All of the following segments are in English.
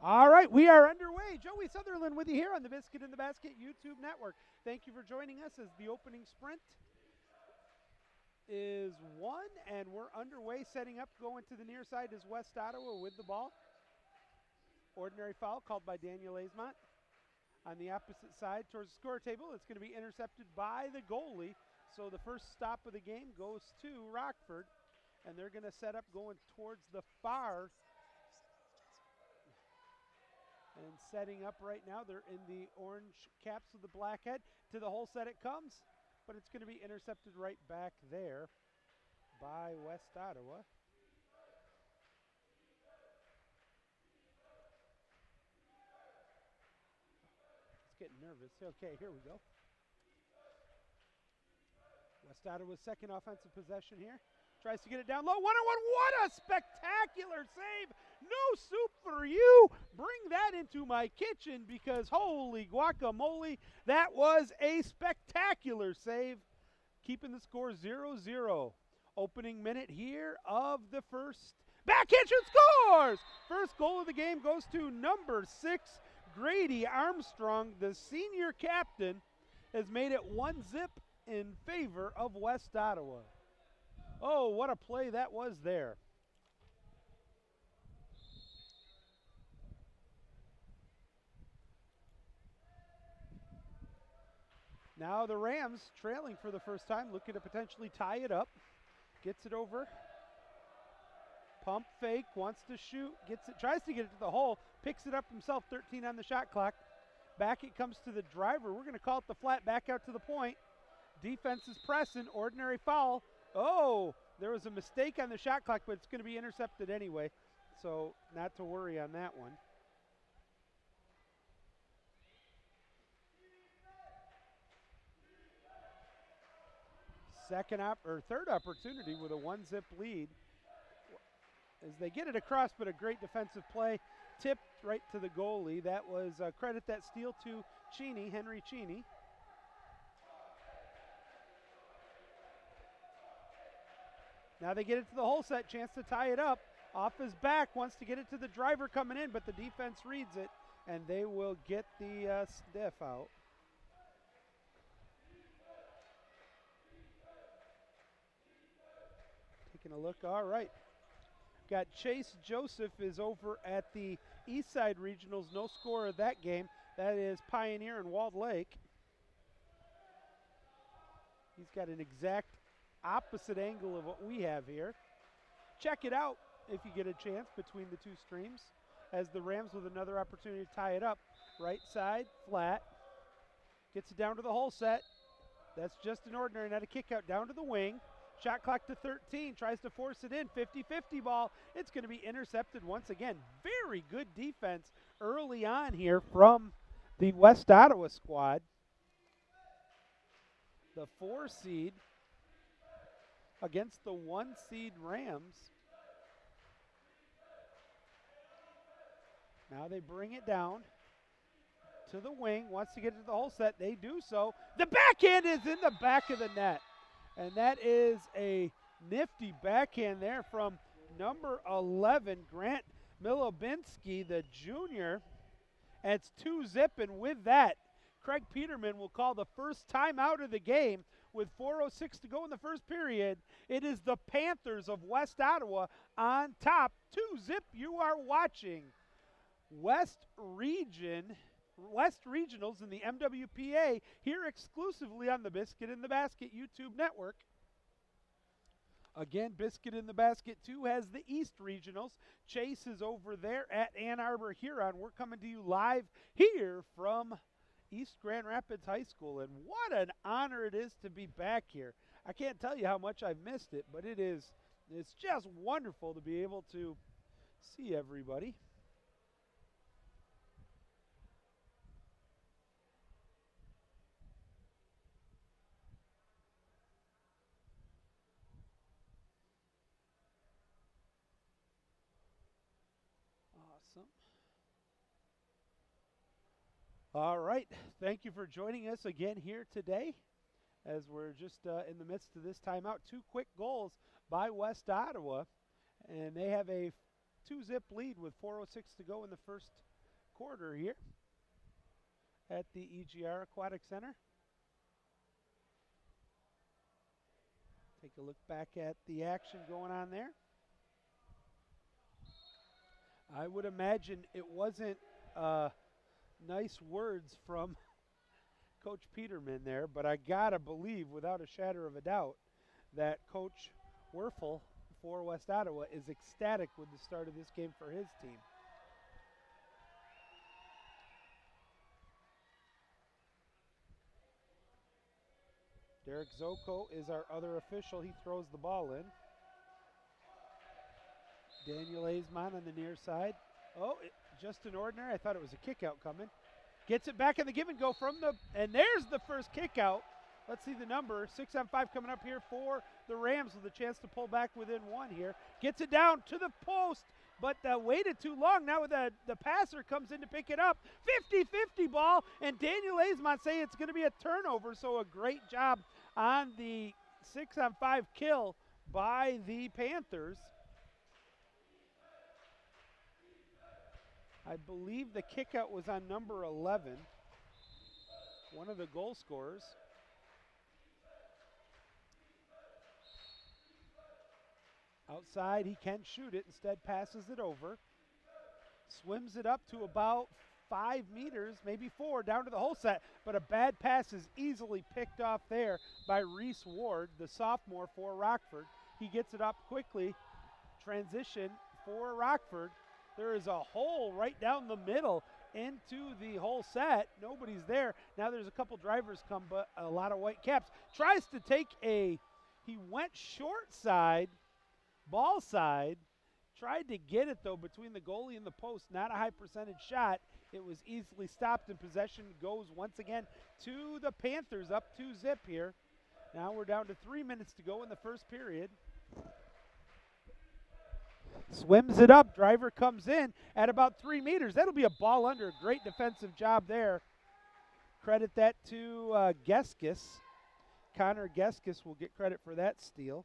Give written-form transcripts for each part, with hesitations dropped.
All right, we are underway. Joey Sutherland with you here on the Biscuit in the Basket YouTube network. Thank you for joining us as the opening sprint is won, and we're underway, setting up, going to the near side is West Ottawa with the ball. Ordinary foul called by Daniel Aismont. On the opposite side towards the score table, it's going to be intercepted by the goalie. So the first stop of the game goes to Rockford, and they're going to set up going towards the far. And setting up right now, they're in the orange caps with the black head. To the hole set it comes, but it's going to be intercepted right back there by West Ottawa. It's getting nervous. Okay, here we go. West Ottawa's second offensive possession here. Tries to get it down low. 1-on-1. What a spectacular save. No soup for you. Bring that into my kitchen because holy guacamole, that was a spectacular save. Keeping the score 0-0. Opening minute here of the first. Backhand shoot, scores! First goal of the game goes to number 6, Grady Armstrong. The senior captain has made it 1-0 in favor of West Ottawa. Oh, what a play that was there. Now the Rams trailing for the first time, looking to potentially tie it up. Gets it over. Pump fake, wants to shoot, gets it, tries to get it to the hole, picks it up himself, 13 on the shot clock. Back it comes to the driver. We're going to call it the flat, back out to the point. Defense is pressing, ordinary foul. Oh, there was a mistake on the shot clock, but it's going to be intercepted anyway, so not to worry on that one. Third opportunity with a 1-0 lead as they get it across, but a great defensive play. Tipped right to the goalie. That was credit that steal to Cheney, Henry Cheney. Now they get it to the hole set, chance to tie it up. Off his back, wants to get it to the driver coming in, but the defense reads it, and they will get the stiff out. Taking a look, all right. Got Chase Joseph is over at the East Side Regionals, no score of that game. That is Pioneer and Walled Lake. He's got an exact opposite angle of what we have here. Check it out if you get a chance between the two streams as the Rams with another opportunity to tie it up. Right side, flat. Gets it down to the hole set. That's just an ordinary, not a kick out, down to the wing. Shot clock to 13, tries to force it in, 50-50 ball. It's going to be intercepted once again. Very good defense early on here from the West Ottawa squad. The 4 seed against the 1 seed Rams. Now they bring it down to the wing, wants to get to the hole set. They do so. The backhand is in the back of the net. And that is a nifty backhand there from number 11, Grant Milobinski, the junior. And it's 2-0, and with that, Craig Peterman will call the first time out of the game with 4:06 to go in the first period. It is the Panthers of West Ottawa on top. 2-0, you are watching West Regionals in the MWPA here exclusively on the Biscuit in the Basket YouTube network. Again, Biscuit in the Basket 2 has the East Regionals. Chase is over there at Ann Arbor, Huron. We're coming to you live here from East Grand Rapids High School, and what an honor it is to be back here. I can't tell you how much I've missed it, but it's just wonderful to be able to see everybody. All right, thank you for joining us again here today as we're just in the midst of this timeout. 2 quick goals by West Ottawa, and they have a 2-0 lead with 4:06 to go in the first quarter here at the EGR Aquatic Center. Take a look back at the action going on there. I would imagine it wasn't nice words from Coach Peterman there, but I gotta believe without a shadow of a doubt that Coach Werfel for West Ottawa is ecstatic with the start of this game for his team. Derek Zoko is our other official. He throws the ball in. Daniel Aizman on the near side. Oh, just an ordinary. I thought it was a kick out coming. Gets it back in the give and go from the, and there's the first kick out. Let's see the number. 6-on-5 coming up here for the Rams with a chance to pull back within one here. Gets it down to the post, but waited too long. Now the passer comes in to pick it up. 50-50 ball, and Daniel Aizman say it's going to be a turnover, so a great job on the 6-on-5 kill by the Panthers. I believe the kickout was on number 11, one of the goal scorers. Outside, he can shoot it, instead passes it over. Swims it up to about 5 meters, maybe 4, down to the hole set, but a bad pass is easily picked off there by Reese Ward, the sophomore for Rockford. He gets it up quickly, transition for Rockford. There is a hole right down the middle into the hole set. Nobody's there. Now there's a couple drivers come, but a lot of white caps. Tries to take he went short side, ball side, tried to get it though between the goalie and the post. Not a high percentage shot. It was easily stopped, and possession goes once again to the Panthers, up 2-zip here. Now we're down to 3 minutes to go in the first period. Swims it up. Driver comes in at about 3 meters. That'll be a ball under. Great defensive job there. Credit that to Geskis. Connor Geskis will get credit for that steal.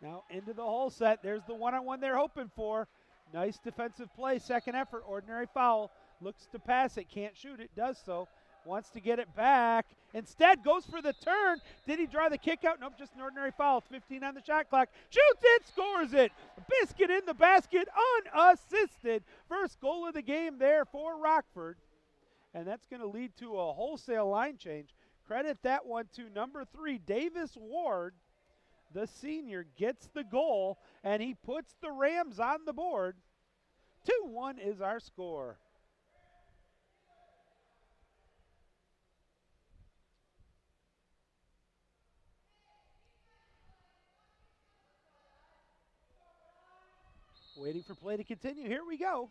Now into the hole set. There's the one-on-one they're hoping for. Nice defensive play. Second effort. Ordinary foul. Looks to pass it. Can't shoot it. Does so. Wants to get it back. Instead goes for the turn. Did he draw the kick out? Nope, just an ordinary foul. 15 on the shot clock. Shoots it, scores it. Biscuit in the basket, unassisted. First goal of the game there for Rockford. And that's going to lead to a wholesale line change. Credit that one to number 3, Davis Ward. The senior gets the goal, and he puts the Rams on the board. 2-1 is our score. Waiting for play to continue. Here we go.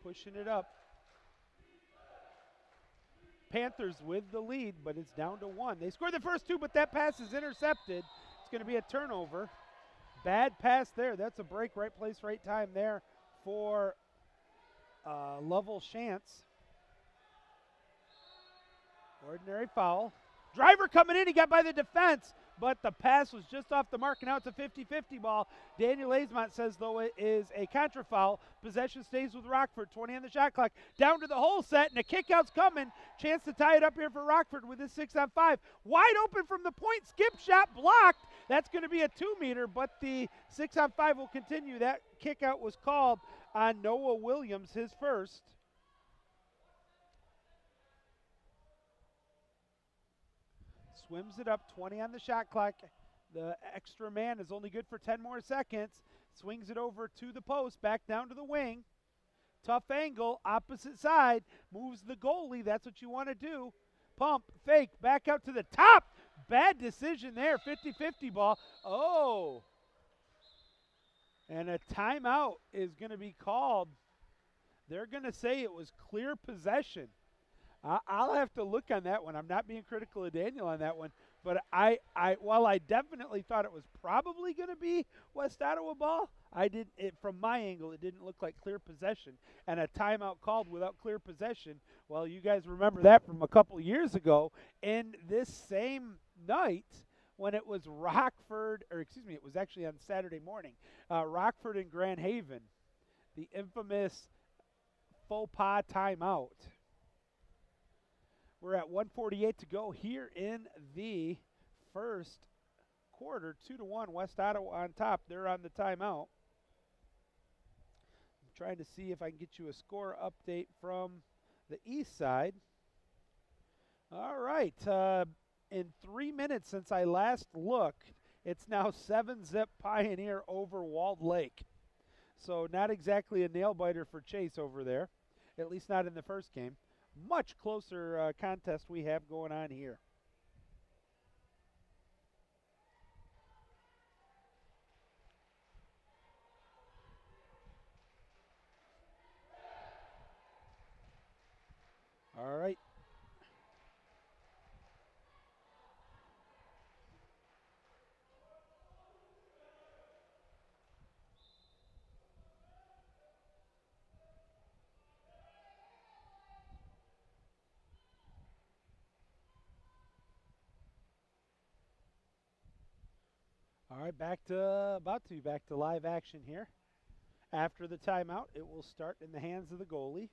Pushing it up. Panthers with the lead, but it's down to 1. They scored the first 2, but that pass is intercepted. It's going to be a turnover. Bad pass there. That's a break. Right place, right time there for Lovell Shantz. Ordinary foul. Driver coming in. He got by the defense, but the pass was just off the mark, and now it's a 50-50 ball. Daniel Aizman says, though, it is a contra foul. Possession stays with Rockford. 20 on the shot clock. Down to the hole set, and a kick-out's coming. Chance to tie it up here for Rockford with his 6-on-5. Wide open from the point. Skip shot blocked. That's going to be a 2-meter, but the 6-on-5 will continue. That kick-out was called on Noah Williams, his first. Swims it up, 20 on the shot clock. The extra man is only good for 10 more seconds. Swings it over to the post, back down to the wing. Tough angle, opposite side. Moves the goalie, that's what you want to do. Pump, fake, back out to the top. Bad decision there, 50-50 ball. Oh. And a timeout is going to be called. They're going to say it was clear possession. I'll have to look on that one. I'm not being critical of Daniel on that one, but while I definitely thought it was probably going to be West Ottawa ball, from my angle, it didn't look like clear possession. And a timeout called without clear possession. Well, you guys remember that from a couple years ago. In this same night, when it was it was actually on Saturday morning, Rockford and Grand Haven. the infamous faux pas timeout. We're at 1:48 to go here in the first quarter. 2-1, West Ottawa on top. They're on the timeout. I'm trying to see if I can get you a score update from the east side. All right. In 3 minutes since I last looked, it's now 7-zip Pioneer over Walled Lake. So not exactly a nail-biter for Chase over there, at least not in the first game. Much closer contest we have going on here. All right. All right, back to live action here. After the timeout, it will start in the hands of the goalie.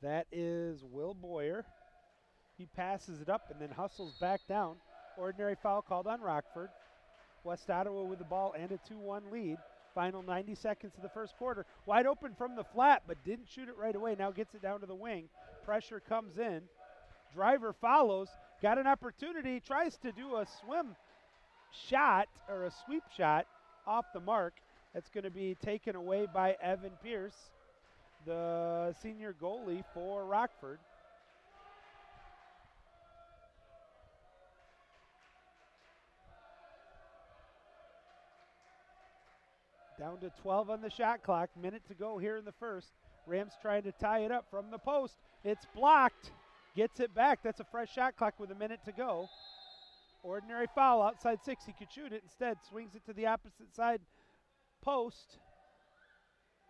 That is Will Boyer. He passes it up and then hustles back down. Ordinary foul called on Rockford. West Ottawa with the ball and a 2-1 lead. Final 90 seconds of the first quarter. Wide open from the flat, but didn't shoot it right away. Now gets it down to the wing. Pressure comes in. Driver follows. Got an opportunity. Tries to do a swim shot or a sweep shot off the mark. That's going to be taken away by Evan Pierce, the senior goalie for Rockford. Down to 12 on the shot clock. Minute to go here in the first. Rams trying to tie it up from the post. It's blocked. Gets it back. That's a fresh shot clock with a minute to go. Ordinary foul outside 6. He could shoot it. Instead, swings it to the opposite side post.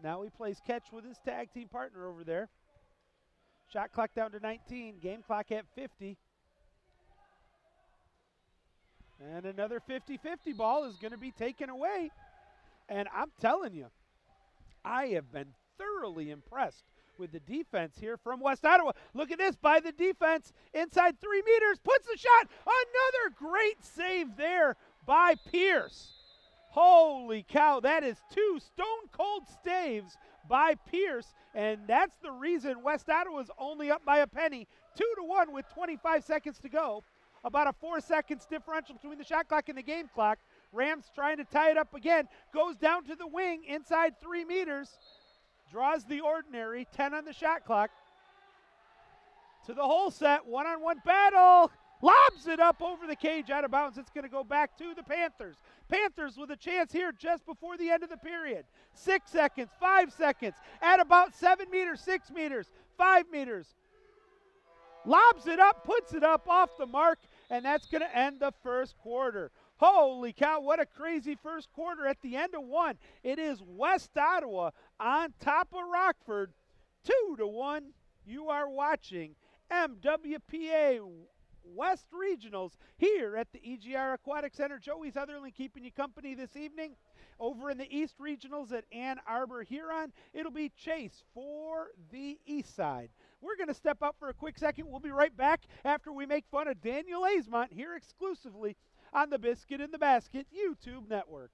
Now he plays catch with his tag team partner over there. Shot clock down to 19. Game clock at 50. And another 50-50 ball is going to be taken away. And I'm telling you, I have been thoroughly impressed with the defense here from West Ottawa. Look at this by the defense. Inside 3 meters, puts the shot. Another great save there by Pierce. Holy cow, that is 2 stone-cold saves by Pierce. And that's the reason West Ottawa's only up by a penny. 2-1 with 25 seconds to go. About a 4 seconds differential between the shot clock and the game clock. Rams trying to tie it up again. Goes down to the wing inside 3 meters. Draws the ordinary. 10 on the shot clock. To the hole set. One-on-one battle. Lobs it up over the cage out of bounds. It's going to go back to the Panthers. Panthers with a chance here just before the end of the period. 6 seconds. 5 seconds. At about 7 meters. 6 meters. 5 meters. Lobs it up. Puts it up off the mark. And that's going to end the first quarter. Holy cow, what a crazy first quarter at the end of one. It is West Ottawa on top of Rockford, 2-1. You are watching MWPA West Regionals here at the EGR Aquatic Center. Joey Sutherland keeping you company this evening. Over in the East Regionals at Ann Arbor, Huron, it'll be Chase for the East Side. We're going to step out for a quick second. We'll be right back after we make fun of Daniel Aizmont here exclusively on the Biscuit in the Basket YouTube network.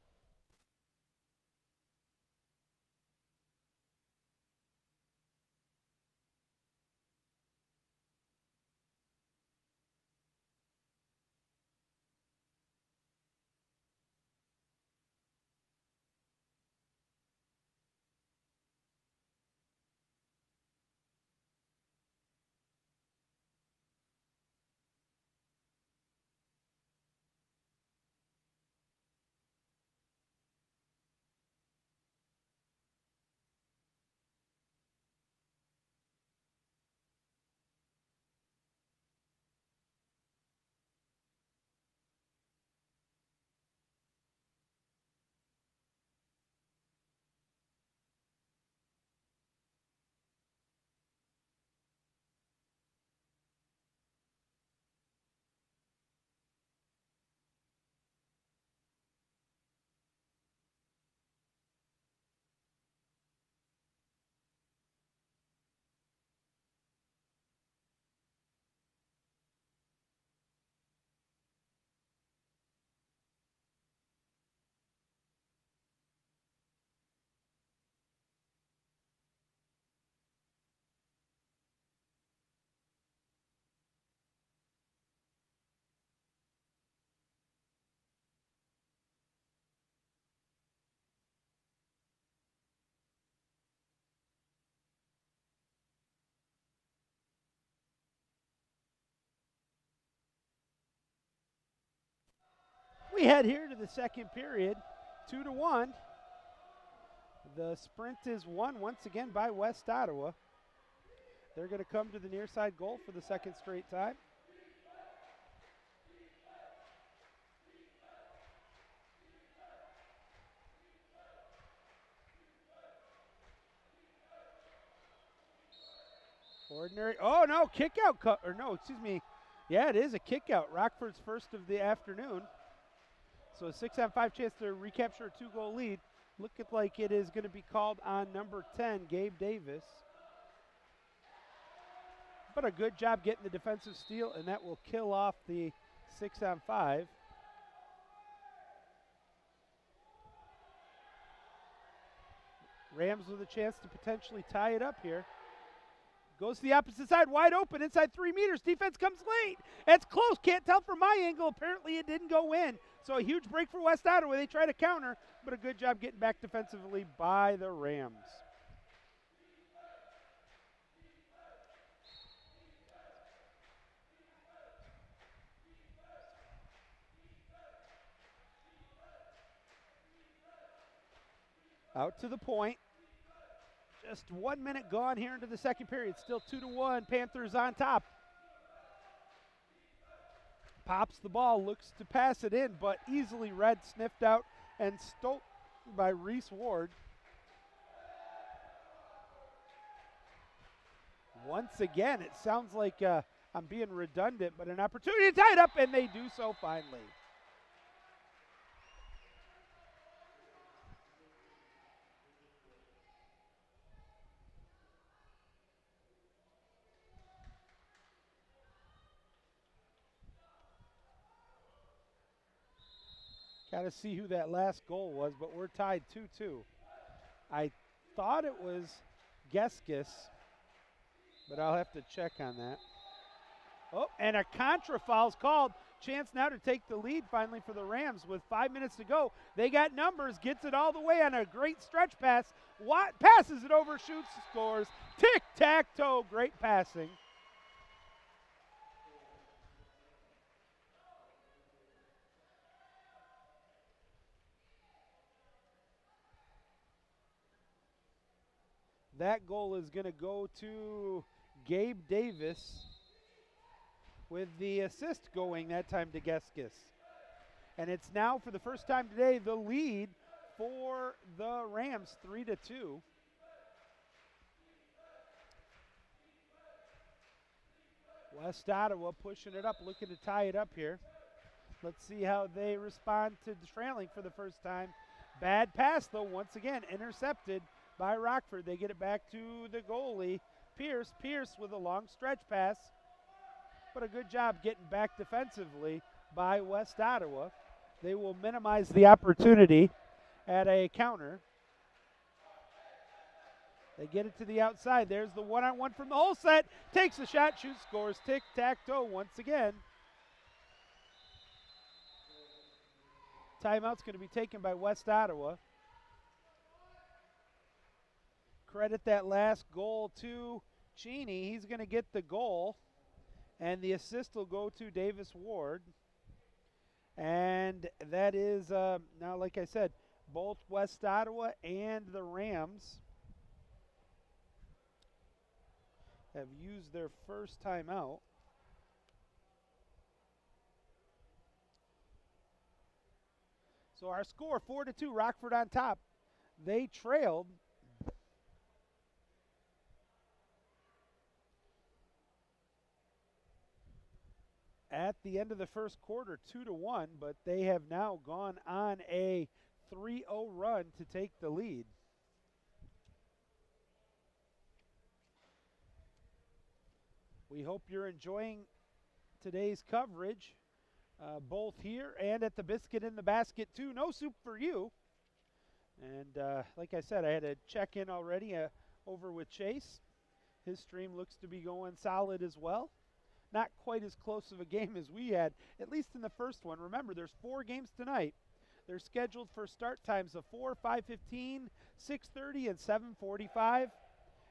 we head here to the second period, 2-1. The sprint is won once again by West Ottawa. They're going to come to the near side goal for the second straight time. Ordinary. Oh, no, kick out. Or no, excuse me. Yeah, it is a kick out. Rockford's first of the afternoon. So a 6-on-5 chance to recapture a 2-goal lead. Looking like it is going to be called on number 10, Gabe Davis. But a good job getting the defensive steal, and that will kill off the 6-on-5. Rams with a chance to potentially tie it up here. Goes to the opposite side, wide open, inside 3 meters. Defense comes late. It's close. Can't tell from my angle. Apparently it didn't go in. So a huge break for West Ottawa. They try to counter, but a good job getting back defensively by the Rams. Out to the point. Just 1 minute gone here into the second period. Still 2-1. Panthers on top. Pops the ball, looks to pass it in, but easily read, sniffed out, and stolen by Reese Ward. Once again, it sounds like I'm being redundant, but an opportunity to tie it up, and they do so finally. Got to see who that last goal was, but we're tied 2-2. I thought it was Geskis, but I'll have to check on that. Oh, and a contra foul's called. Chance now to take the lead finally for the Rams with 5 minutes to go. They got numbers, gets it all the way on a great stretch pass. Watt passes it over, shoots, scores. Tic-tac-toe, great passing. That goal is going to go to Gabe Davis, with the assist going that time to Geskis. And it's now, for the first time today, the lead for the Rams, 3-2. West Ottawa pushing it up, looking to tie it up here. Let's see how they respond to trailing for the first time. Bad pass, though, once again, intercepted by Rockford. They get it back to the goalie, Pierce. Pierce with a long stretch pass, but a good job getting back defensively by West Ottawa. They will minimize the opportunity at a counter. They get it to the outside. There's the one-on-one from the whole set. Takes a shot, shoots, scores. Tic-tac-toe once again. Timeout's going to be taken by West Ottawa. Credit that last goal to Cheney. He's going to get the goal, and the assist will go to Davis Ward. And that is, now like I said, both West Ottawa and the Rams have used their first timeout. So our score, 4-2, Rockford on top. They trailed at the end of the first quarter, 2-1, but they have now gone on a 3-0 run to take the lead. We hope you're enjoying today's coverage, both here and at the Biscuit in the Basket too. No soup for you. And like I said, I had a check-in already over with Chase. His stream looks to be going solid as well. Not quite as close of a game as we had, at least in the first one. Remember, there's 4 games tonight. They're scheduled for start times of 4, 5:15, 6:30, and 7:45.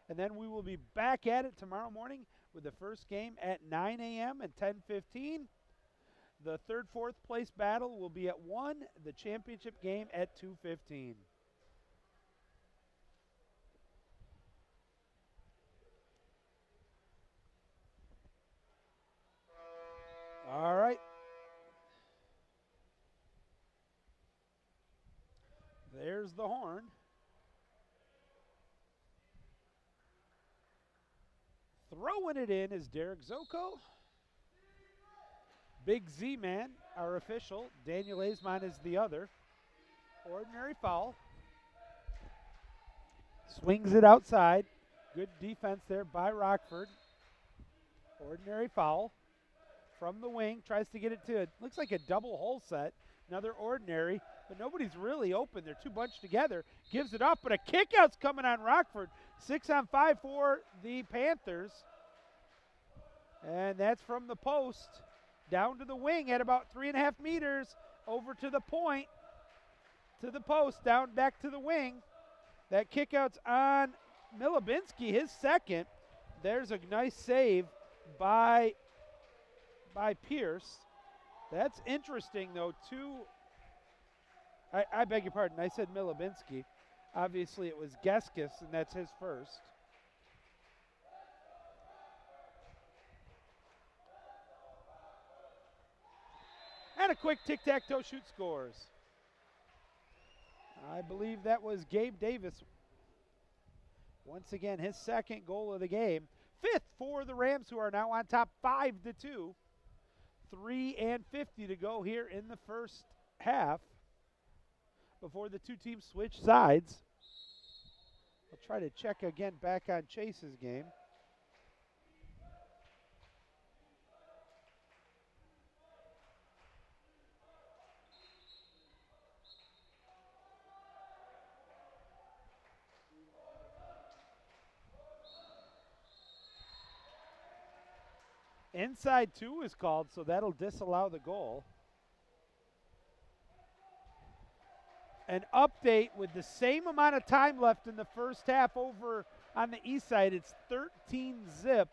And then we will be back at it tomorrow morning with the first game at 9 a.m. and 10:15. The third, fourth place battle will be at 1, the championship game at 2:15. All right. There's the horn. Throwing it in is Derek Zoko. Big Z-Man, our official. Daniel Aizman is the other. Ordinary foul. Swings it outside. Good defense there by Rockford. Ordinary foul. From the wing, tries to get it to, it looks like a double hole set. Another ordinary, but nobody's really open. They're too bunched together. Gives it up, but a kickout's coming on Rockford. 6-on-5 for the Panthers. And that's from the post. Down to the wing at about 3.5 meters. Over to the point. To the post, down back to the wing. That kickout's on Milibinski, his second. There's a nice save by Pierce. That's interesting, though. I beg your pardon, I said Milibinski. Obviously, it was Geskis, and that's his first. And a quick tic-tac-toe shoot scores. I believe that was Gabe Davis. Once again, his second goal of the game. Fifth for the Rams, who are now on top 5-2. 3:50 to go here in the first half before the two teams switch sides. I'll try to check again back on Chase's game. Inside 2 is called, so that'll disallow the goal. An update with the same amount of time left in the first half over on the east side. It's 13-zip.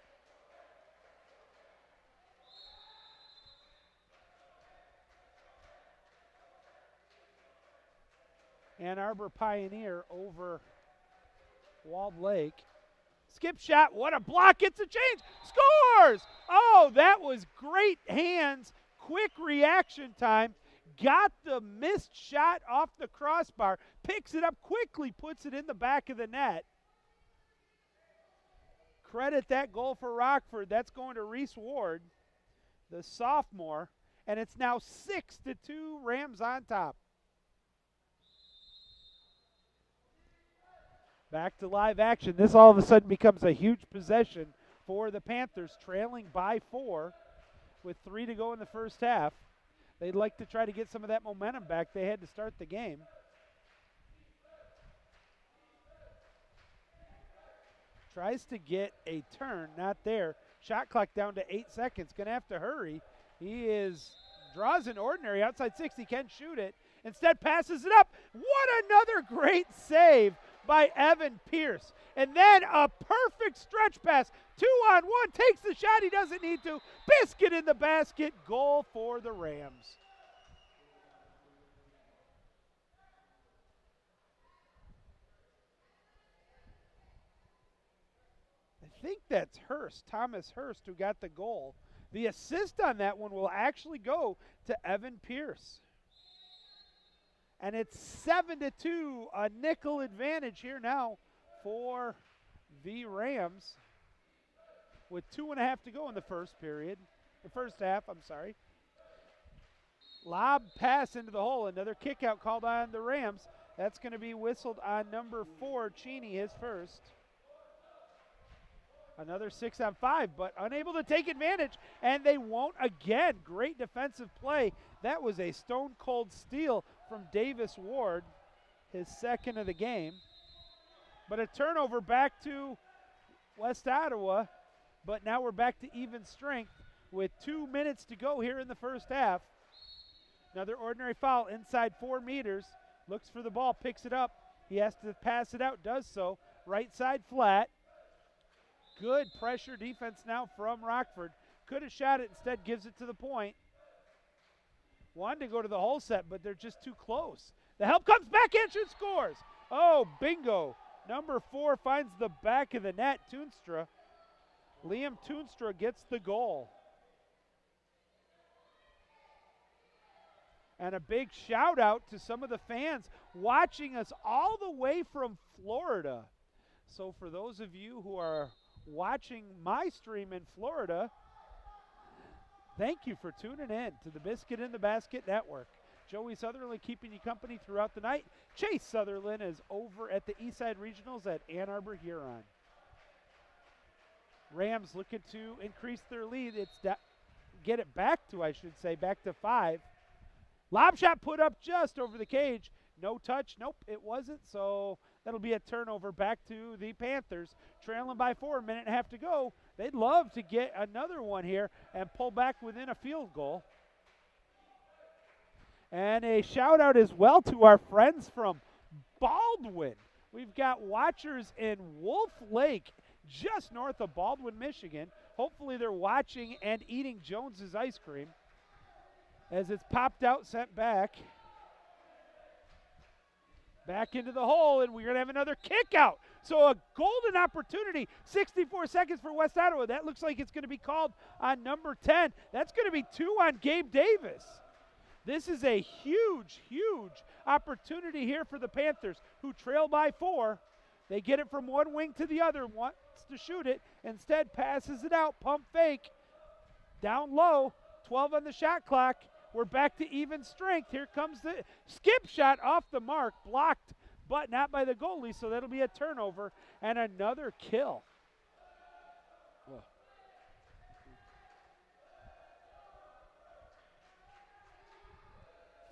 Ann Arbor Pioneer over Walled Lake. Skip shot, what a block, gets a change, scores! Oh, that was great hands, quick reaction time, got the missed shot off the crossbar, picks it up quickly, puts it in the back of the net. Credit that goal for Rockford. That's going to Reese Ward, the sophomore, and it's now 6-2, Rams on top. Back to live action. This all of a sudden becomes a huge possession for the Panthers, trailing by 4 with 3 to go in the first half. They'd like to try to get some of that momentum back they had to start the game. Tries to get a turn, not there. Shot clock down to 8 seconds. Going to have to hurry. Draws an ordinary outside 6. He can shoot it. Instead passes it up. What another great save by Evan Pierce. And then a perfect stretch pass. 2-on-1. Takes the shot he doesn't need to. Biscuit in the basket. Goal for the Rams. I think that's Hurst, Thomas Hurst, who got the goal. The assist on that one will actually go to Evan Pierce. And it's 7-2, a nickel advantage here now for the Rams with 2.5 to go in the first half. Lob pass into the hole, another kick out called on the Rams. That's going to be whistled on number 4, Cheney, his first. Another 6-on-5, but unable to take advantage, and they won't again. Great defensive play. That was a stone-cold steal from Davis Ward, his second of the game. But a turnover back to West Ottawa, but now we're back to even strength with 2 minutes to go here in the first half. Another ordinary foul inside 4 meters. Looks for the ball, picks it up. He has to pass it out, does so. Right side flat. Good pressure defense now from Rockford. Could have shot it, instead gives it to the point. Wanted to go to the whole set, but they're just too close. The help comes back and shoot scores. Oh, bingo. Number 4 finds the back of the net. Toonstra. Liam Toonstra gets the goal. And a big shout out to some of the fans watching us all the way from Florida. So for those of you who are watching my stream in Florida, thank you for tuning in to the Biscuit in the Basket Network. Joey Sutherland keeping you company throughout the night. Chase Sutherland is over at the Eastside Regionals at Ann Arbor, Huron. Rams looking to increase their lead. Get it back to, I should say, back to 5. Lob shot put up just over the cage. No touch. Nope, it wasn't. So that'll be a turnover back to the Panthers. Trailing by 4, a minute and a half to go. They'd love to get another one here and pull back within a field goal. And a shout out as well to our friends from Baldwin. We've got watchers in Wolf Lake, just north of Baldwin, Michigan. Hopefully they're watching and eating Jones's ice cream. As it's popped out, sent back. Back into the hole, and we're going to have another kick out. So a golden opportunity. 64 seconds for West Ottawa. That looks like it's going to be called on number 10. That's going to be 2 on Gabe Davis. This is a huge, huge opportunity here for the Panthers, who trail by 4. They get it from one wing to the other, wants to shoot it. Instead, passes it out, pump fake. Down low, 12 on the shot clock. We're back to even strength. Here comes the skip shot off the mark, blocked, but not by the goalie, so that'll be a turnover and another kill. Whoa.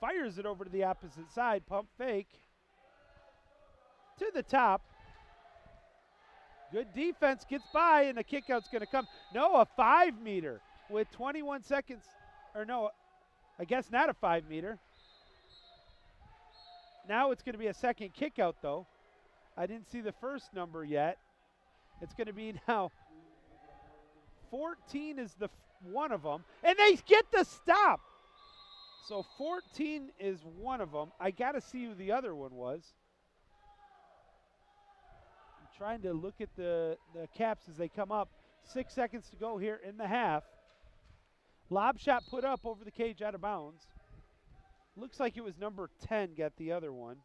Fires it over to the opposite side, pump fake. To the top. Good defense, gets by, and the kick out's going to come. No, a 5-meter with 21 seconds, or no, I guess not a 5-meter. Now it's going to be a second kick out, though. I didn't see the first number yet. It's going to be now 14 is the one of them, and they get the stop. So 14 is one of them. I got to see who the other one was. I'm trying to look at the caps as they come up. 6 seconds to go here in the half. Lob shot put up over the cage out of bounds. Looks like it was number 10 got the other one.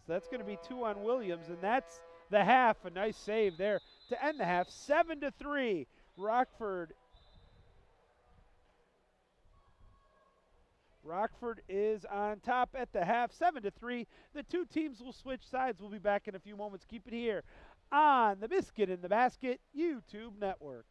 So that's going to be 2 on Williams, and that's the half. A nice save there to end the half. 7-3. Rockford is on top at the half, 7-3. The two teams will switch sides. We'll be back in a few moments. Keep it here on the Biscuit in the Basket YouTube network.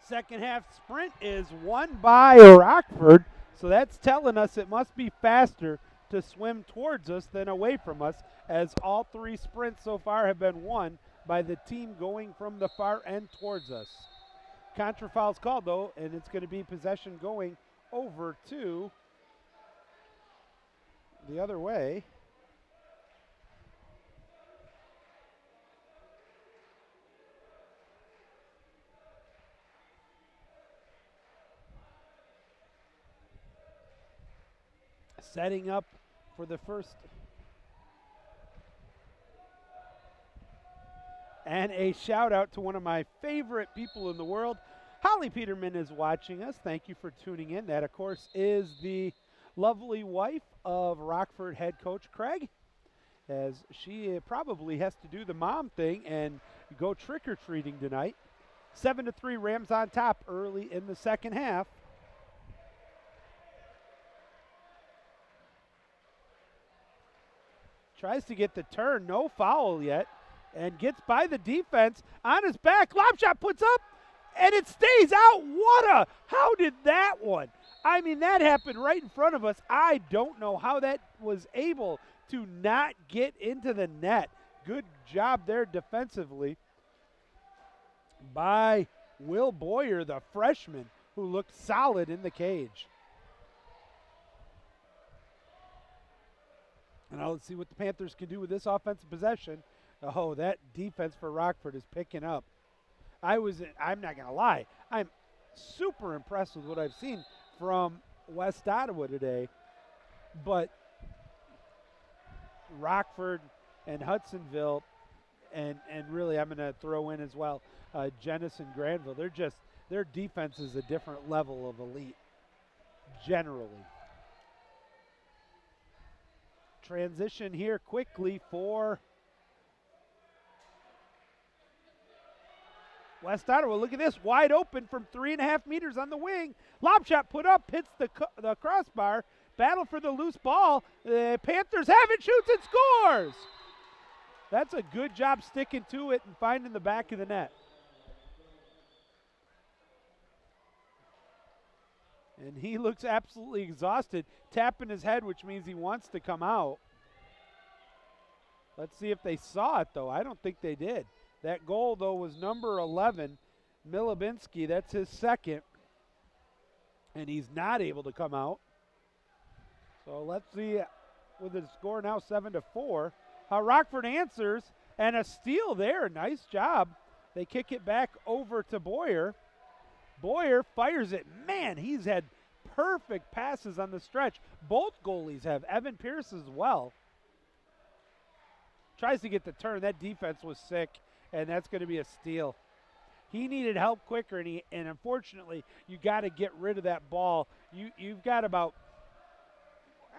Second half sprint is won by Rockford, so that's telling us it must be faster to swim towards us than away from us, as all 3 sprints so far have been won by the team going from the far end towards us. Contra foul's called, though, and it's going to be possession going over to the other way. Setting up for the first. And a shout out to one of my favorite people in the world. Holly Peterman is watching us. Thank you for tuning in. That, of course, is the lovely wife of Rockford head coach Craig, as she probably has to do the mom thing and go trick-or-treating tonight. 7-3 Rams on top early in the second half. Tries to get the turn, no foul yet, and gets by the defense on his back. Lob shot puts up, and it stays out. How did that one? I mean, that happened right in front of us. I don't know how that was able to not get into the net. Good job there defensively by Will Boyer, the freshman, who looked solid in the cage. And now let's see what the Panthers can do with this offensive possession. Oh, that defense for Rockford is picking up. I'm not going to lie, I'm super impressed with what I've seen from West Ottawa today. But Rockford and Hudsonville, and really I'm going to throw in as well Jennison Granville, their defense is a different level of elite generally. Transition here quickly for West Ottawa. Look at this, wide open from 3.5 meters on the wing. Lob shot put up, hits the crossbar. Battle for the loose ball. The Panthers have it, shoots and scores. That's a good job sticking to it and finding the back of the net. And he looks absolutely exhausted, tapping his head, which means he wants to come out. Let's see if they saw it, though. I don't think they did. That goal, though, was number 11, Milibinski. That's his second. And he's not able to come out. So let's see, with the score now 7-4, how Rockford answers. And a steal there. Nice job. They kick it back over to Boyer. Boyer fires it. Man, he's had perfect passes on the stretch. Both goalies have. Evan Pierce as well. Tries to get the turn. That defense was sick, and that's going to be a steal. He needed help quicker, and unfortunately, you got to get rid of that ball. You've got about,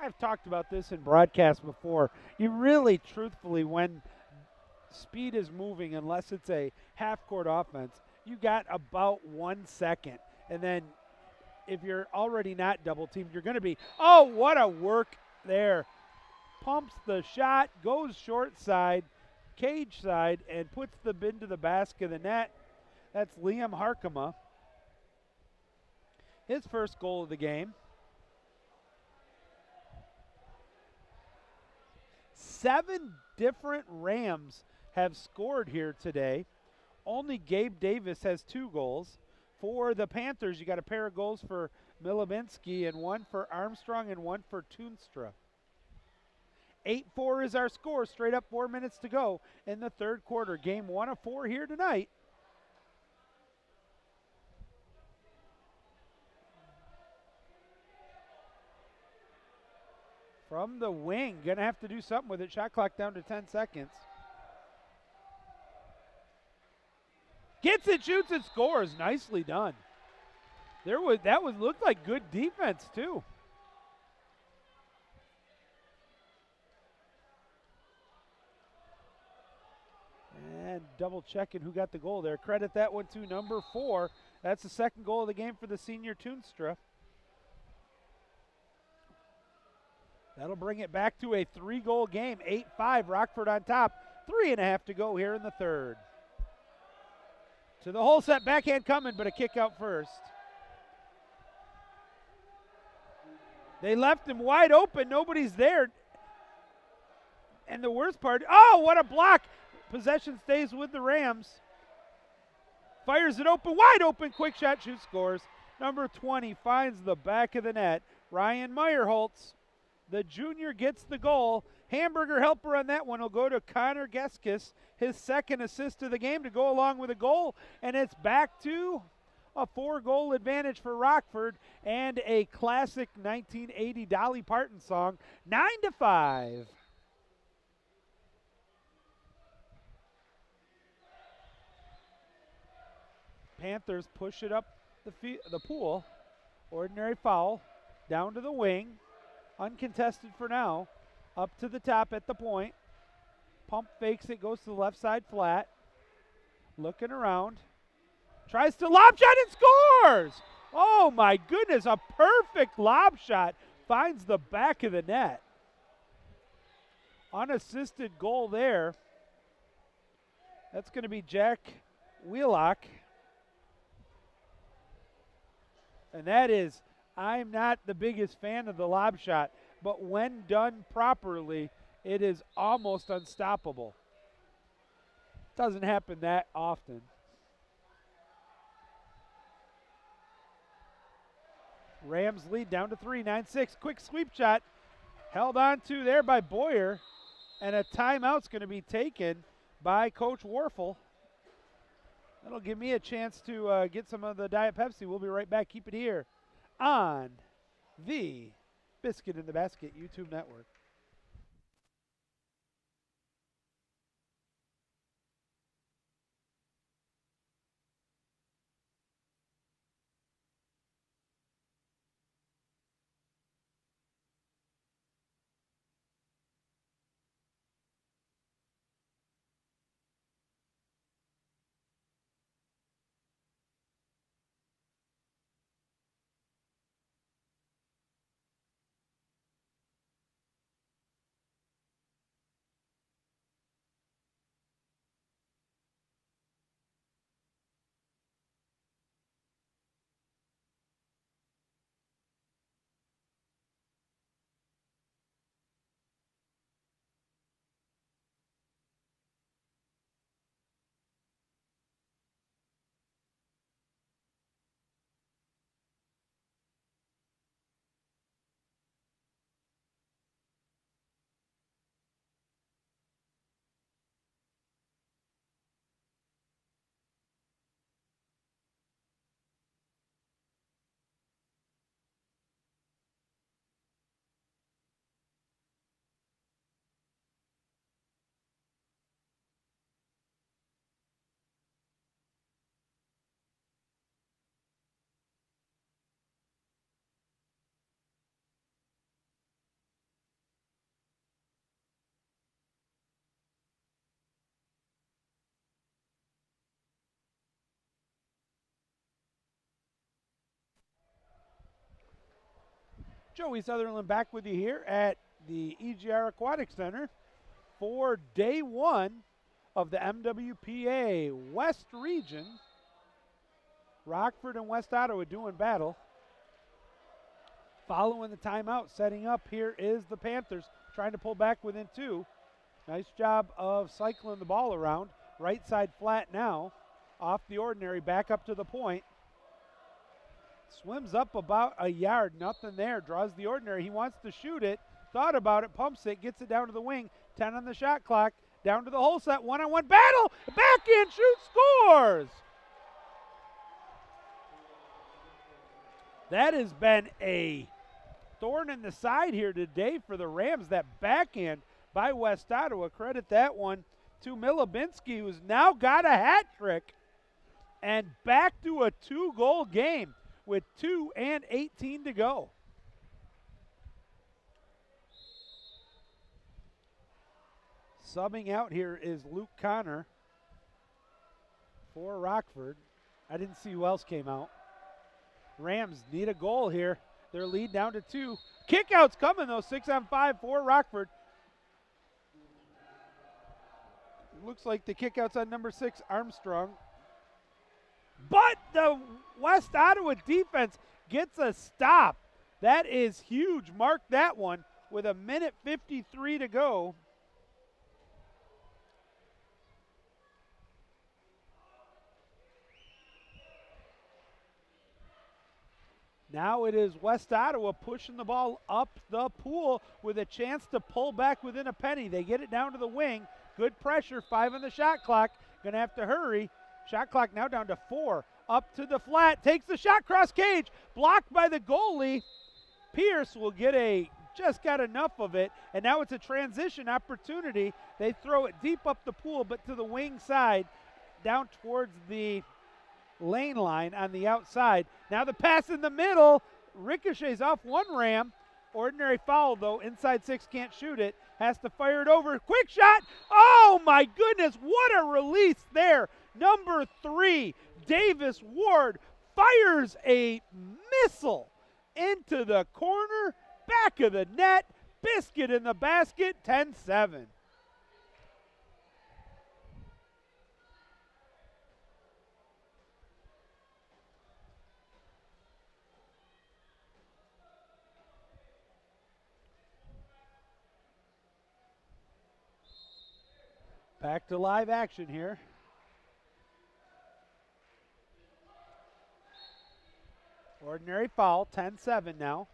I've talked about this in broadcast before, you really, truthfully, when speed is moving, unless it's a half-court offense, you got about 1 second. And then if you're already not double-teamed, you're going to be, oh, what a work there. Pumps the shot, goes short side, cage side, and puts the bin to the basket of the net. That's Liam Harkema. His first goal of the game. 7 different Rams have scored here today. Only Gabe Davis has 2 goals. For the Panthers, you got a pair of goals for Milibinski and 1 for Armstrong and 1 for Toonstra. 8-4 is our score, straight up 4 minutes to go in the third quarter. Game 1 of 4 here tonight. From the wing, gonna have to do something with it. Shot clock down to 10 seconds. Gets it, shoots, and scores. Nicely done. Looked like good defense too. And double checking who got the goal there. Credit that one to number 4. That's the second goal of the game for the senior Toonstra. That'll bring it back to a 3-goal game. 8-5, Rockford on top. 3.5 to go here in the third. To the hole set, backhand coming, but a kick out first. They left him wide open. Nobody's there. And the worst part, oh, what a block. Possession stays with the Rams. Fires it open, wide open, quick shot, shoot, scores. Number 20 finds the back of the net. Ryan Meyerholtz, the junior, gets the goal. Hamburger helper on that one will go to Connor Geskis, his second assist of the game to go along with a goal. And it's back to a 4-goal advantage for Rockford and a classic 1980 Dolly Parton song, 9-5. Panthers push it up the pool. Ordinary foul. Down to the wing. Uncontested for now. Up to the top at the point. Pump fakes it, goes to the left side flat. Looking around. Tries to lob shot and scores! Oh my goodness, a perfect lob shot. Finds the back of the net. Unassisted goal there. That's going to be Jack Wheelock. And that is, I'm not the biggest fan of the lob shot, but when done properly, it is almost unstoppable. Doesn't happen that often. Rams lead down to 3, 9-6. Quick sweep shot held on to there by Boyer, and a timeout's going to be taken by Coach Warfel. That'll give me a chance to get some of the Diet Pepsi. We'll be right back. Keep it here on the Biscuit in the Basket YouTube network. Joey Sutherland back with you here at the EGR Aquatic Center for day one of the MWPA West Region. Rockford and West Ottawa doing battle. Following the timeout, setting up here is the Panthers trying to pull back within 2. Nice job of cycling the ball around. Right side flat now. Off the ordinary, back up to the point. Swims up about a yard, nothing there. Draws the ordinary. He wants to shoot it. Thought about it, pumps it, gets it down to the wing. 10 on the shot clock. Down to the hole set. One-on-one battle. Backhand shoot, scores. That has been a thorn in the side here today for the Rams. That backhand by West Ottawa. Credit that one to Milibinski, who's now got a hat trick and back to a 2-goal game with 2:18 to go. Subbing out here is Luke Connor for Rockford. I didn't see who else came out. Rams need a goal here. Their lead down to 2. Kickout's coming though, 6-on-5 for Rockford. Looks like the kickout's on number 6, Armstrong. but the West Ottawa defense gets a stop. That is huge. Mark that one with 1:53 to go. Now it is West Ottawa pushing the ball up the pool with a chance to pull back within a penny. They get it down to the wing. Good pressure, 5 on the shot clock. Going to have to hurry. Shot clock now down to 4. Up to the flat, takes the shot, cross cage, blocked by the goalie. Pierce will just got enough of it, and now it's a transition opportunity. They throw it deep up the pool, but to the wing side, down towards the lane line on the outside. Now the pass in the middle, ricochets off one Ram. Ordinary foul, though. Inside 6, can't shoot it. Has to fire it over. Quick shot. Oh, my goodness. What a release there. Number 3, Davis Ward fires a missile into the corner, back of the net. Biscuit in the basket, 10-7. Back to live action here. Ordinary foul, 10-7 now.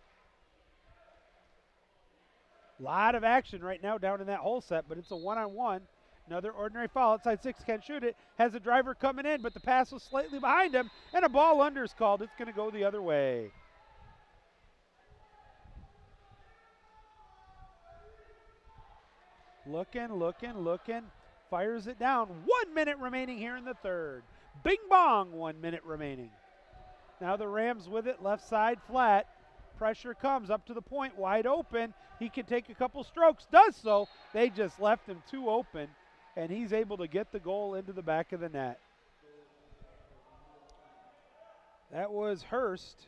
Lot of action right now down in that hole set, but it's a one-on-one. Another ordinary foul, outside 6, can't shoot it. Has a driver coming in, but the pass was slightly behind him, and a ball under is called. It's going to go the other way. Looking. Fires it down. 1 minute remaining here in the third. Bing bong, 1 minute remaining. Now the Rams with it, left side flat. Pressure comes up to the point, wide open. He can take a couple strokes, does so. They just left him too open, and he's able to get the goal into the back of the net. That was Hurst.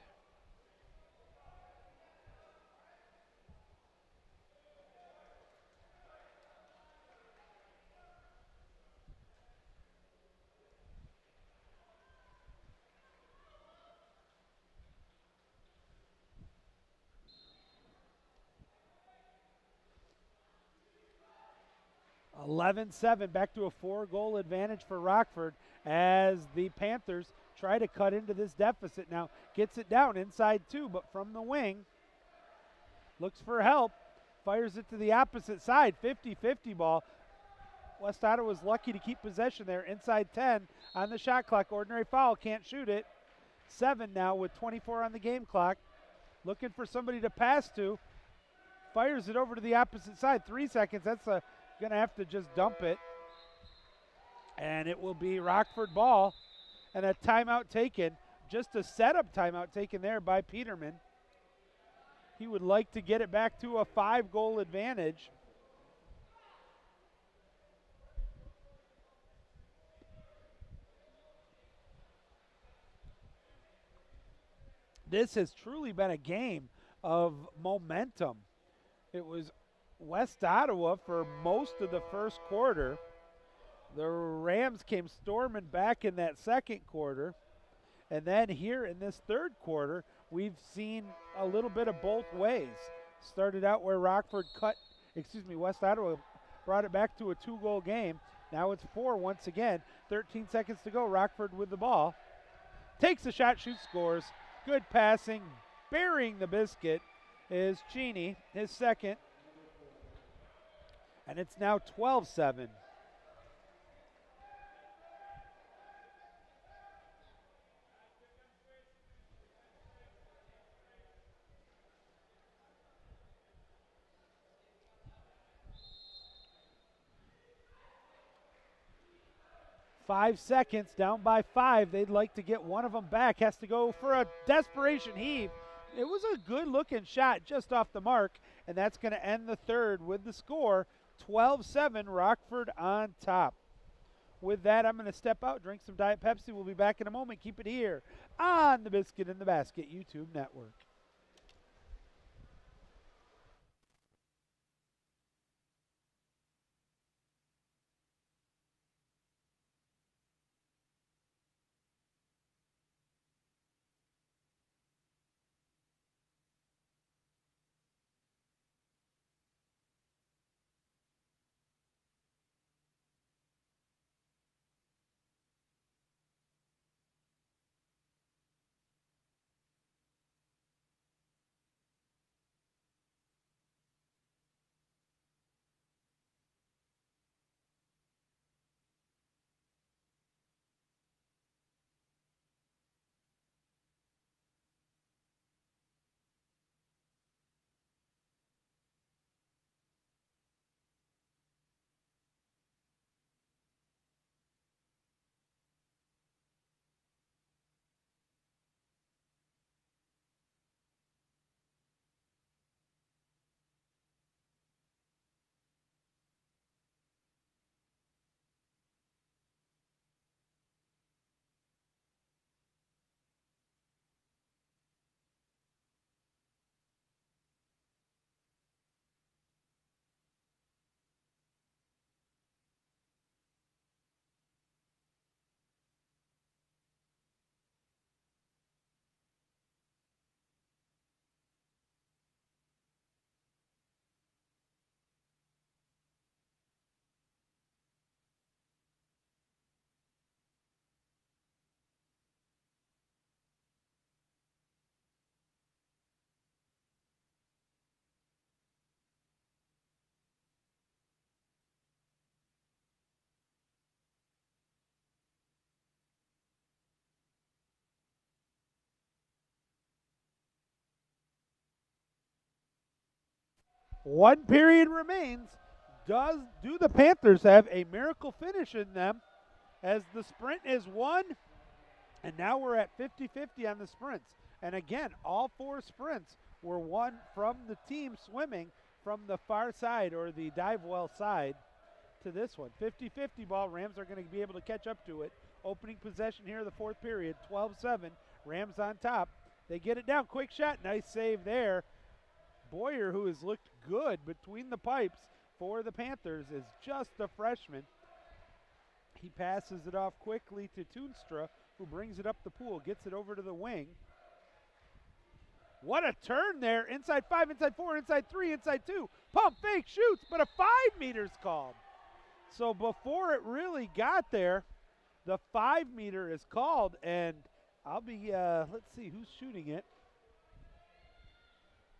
(11-7), back to a 4-goal advantage for Rockford as the Panthers try to cut into this deficit now. Gets it down inside 2, but from the wing. Looks for help. Fires it to the opposite side. 50-50 ball. West Ottawa's lucky to keep possession there. Inside 10 on the shot clock. Ordinary foul. Can't shoot it. 7 now with 24 on the game clock. Looking for somebody to pass to. Fires it over to the opposite side. 3 seconds. That's going to have to just dump it. And it will be Rockford ball. And a timeout taken. Just a setup timeout taken there by Peterman. He would like to get it back to a 5-goal advantage. This has truly been a game of momentum. It was West Ottawa for most of the first quarter. The Rams came storming back in that second quarter. And then here in this third quarter, we've seen a little bit of both ways. Started out where West Ottawa brought it back to a 2-goal game. Now it's 4 once again. 13 seconds to go. Rockford with the ball. Takes a shot, shoots, scores. Good passing. Burying the biscuit is Cheney, his second. And it's now 12-7. Five seconds, down by 5. They'd like to get one of them back. Has to go for a desperation heave. It was a good-looking shot just off the mark, and that's going to end the third with the score, 12-7, Rockford on top. With that, I'm going to step out, drink some Diet Pepsi. We'll be back in a moment. Keep it here on the Biscuit in the Basket YouTube network. 1 period remains. Do the Panthers have a miracle finish in them as the sprint is won? And now we're at 50-50 on the sprints. And again, all 4 sprints were won from the team swimming from the far side or the dive well side to this one. 50-50 ball. Rams are going to be able to catch up to it. Opening possession here in the 4th period, 12-7. Rams on top. They get it down. Quick shot. Nice save there. Boyer, who has looked good between the pipes for the Panthers, is just a freshman. He passes it off quickly to Toonstra, who brings it up the pool, gets it over to the wing. What a turn there. Inside 5, inside 4, inside 3, inside 2. Pump, fake, shoots, but a 5 meters called. So before it really got there, the 5 meter is called, and I'll be, let's see who's shooting it.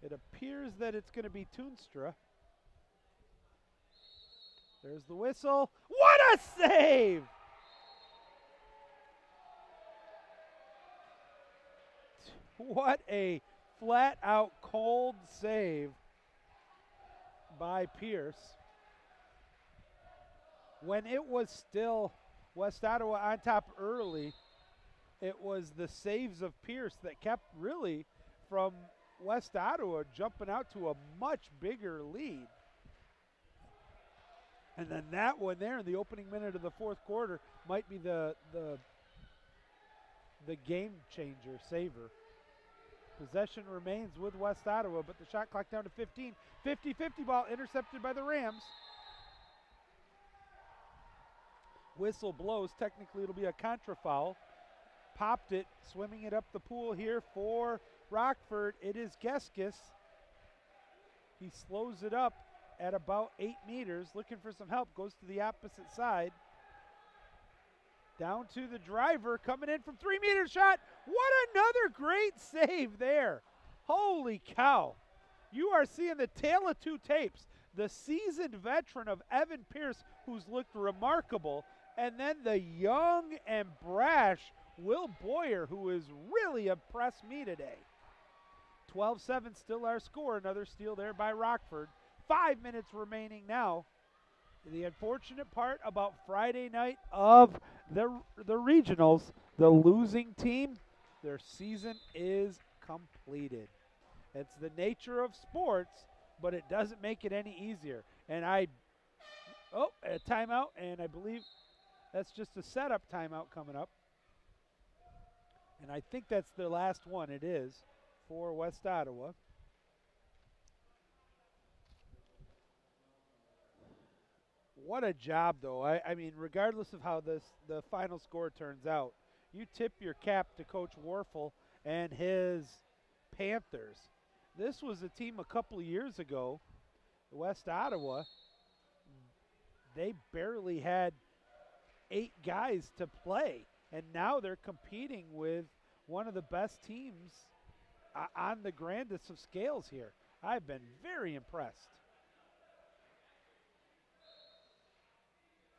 It appears that it's going to be Toonstra. There's the whistle. What a save! What a flat-out cold save by Pierce. When it was still West Ottawa on top early, it was the saves of Pierce that kept really from West Ottawa jumping out to a much bigger lead. And then that one there in the opening minute of the 4th quarter might be the game changer, saver. Possession remains with West Ottawa, but the shot clock down to 15. 50-50 ball intercepted by the Rams. Whistle blows. Technically, it'll be a contra foul. Popped it, swimming it up the pool here for Rockford. It is Geskis. He slows it up at about 8 meters, looking for some help. Goes to the opposite side. Down to the driver, coming in from 3 meter shot. What another great save there. Holy cow. You are seeing the tale of 2 tapes. The seasoned veteran of Evan Pierce, who's looked remarkable, and then the young and brash Will Boyer, who has really impressed me today. 12-7 still our score. Another steal there by Rockford. 5 minutes remaining now. The unfortunate part about Friday night of the regionals, the losing team, their season is completed. It's the nature of sports, but it doesn't make it any easier. And a timeout, and I believe that's just a setup timeout coming up. And I think that's their last one. It is for West Ottawa. What a job, though. I mean, regardless of how the final score turns out, you tip your cap to Coach Warfel and his Panthers. This was a team a couple of years ago, West Ottawa. They barely had 8 guys to play, and now they're competing with one of the best teams on the grandest of scales here. I've been very impressed.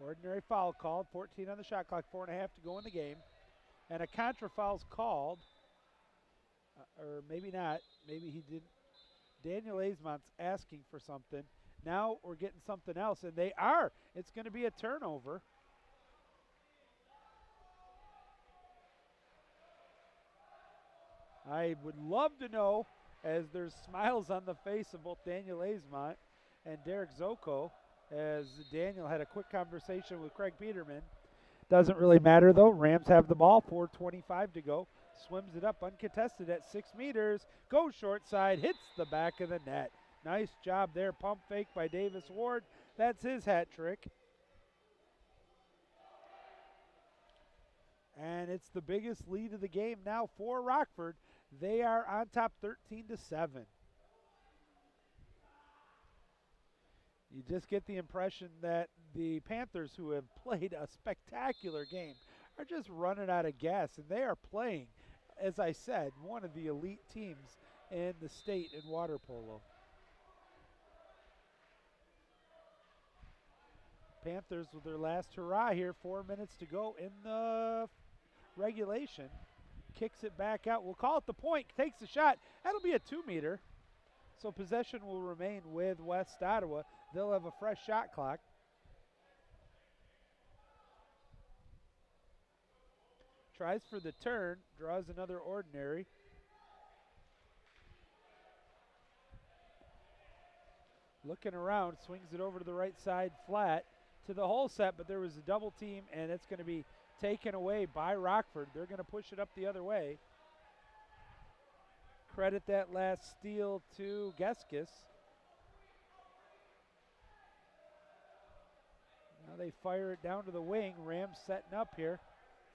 Ordinary foul called, 14 on the shot clock, 4.5 to go in the game. And a contra foul's called, or maybe not, maybe he didn't. Daniel Aismont's asking for something. Now we're getting something else, and they are. It's going to be a turnover. I would love to know, as there's smiles on the face of both Daniel Aismont and Derek Zoko, as Daniel had a quick conversation with Craig Peterman. Doesn't really matter, though. Rams have the ball, 4:25 to go. Swims it up uncontested at 6 meters. Goes short side, hits the back of the net. Nice job there. Pump fake by Davis Ward. That's his hat trick. And it's the biggest lead of the game now for Rockford. They are on top 13-7. You just get the impression that the Panthers, who have played a spectacular game, are just running out of gas, and they are playing, as I said, one of the elite teams in the state in water polo. Panthers with their last hurrah here, 4 minutes to go in the regulation. Kicks it back out. We'll call it the point. Takes the shot. That'll be a 2 meter. So possession will remain with West Ottawa. They'll have a fresh shot clock. Tries for the turn, draws another ordinary. Looking around, swings it over to the right side flat to the hole set, but there was a double team, and it's going to be taken away by Rockford. They're going to push it up the other way. Credit that last steal to Geskis. Now they fire it down to the wing. Rams setting up here.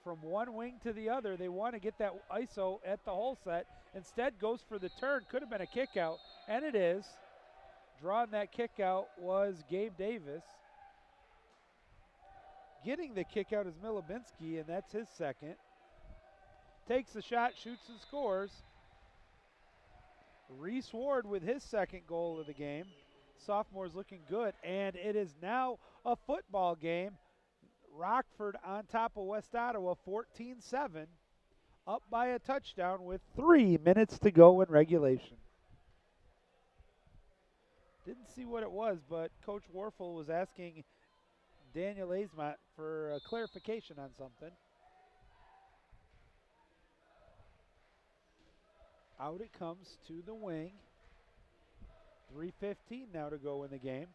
From one wing to the other, they want to get that ISO at the hole set. Instead goes for the turn. Could have been a kick out, and it is. Drawing that kick out was Gabe Davis. Getting the kick out is Milibinski, and that's his second. Takes the shot, shoots and scores. Reese Ward with his second goal of the game. Sophomore's looking good, and it is now a football game. Rockford on top of West Ottawa, 14-7, up by a touchdown with 3 minutes to go in regulation. Didn't see what it was, but Coach Warfel was asking Daniel Aizmont for a clarification on something. Out it comes to the wing. 3:15 now to go in the game.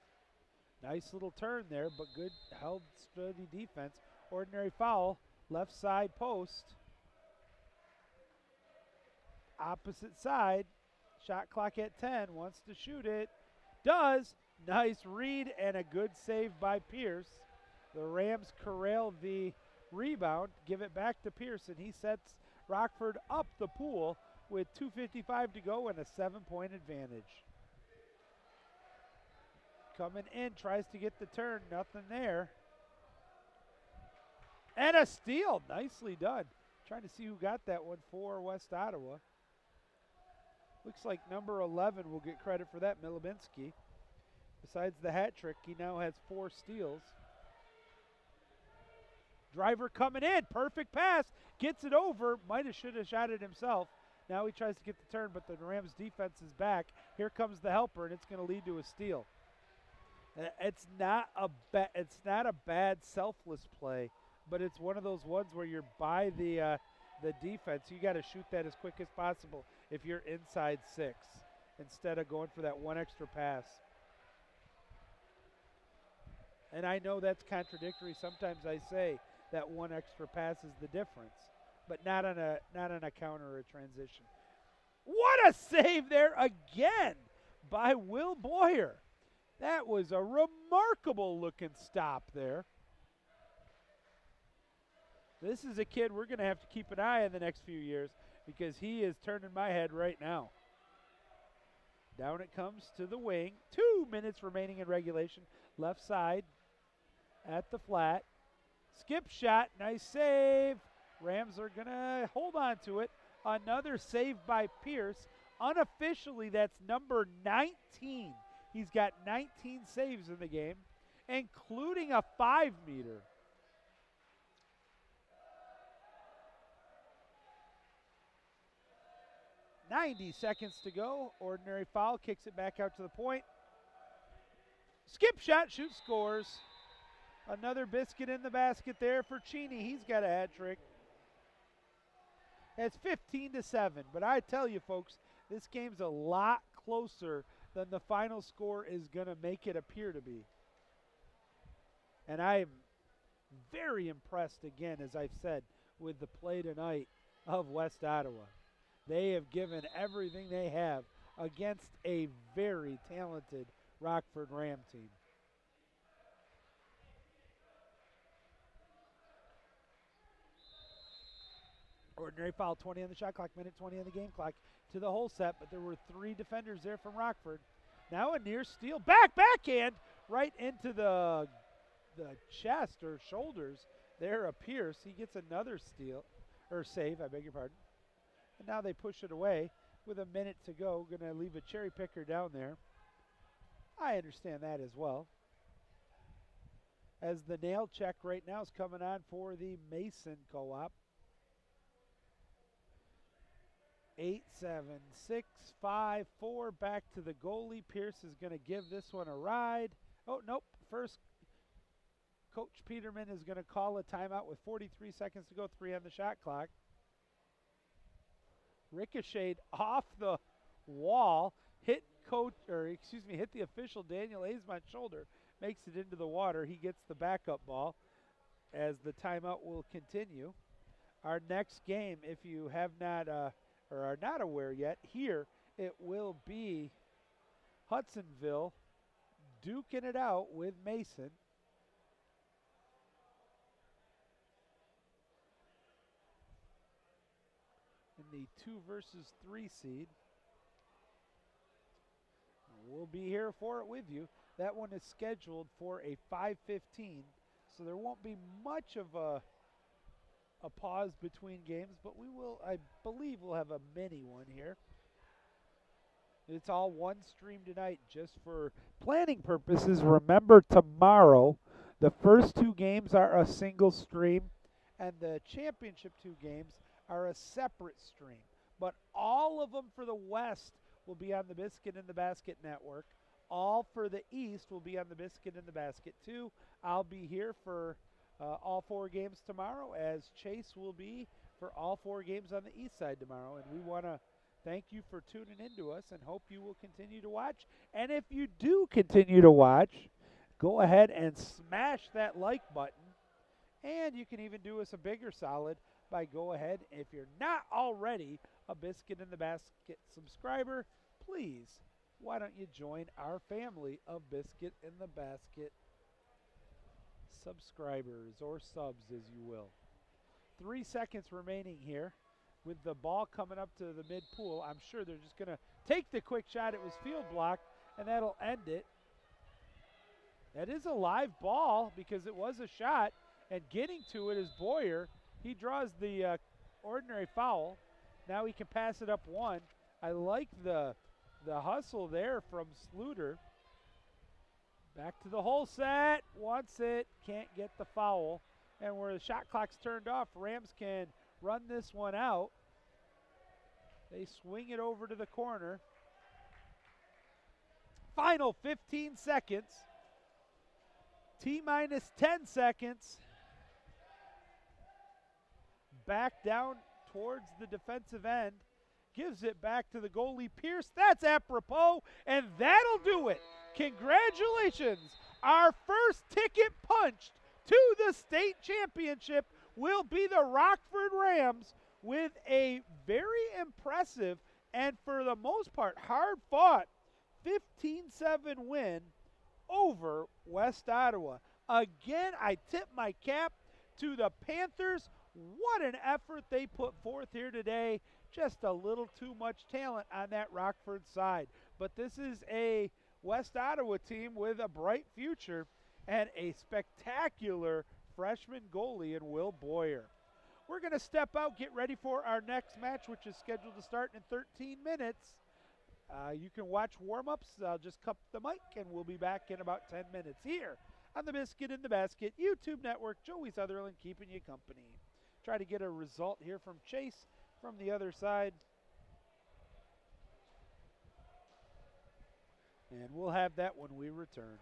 Nice little turn there, but good held steady defense. Ordinary foul, left side post. Opposite side, shot clock at 10, wants to shoot it. Does. Nice read and a good save by Pierce. The Rams corral the rebound, give it back to Pierce, and he sets Rockford up the pool with 2:55 to go and a 7-point advantage. Coming in, tries to get the turn, nothing there. And a steal, nicely done. Trying to see who got that one for West Ottawa. Looks like number 11 will get credit for that, Milibinski. Besides the hat trick, he now has 4 steals. Driver coming in, perfect pass, gets it over, should have shot it himself. Now he tries to get the turn, but the Rams defense is back. Here comes the helper, and it's going to lead to a steal. It's not a bad selfless play, but it's one of those ones where you're by the defense. You got to shoot that as quick as possible if you're inside 6 instead of going for that one extra pass. And I know that's contradictory. Sometimes I say that one extra pass is the difference, but not on a counter or a transition. What a save there again by Will Boyer. That was a remarkable looking stop there. This is a kid we're going to have to keep an eye on the next few years because he is turning my head right now. Down it comes to the wing. 2 minutes remaining in regulation. Left side at the flat. Skip shot. Nice save. Rams are going to hold on to it. Another save by Pierce. Unofficially, that's number 19. He's got 19 saves in the game, including a 5-meter. .90 seconds to go. Ordinary foul, kicks it back out to the point. Skip shot, shoot, scores. Another biscuit in the basket there for Cheney. He's got a hat trick. It's 15-7, but I tell you, folks, this game's a lot closer than the final score is going to make it appear to be. And I'm very impressed, again, as I've said, with the play tonight of West Ottawa. They have given everything they have against a very talented Rockford Ram team. Ordinary foul, 20 on the shot clock, minute 20 on the game clock to the hole set, but there were 3 defenders there from Rockford. Now a near steal, backhand, right into the chest or shoulders there of Pierce. He gets another steal, or save, I beg your pardon. And now they push it away with a minute to go. Going to leave a cherry picker down there. I understand that as well. As the nail check right now is coming on for the Mason Co-op. 8-7, 6-5-4 back to the goalie. Pierce is going to give this one a ride. Oh, nope. First, Coach Peterman is going to call a timeout with 43 seconds to go, 3 on the shot clock. Ricocheted off the wall, hit the official Daniel Aizmon's shoulder, makes it into the water. He gets the backup ball as the timeout will continue. Our next game, if you have not or are not aware yet, here it will be Hudsonville duking it out with Mason. In the 2 versus 3 seed. We'll be here for it with you. That one is scheduled for a 5:15, so there won't be much of a pause between games, but we will, I believe we'll have a mini one here. It's all one stream tonight just for planning purposes. Remember, tomorrow, the first 2 games are a single stream, and the championship 2 games are a separate stream. But all of them for the West will be on the Biscuit and the Basket Network. All for the East will be on the Biscuit and the Basket too. I'll be here for all 4 games tomorrow, as Chase will be for all 4 games on the East side tomorrow. And we want to thank you for tuning into us and hope you will continue to watch. And if you do continue to watch, go ahead and smash that like button. And you can even do us a bigger solid by go ahead, if you're not already a Biscuit in the Basket subscriber, please, why don't you join our family of Biscuit in the Basket subscribers, or subs as you will. 3 seconds remaining here with the ball coming up to the mid-pool. I'm sure they're just going to take the quick shot. It was field blocked, and that'll end it. That is a live ball because it was a shot, and getting to it is Boyer. He draws the ordinary foul. Now he can pass it up 1. I like the hustle there from Sluter. Back to the hole set. Wants it. Can't get the foul. And where the shot clock's turned off, Rams can run this one out. They swing it over to the corner. Final 15 seconds. T-minus 10 seconds. Back down towards the defensive end. Gives it back to the goalie, Pierce. That's apropos, and that'll do it. Congratulations. Our first ticket punched to the state championship will be the Rockford Rams with a very impressive and, for the most part, hard-fought 15-7 win over West Ottawa. Again, I tip my cap to the Panthers. What an effort they put forth here today. Just a little too much talent on that Rockford side. But this is a West Ottawa team with a bright future and a spectacular freshman goalie in Will Boyer. We're going to step out, get ready for our next match, which is scheduled to start in 13 minutes. You can watch warm-ups. I'll just cup the mic, and we'll be back in about 10 minutes here on the Biscuit in the Basket YouTube network. Joey Sutherland keeping you company. Try to get a result here from Chase from the other side. And we'll have that when we return.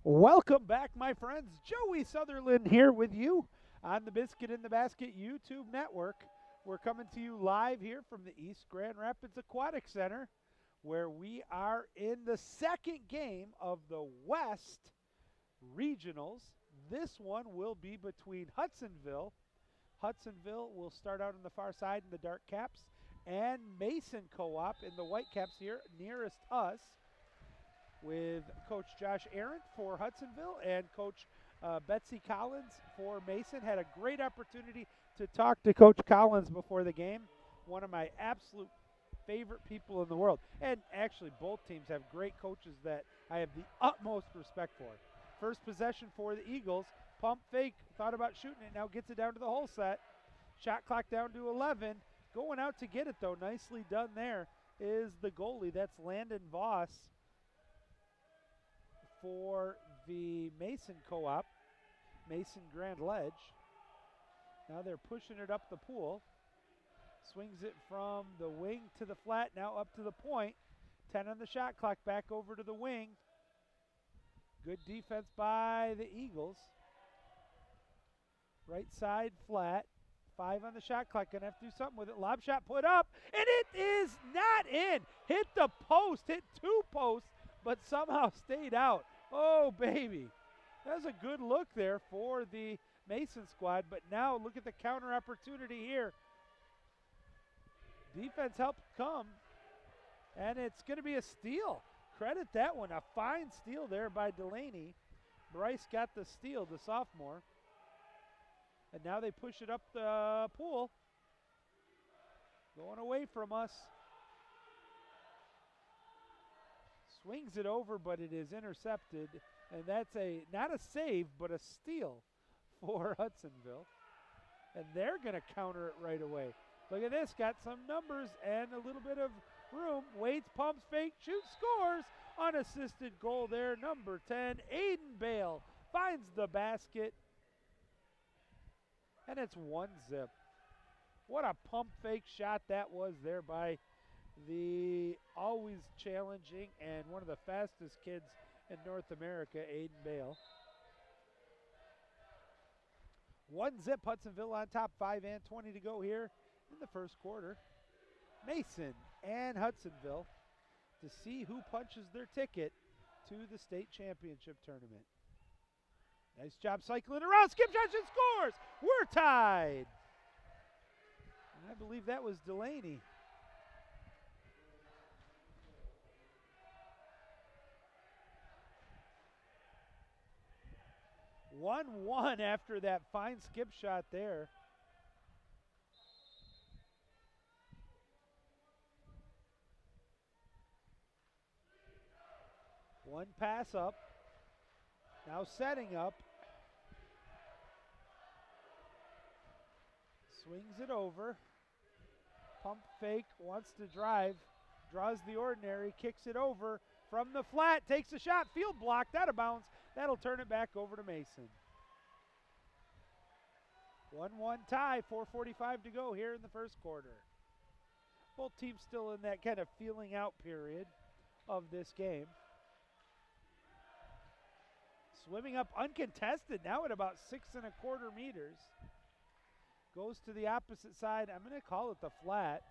Welcome back, my friends. Joey Sutherland here with you on the Biscuit in the Basket YouTube network. We're coming to you live here from the East Grand Rapids Aquatic Center, where we are in the second game of the West Regionals. This one will be between Hudsonville. Hudsonville will start out on the far side in the dark caps, and Mason Co-op in the white caps here nearest us, with Coach Josh Arendt for Hudsonville and Coach Betsy Collins for Mason. Had a great opportunity to talk to Coach Collins before the game. One of my absolute favorite people in the world. And actually both teams have great coaches that I have the utmost respect for. First possession for the Eagles. Pump fake, thought about shooting it, now gets it down to the whole set. Shot clock down to 11. Going out to get it though, nicely done there, is the goalie. That's Landon Voss for the Mason Co-op, Mason Grand Ledge. Now they're pushing it up the pool. Swings it from the wing to the flat, now up to the point. 10 on the shot clock, back over to the wing. Good defense by the Eagles. Right side flat. 5 on the shot clock, gonna have to do something with it. Lob shot put up, and it is not in. Hit the post, hit 2 posts, but somehow stayed out. Oh, baby. That was a good look there for the Mason squad, but now look at the counter opportunity here. Defense helped come, and it's going to be a steal. Credit that one. A fine steal there by Delaney. Bryce got the steal, the sophomore. And now they push it up the pool. Going away from us. Swings it over, but it is intercepted. And that's not a save, but a steal for Hudsonville. And they're going to counter it right away. Look at this, got some numbers and a little bit of room. Waits, pumps, fake, shoots, scores. Unassisted goal there, number 10. Aiden Bale finds the basket. And it's 1-0. What a pump fake shot that was there by the always challenging and one of the fastest kids in North America, Aiden Bale. 1-0, Hudsonville on top, 5:20 to go here in the first quarter. Mason and Hudsonville to see who punches their ticket to the state championship tournament. Nice job cycling around, skip shot and scores! We're tied! And I believe that was Delaney. (1-1) after that fine skip shot there. One pass up. Now setting up. Swings it over. Pump fake, wants to drive. Draws the ordinary, kicks it over. From the flat, takes a shot. Field blocked, out of bounds. That'll turn it back over to Mason. 1-1 tie, 4:45 to go here in the first quarter. Both teams still in that kind of feeling out period of this game. Swimming up uncontested now at about 6¼ meters. Goes to the opposite side. I'm going to call it the flat.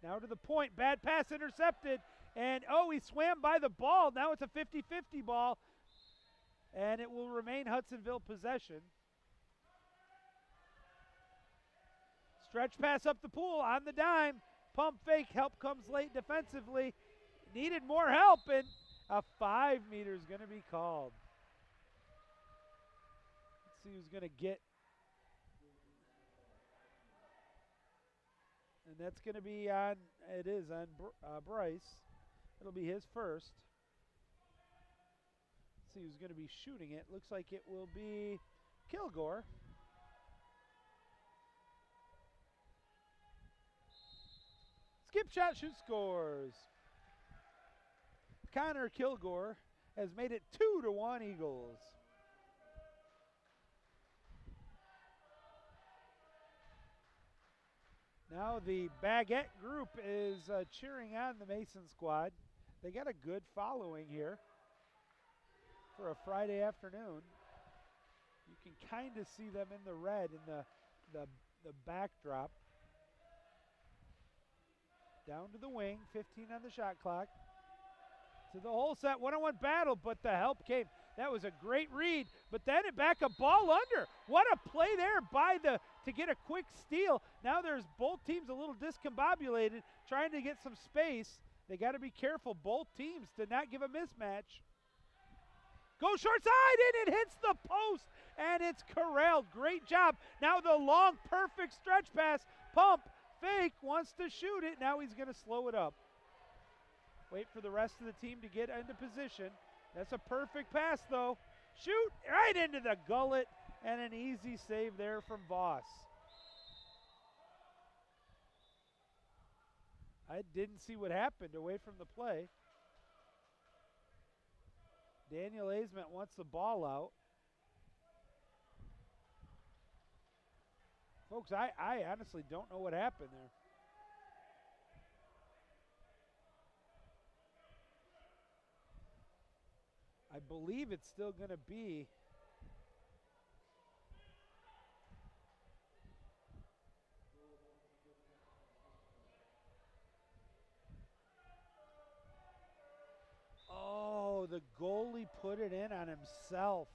Now to the point. Bad pass intercepted. And, oh, he swam by the ball. Now it's a 50-50 ball. And it will remain Hudsonville possession. Stretch pass up the pool on the dime. Pump fake. Help comes late defensively. Needed more help, and a 5 meter is going to be called. Let's see who's going to get. And that's going to be on, it is on Bryce. It'll be his first. Let's see who's going to be shooting it. Looks like it will be Kilgore. Skip shot, shoot, scores. Connor Kilgore has made it 2-1 Eagles. Now the Baguette group is cheering on the Mason squad. They got a good following here. for a Friday afternoon. You can kind of see them in the red in the backdrop. Down to the wing, 15 on the shot clock. To the hole set, one-on-one battle, but the help came. That was a great read, but then it back a ball under. What a play there to get a quick steal. Now there's both teams a little discombobulated, trying to get some space. They got to be careful, both teams, to not give a mismatch. Go short side, and it hits the post, and it's corralled. Great job. Now the long, perfect stretch pass. Pump, fake, wants to shoot it. Now he's going to slow it up. Wait for the rest of the team to get into position. That's a perfect pass, though. Shoot right into the gullet, and an easy save there from Voss. I didn't see what happened away from the play. Daniel Aisment wants the ball out. Folks, I honestly don't know what happened there. I believe it's still going to be the goalie put it in on himself.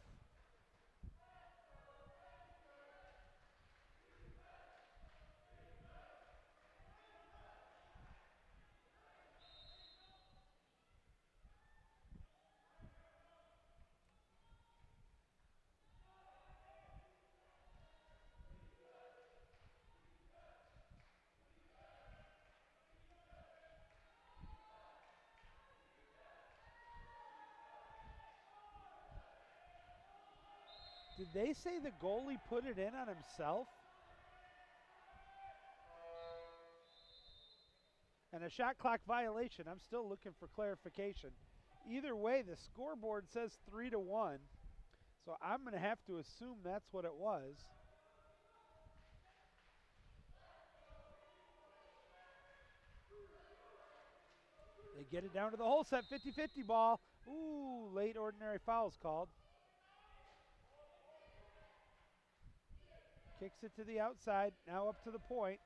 Did they say the goalie put it in on himself? And a shot clock violation. I'm still looking for clarification. Either way, the scoreboard says 3-1. So I'm going to have to assume that's what it was. They get it down to the hole set, 50-50 ball. Ooh, late ordinary fouls called. Kicks it to the outside, now up to the point.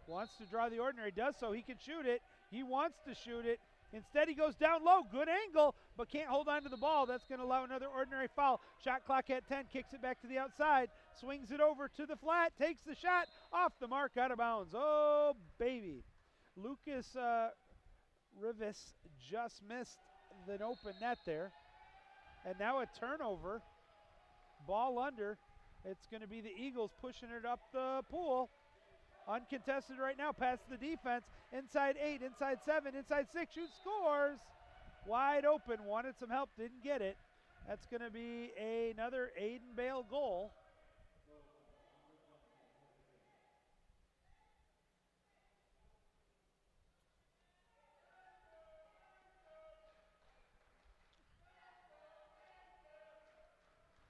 Wants to draw the ordinary, does so, he can shoot it. He wants to shoot it. Instead he goes down low, good angle, but can't hold on to the ball. That's gonna allow another ordinary foul. Shot clock at 10, kicks it back to the outside, swings it over to the flat, takes the shot, off the mark, out of bounds. Oh, baby. Lucas Rivas just missed the open net there. And now a turnover, ball under. It's going to be the Eagles pushing it up the pool. Uncontested right now, past the defense. Inside 8, inside 7, inside 6, shoots, scores. Wide open, wanted some help, didn't get it. That's going to be another Aiden Bale goal.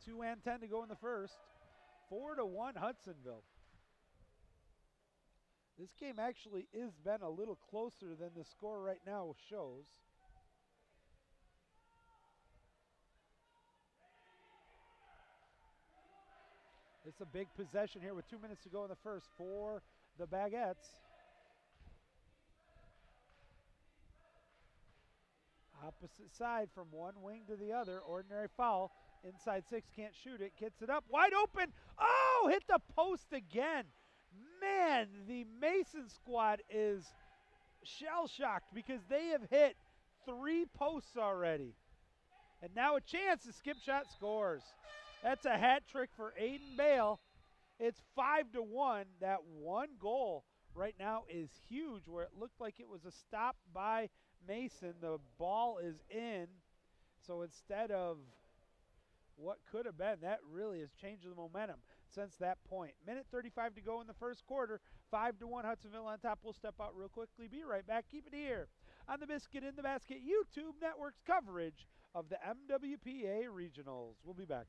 Two and 10 to go in the first. 4-1 Hudsonville. This game actually has been a little closer than the score right now shows. It's a big possession here with 2 minutes to go in the first for the Baguettes. Opposite side from one wing to the other. Ordinary foul. Inside 6, can't shoot it. Gets it up. Wide open. Oh, hit the post again. Man, the Mason squad is shell-shocked because they have hit 3 posts already. And now a chance. The skip shot scores. That's a hat trick for Aiden Bale. It's 5-1. That one goal right now is huge, where it looked like it was a stop by Mason. The ball is in. So instead of what could have been, that really has changed the momentum since that point. Minute 35 to go in the first quarter. 5-1 Hudsonville on top. We'll step out real quickly. Be right back. Keep it here on the Biscuit in the Basket YouTube Network's coverage of the MWPA Regionals. We'll be back.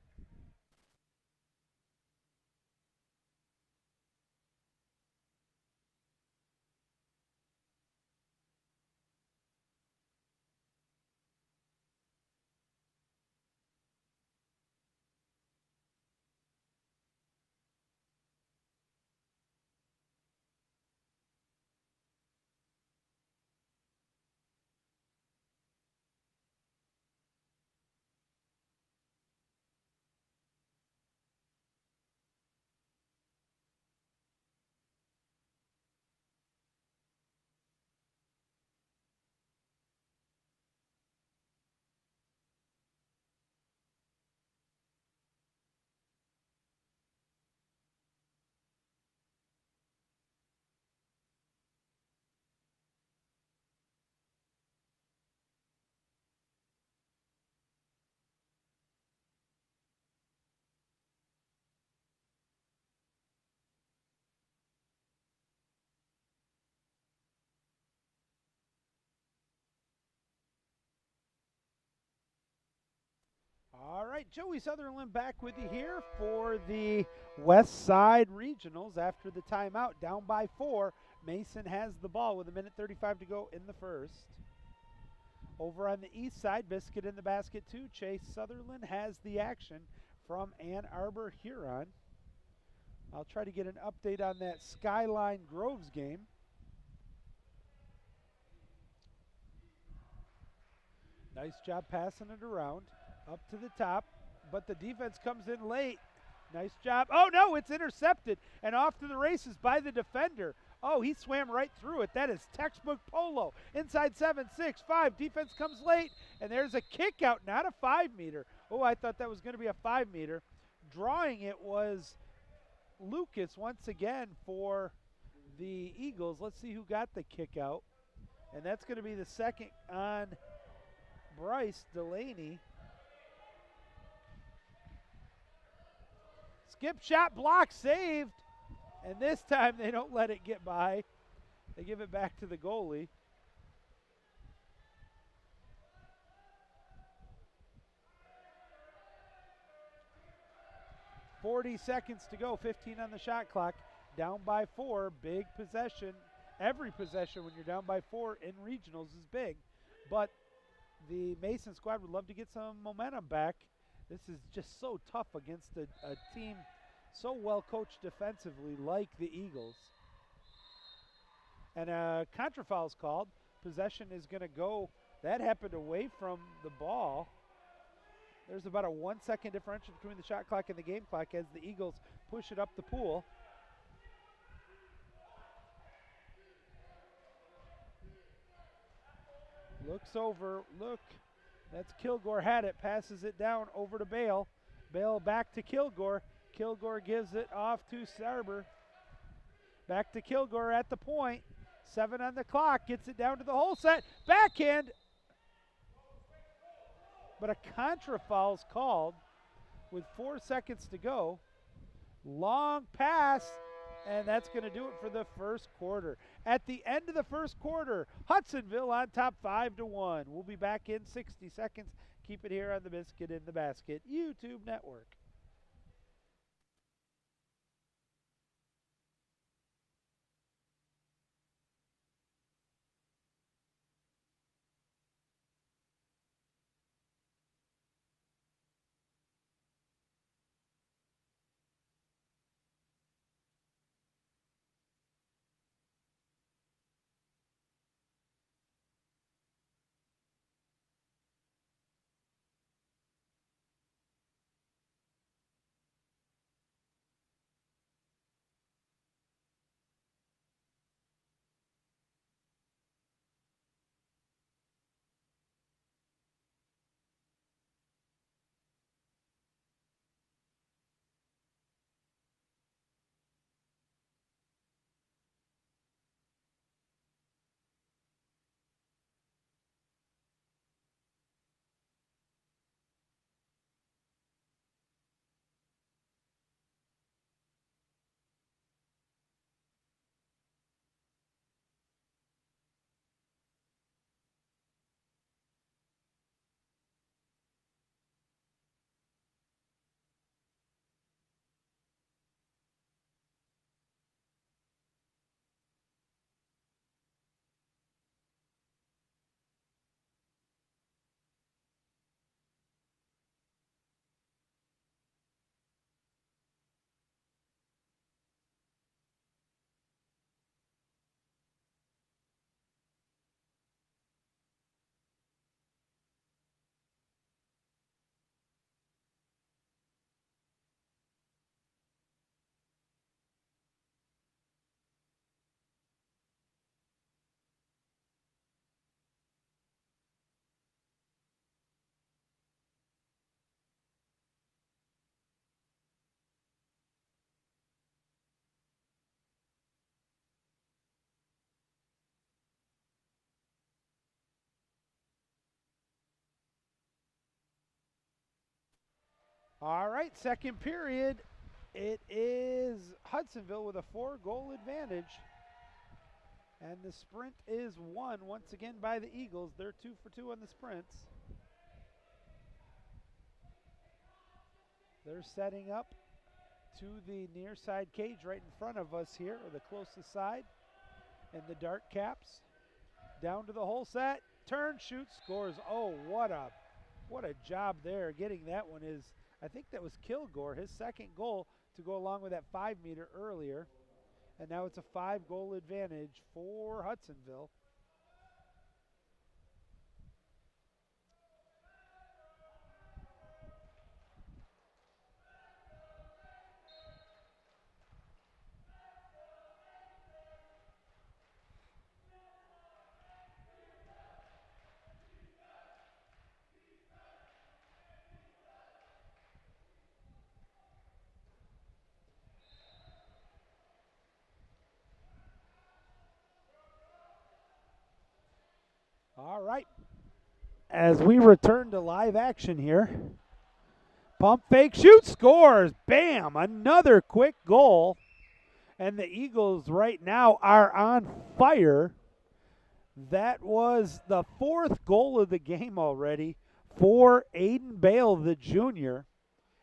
right, Joey Sutherland back with you here for the West Side Regionals after the timeout. Down by 4. Mason has the ball with 1:35 to go in the first. Over on the east side, Biscuit in the basket too. Chase Sutherland has the action from Ann Arbor Huron. I'll try to get an update on that Skyline Groves game. Nice job passing it around, up to the top, but the defense comes in late. Nice job. Oh, no, it's intercepted and off to the races by the defender. Oh, he swam right through it. That is textbook Polo. Inside 7, 6, 5. Defense comes late, and there's a kick out, not a 5-meter. Oh, I thought that was going to be a 5-meter. Drawing it was Lucas once again for the Eagles. Let's see who got the kick out. And that's going to be the second on Bryce Delaney. Skip shot, block, saved. And this time they don't let it get by. They give it back to the goalie. .40 seconds to go, 15 on the shot clock. Down by 4, big possession. Every possession when you're down by 4 in regionals is big. But the Mason squad would love to get some momentum back. This is just so tough against a team so well coached defensively like the Eagles. And a contra foul is called. Possession is going to go. That happened away from the ball. There's about a 1 second differential between the shot clock and the game clock as the Eagles push it up the pool. Looks over, look, that's Kilgore had it, passes it down over to Bale. Bale back to Kilgore. Kilgore gives it off to Sarber. Back to Kilgore at the point. 7 on the clock, gets it down to the hole set. Backhand. But a contra foul's called with 4 seconds to go. Long pass, and that's going to do it for the first quarter. At the end of the first quarter, Hudsonville on top 5-1. We'll be back in 60 seconds. Keep it here on the Biscuit in the Basket YouTube network. All right, second period. It is Hudsonville with a 4-goal advantage. And the sprint is won once again by the Eagles. They're 2 for 2 on the sprints. They're setting up to the near side cage right in front of us here, or the closest side, in the dark caps. Down to the hole set, turn, shoot, scores. Oh, what a job there. Getting that one is, I think that was Kilgore, his second goal to go along with that 5-meter earlier. And now it's a 5-goal advantage for Hudsonville. All right. As we return to live action here, pump, fake, shoot, scores. Bam! Another quick goal. And the Eagles right now are on fire. That was the 4th goal of the game already for Aiden Bale, the junior.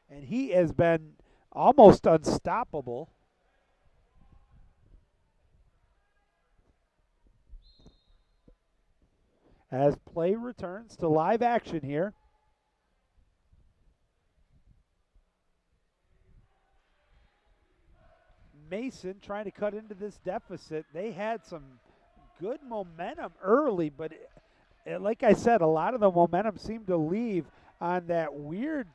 And he has been almost unstoppable. As play returns to live action here. Mason trying to cut into this deficit. They had some good momentum early, but like I said, a lot of the momentum seemed to leave on that weird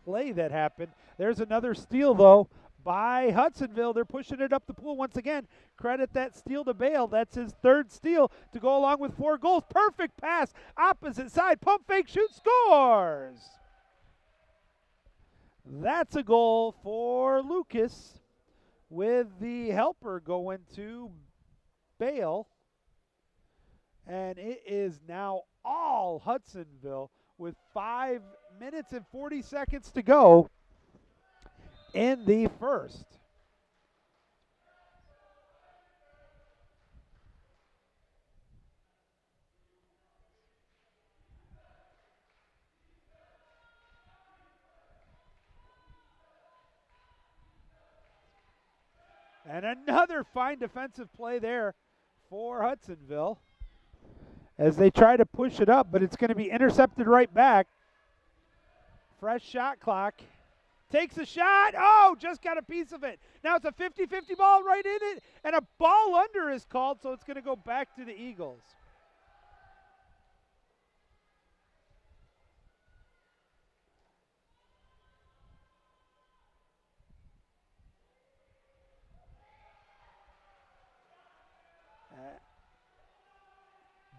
play that happened. There's another steal, though, by Hudsonville. They're pushing it up the pool once again. Credit that steal to Bale. That's his 3rd steal to go along with 4 goals. Perfect pass, opposite side, pump, fake, shoot, scores. That's a goal for Lucas, with the helper going to Bale. And it is now all Hudsonville with 5 minutes and 40 seconds to go in the first. And another fine defensive play there for Hudsonville as they try to push it up, but it's going to be intercepted right back. Fresh shot clock. Takes a shot. Oh, just got a piece of it. Now it's a 50-50 ball right in it, and a ball under is called, so it's going to go back to the Eagles.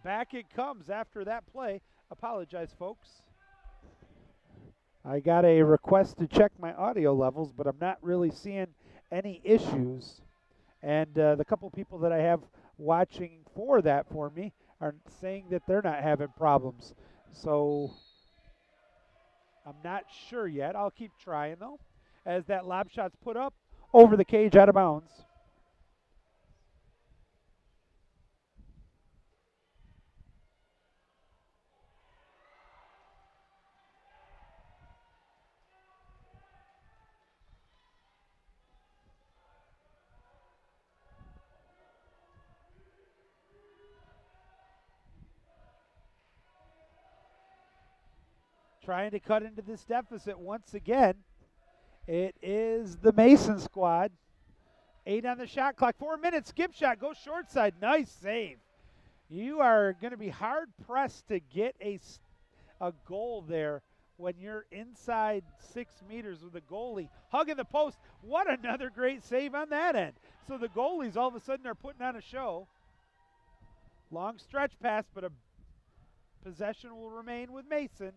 Back it comes after that play. Apologize, folks. I got a request to check my audio levels, but I'm not really seeing any issues. And the couple people that I have watching for that for me are saying that they're not having problems. So I'm not sure yet. I'll keep trying, though, as that lob shot's put up over the cage out of bounds. Trying to cut into this deficit once again. It is the Mason squad. 8 on the shot clock. 4 minutes. Skip shot. Goes short side. Nice save. You are going to be hard pressed to get a goal there when you're inside 6 meters with the goalie hugging the post. What another great save on that end. So the goalies all of a sudden are putting on a show. Long stretch pass, but a possession will remain with Mason.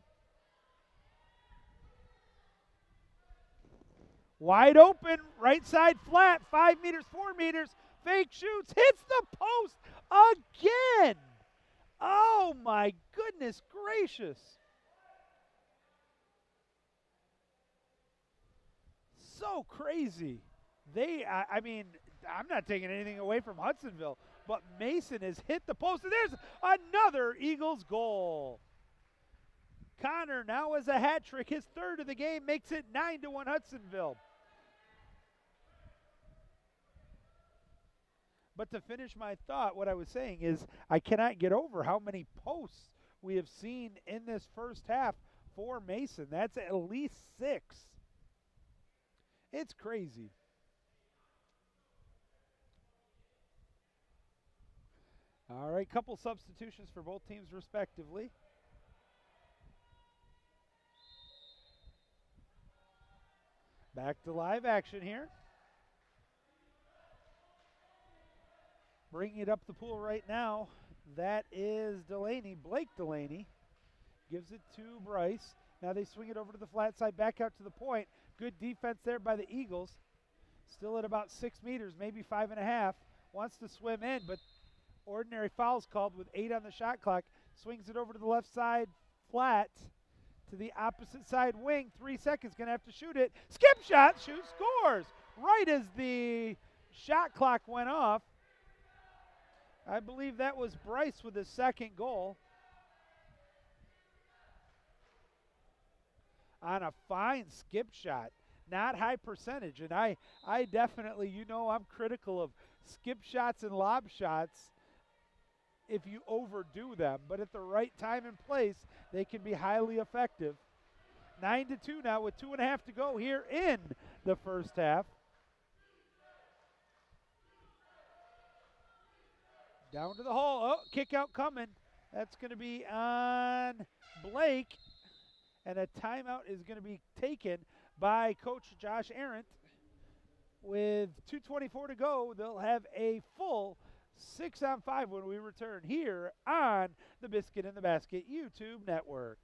Wide open, right side flat, 5 meters, 4 meters, fake shoots, hits the post again. Oh my goodness gracious. So crazy. I mean, I'm not taking anything away from Hudsonville, but Mason has hit the post, and there's another Eagles goal. Connor now has a hat trick, his third of the game, makes it 9-1 Hudsonville. But to finish my thought, what I was saying is I cannot get over how many posts we have seen in this first half for Mason. That's at least 6. It's crazy. All right, couple substitutions for both teams respectively. Back to live action here. Bringing it up the pool right now, that is Delaney. Blake Delaney gives it to Bryce. Now they swing it over to the flat side, back out to the point. Good defense there by the Eagles. Still at about 6 meters, maybe 5.5. Wants to swim in, but ordinary foul's called with 8 on the shot clock. Swings it over to the left side, flat to the opposite side wing. 3 seconds, gonna have to shoot it. Skip shot, scores. Right as the shot clock went off. I believe that was Bryce with his second goal. On a fine skip shot, not high percentage. And I definitely, you know, I'm critical of skip shots and lob shots if you overdo them. But at the right time and place, they can be highly effective. 9-2 now with 2.5 to go here in the first half. Down to the hole. Oh, kick out coming. That's going to be on Blake. And a timeout is going to be taken by Coach Josh Arendt. With 2:24 to go, they'll have a full 6-on-5 when we return here on the Biscuit in the Basket YouTube network.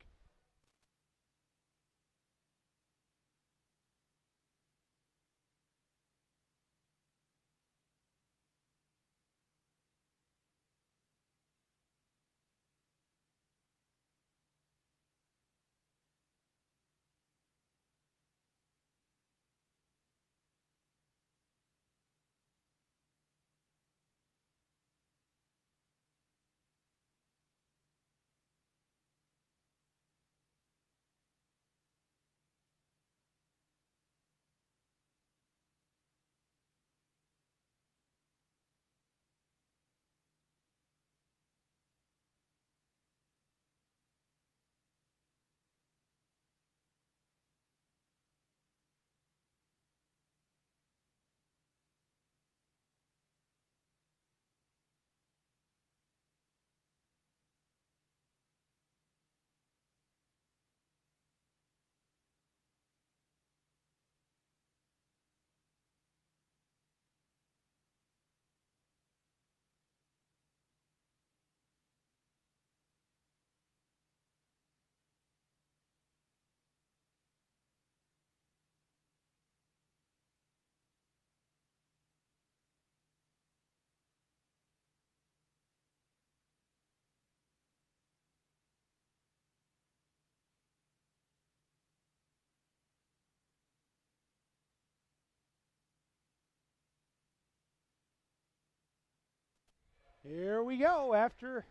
Here we go after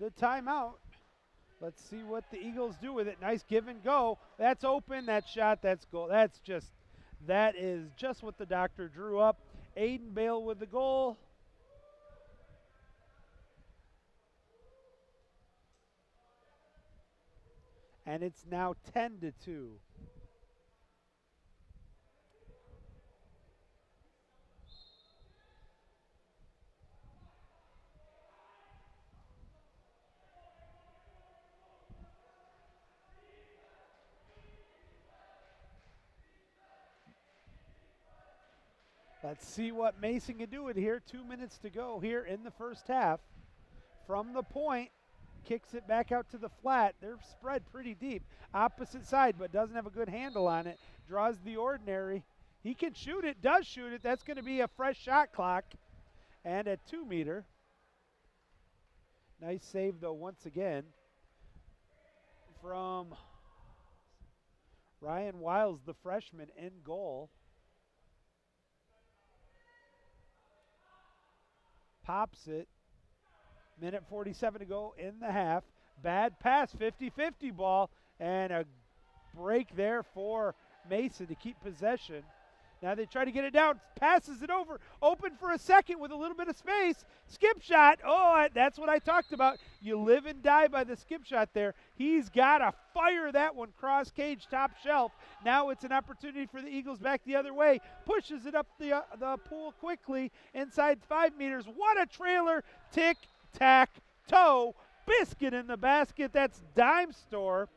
the timeout. Let's see what the Eagles do with it. Nice give and go. That's open, that shot, that's goal. That is just what the doctor drew up. Aiden Bale with the goal. And it's now 10-2. Let's see what Mason can do with here. 2 minutes to go here in the first half. From the point, kicks it back out to the flat. They're spread pretty deep. Opposite side, but doesn't have a good handle on it. Draws the ordinary. He can shoot it, does shoot it. That's going to be a fresh shot clock. And a 2 meter. Nice save, though, once again, from Ryan Wiles, the freshman, in goal. Pops it. Minute 47 to go in the half. Bad pass, 50-50 ball, And a break there for Mason to keep possession. Now they try to get it down, passes it over, open for a second with a little bit of space. Skip shot. Oh, that's what I talked about. You live and die by the skip shot there. He's got to fire that one cross cage, top shelf. Now it's an opportunity for the Eagles back the other way. Pushes it up the pool quickly inside 5 meters. What a trailer. Tick, tack, toe. Biscuit in the basket. That's Dime Store.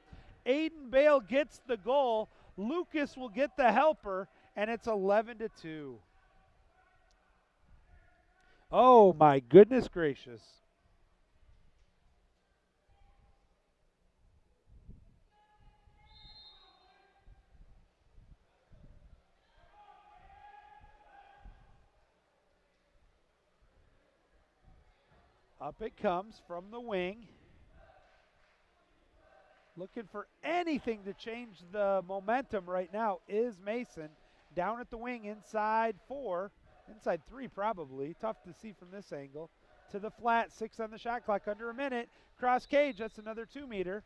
Aiden Bale gets the goal. Lucas will get the helper. And it's 11-2. Oh, my goodness gracious. Up it comes from the wing. Looking for anything to change the momentum right now is Mason. Down at the wing, inside 4, inside 3 probably. Tough to see from this angle. To the flat, 6 on the shot clock, under a minute. Cross cage, that's another 2 meter.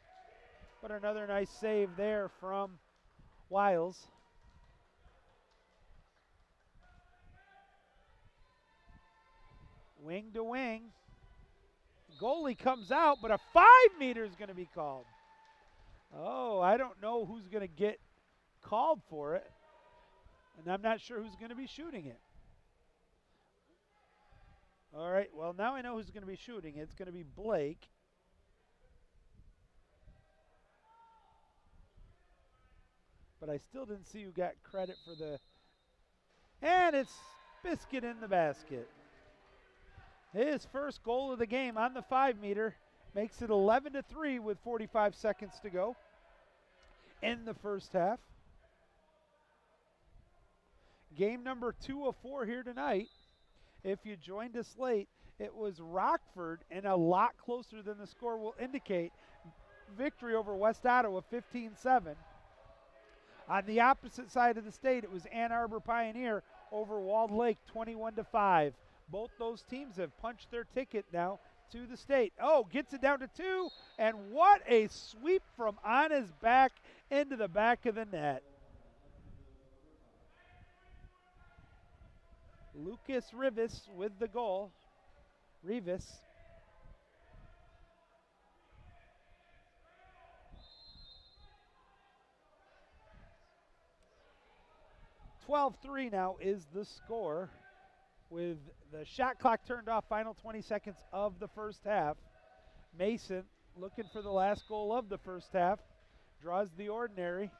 But another nice save there from Wiles. Wing to wing. Goalie comes out, but a 5 meter is going to be called. Oh, I don't know who's going to get called for it. And I'm not sure who's going to be shooting it. All right, well, now I know who's going to be shooting it. It's going to be Blake. But I still didn't see who got credit for the... And it's Biscuit in the basket. His first goal of the game on the 5 meter makes it 11-3 with 45 seconds to go in the first half. Game number 2 of 4 here tonight. If you joined us late, it was Rockford, and a lot closer than the score will indicate. Victory over West Ottawa, 15-7. On the opposite side of the state, it was Ann Arbor Pioneer over Walled Lake, 21-5. Both those teams have punched their ticket now to the state. Oh, gets it down to 2, and what a sweep from on his back into the back of the net. Lucas Rivas with the goal. Rivas. (12-3) now is the score, with the shot clock turned off, final 20 seconds of the first half. Mason looking for the last goal of the first half. Draws the ordinary.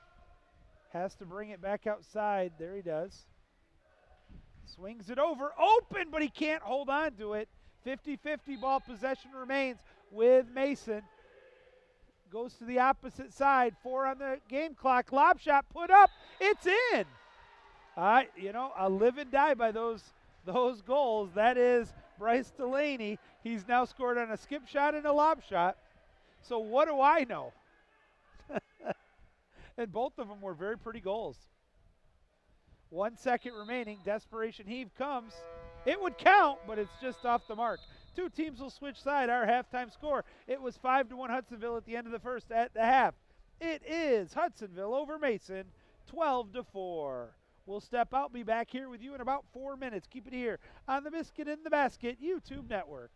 Has to bring it back outside. There he does. Swings it over. Open, but he can't hold on to it. 50-50 ball possession remains with Mason. Goes to the opposite side. 4 on the game clock. Lob shot put up. It's in. I'll live and die by those goals. That is Bryce Delaney. He's now scored on a skip shot and a lob shot. So what do I know? And both of them were very pretty goals. 1 second remaining. Desperation heave comes. It would count, but it's just off the mark. Two teams will switch side. Our halftime score. It was 5-1 Hudsonville at the end of the first at the half. It is Hudsonville over Mason, 12-4. We'll step out, be back here with you in about 4 minutes. Keep it here on the Biscuit in the Basket YouTube network.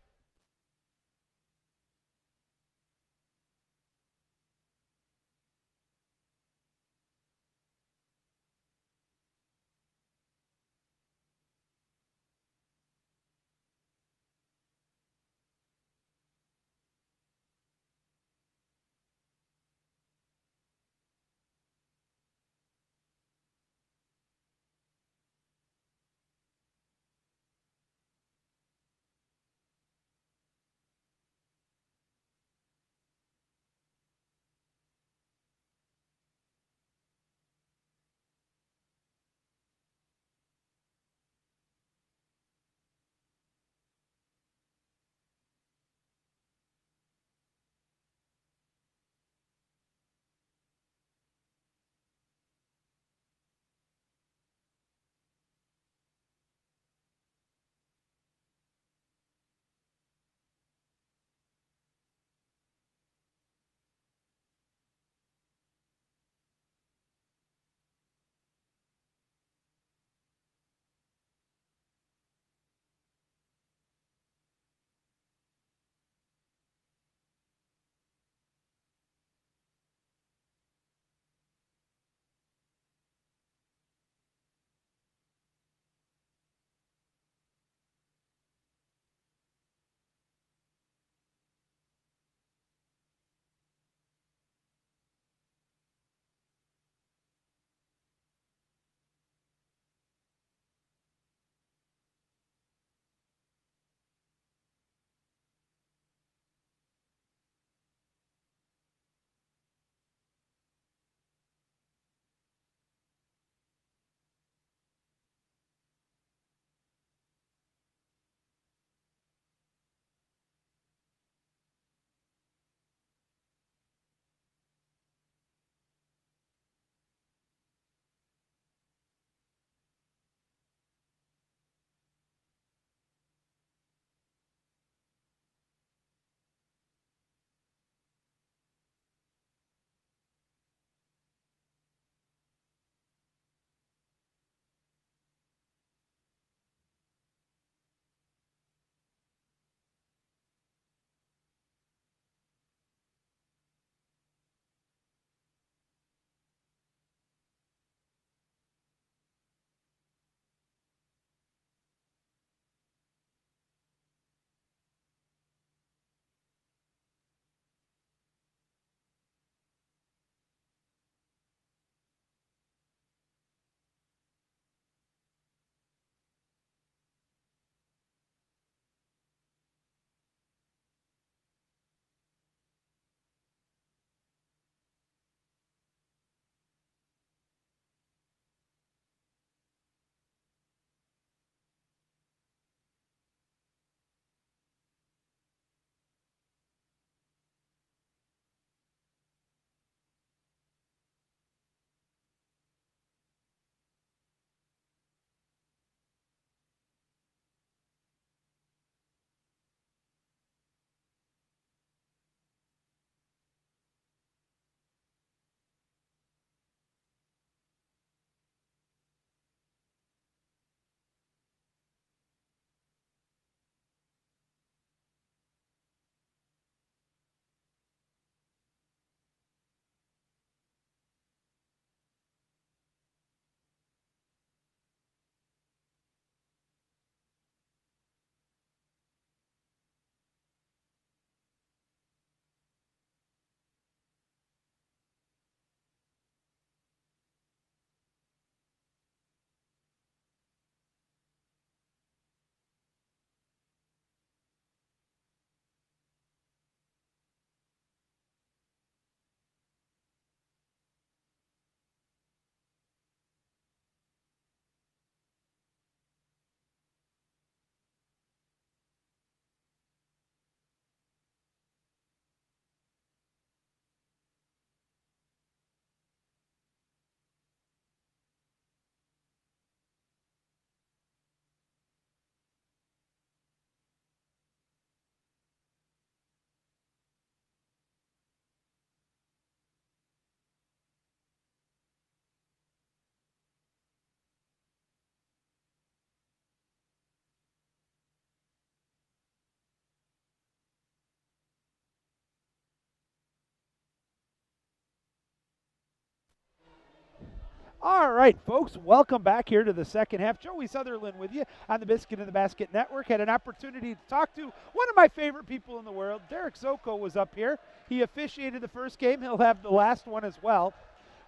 All right, folks, welcome back here to the second half. Joey Sutherland with you on the Biscuit and the Basket Network. Had an opportunity to talk to one of my favorite people in the world. Derek Zoko was up here. He officiated the first game. He'll have the last one as well.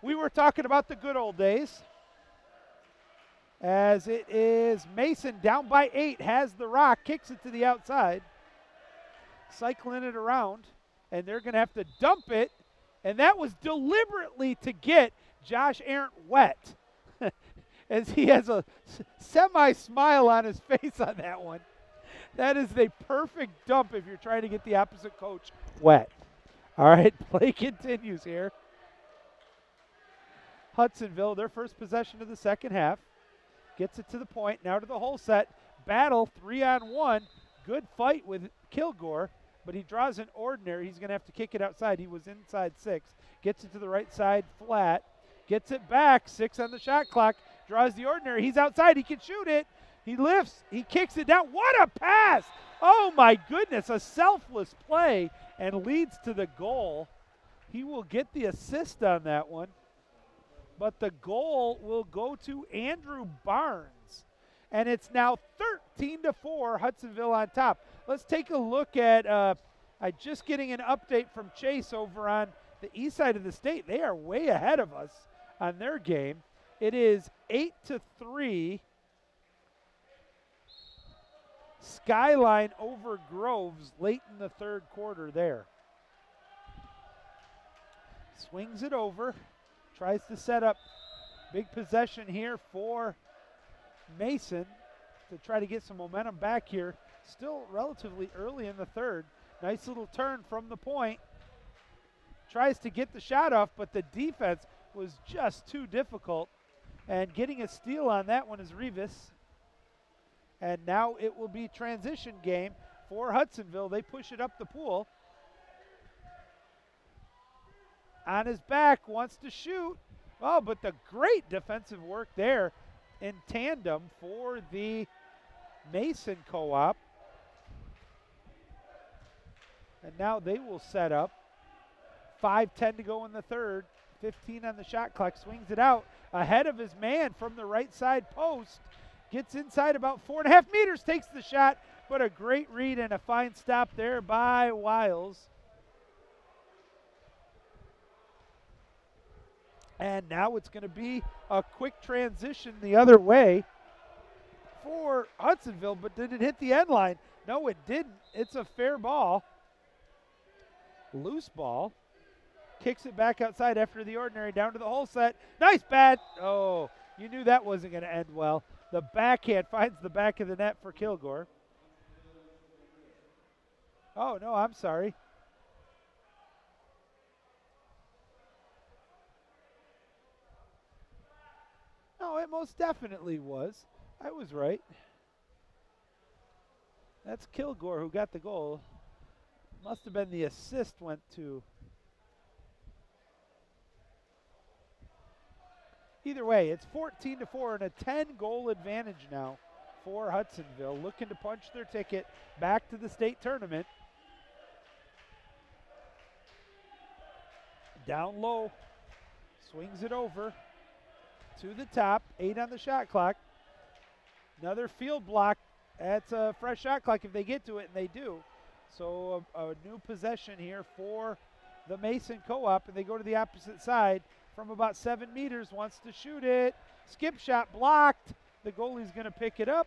We were talking about the good old days. As it is Mason down by 8, has the rock, kicks it to the outside. Cycling it around, and they're going to have to dump it. And that was deliberately to get Josh Arndt wet, as he has a semi-smile on his face on that one. That is the perfect dump if you're trying to get the opposite coach wet. All right, play continues here. Hudsonville, their first possession of the second half. Gets it to the point, now to the whole set. Battle, 3-on-1. Good fight with Kilgore, but he draws an ordinary. He's going to have to kick it outside. He was inside 6. Gets it to the right side flat. Gets it back, 6 on the shot clock, draws the ordinary. He's outside, he can shoot it. He lifts, he kicks it down. What a pass! Oh my goodness, a selfless play and leads to the goal. He will get the assist on that one, but the goal will go to Andrew Barnes. And it's now 13-4, Hudsonville on top. Let's take a look at, I'm just getting an update from Chase over on the east side of the state. They are way ahead of us on their game. It is 8-3. Skyline over Groves late in the third quarter there. Swings it over. Tries to set up big possession here for Mason to try to get some momentum back here. Still relatively early in the third. Nice little turn from the point. Tries to get the shot off, but the defense was just too difficult. And getting a steal on that one is Revis. And now it will be transition game for Hudsonville. They push it up the pool. On his back, wants to shoot. Oh, but the great defensive work there in tandem for the Mason co-op. And now they will set up. 5:10 to go in the third. 15 on the shot clock. Swings it out ahead of his man from the right side post. Gets inside about 4.5 meters. Takes the shot, but a great read and a fine stop there by Wiles. And now it's going to be a quick transition the other way for Hudsonville, but did it hit the end line? No, it didn't. It's a fair ball. Loose ball. Kicks it back outside after the ordinary, down to the whole set. Nice bat. Oh, you knew that wasn't going to end well. The backhand finds the back of the net for Kilgore. Oh, no, I'm sorry. No, it most definitely was. I was right. That's Kilgore who got the goal. Must have been the assist went to. Either way, it's 14-4 and a 10-goal advantage now for Hudsonville, looking to punch their ticket back to the state tournament. Down low, swings it over to the top, 8 on the shot clock. Another field block. That's a fresh shot clock if they get to it, and they do. So a new possession here for the Mason co-op, and they go to the opposite side from about 7 meters, wants to shoot it. Skip shot blocked. The goalie's going to pick it up,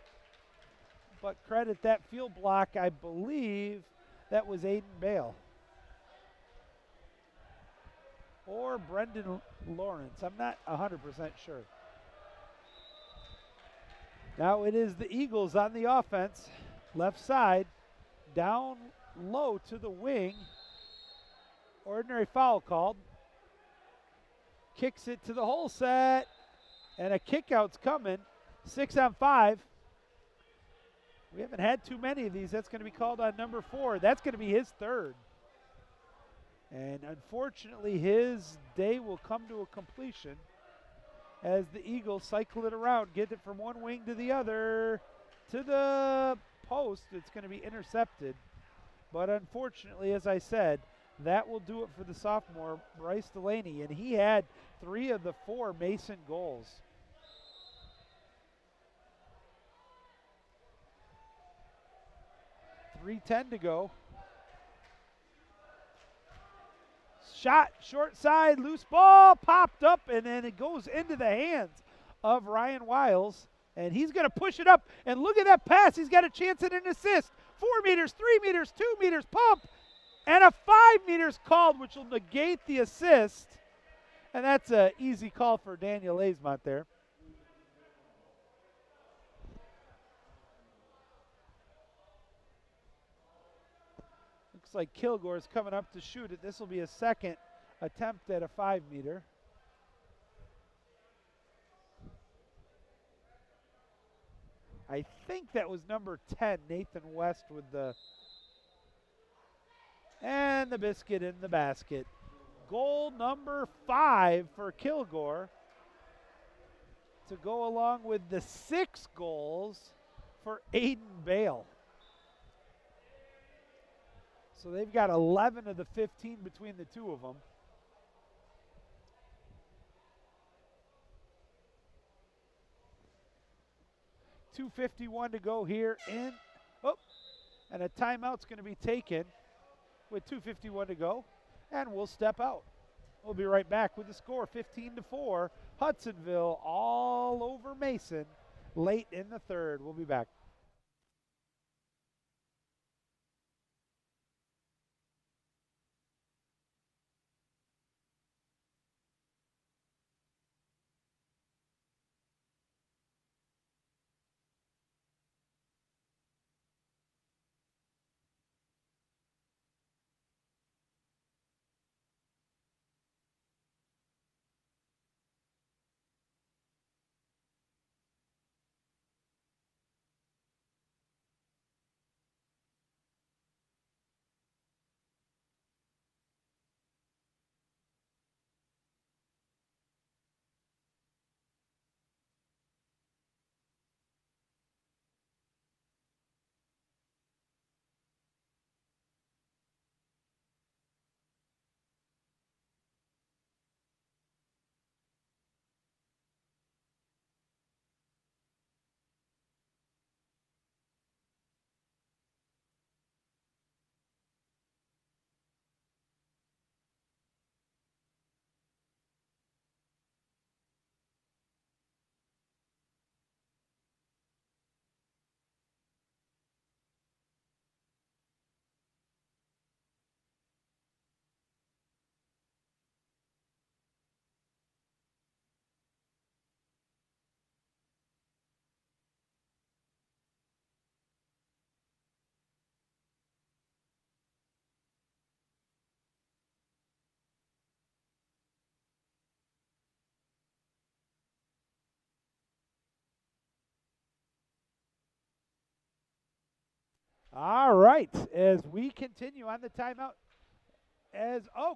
but credit that field block, I believe that was Aiden Bale. Or Brendan Lawrence. I'm not 100% sure. Now it is the Eagles on the offense. Left side, down low to the wing. Ordinary foul called. Kicks it to the whole set, and a kick-out's coming. 6 on 5. We haven't had too many of these. That's going to be called on number 4. That's going to be his third. And unfortunately, his day will come to a completion as the Eagles cycle it around, get it from one wing to the other, to the post. It's going to be intercepted. But unfortunately, as I said, that will do it for the sophomore, Bryce Delaney. And he had 3 of the 4 Mason goals. .310 to go. Shot, short side, loose ball, popped up, and then it goes into the hands of Ryan Wiles. And he's going to push it up, and look at that pass. He's got a chance at an assist. 4 meters, 3 meters, 2 meters, pump, and a 5 meters called, which will negate the assist. And that's an easy call for Daniel Aismont there. Looks like Kilgore's coming up to shoot it. This will be a second attempt at a 5 meter. I think that was number 10, Nathan West, with the, and the biscuit in the basket. Goal number 5 for Kilgore to go along with the 6 goals for Aiden Bale. So they've got 11 of the 15 between the two of them. .251 to go here in. Oh, and a timeout's going to be taken with .251 to go, and we'll step out. We'll be right back with the score, 15-4. Hudsonville all over Mason late in the third. We'll be back. All right, as we continue on the timeout,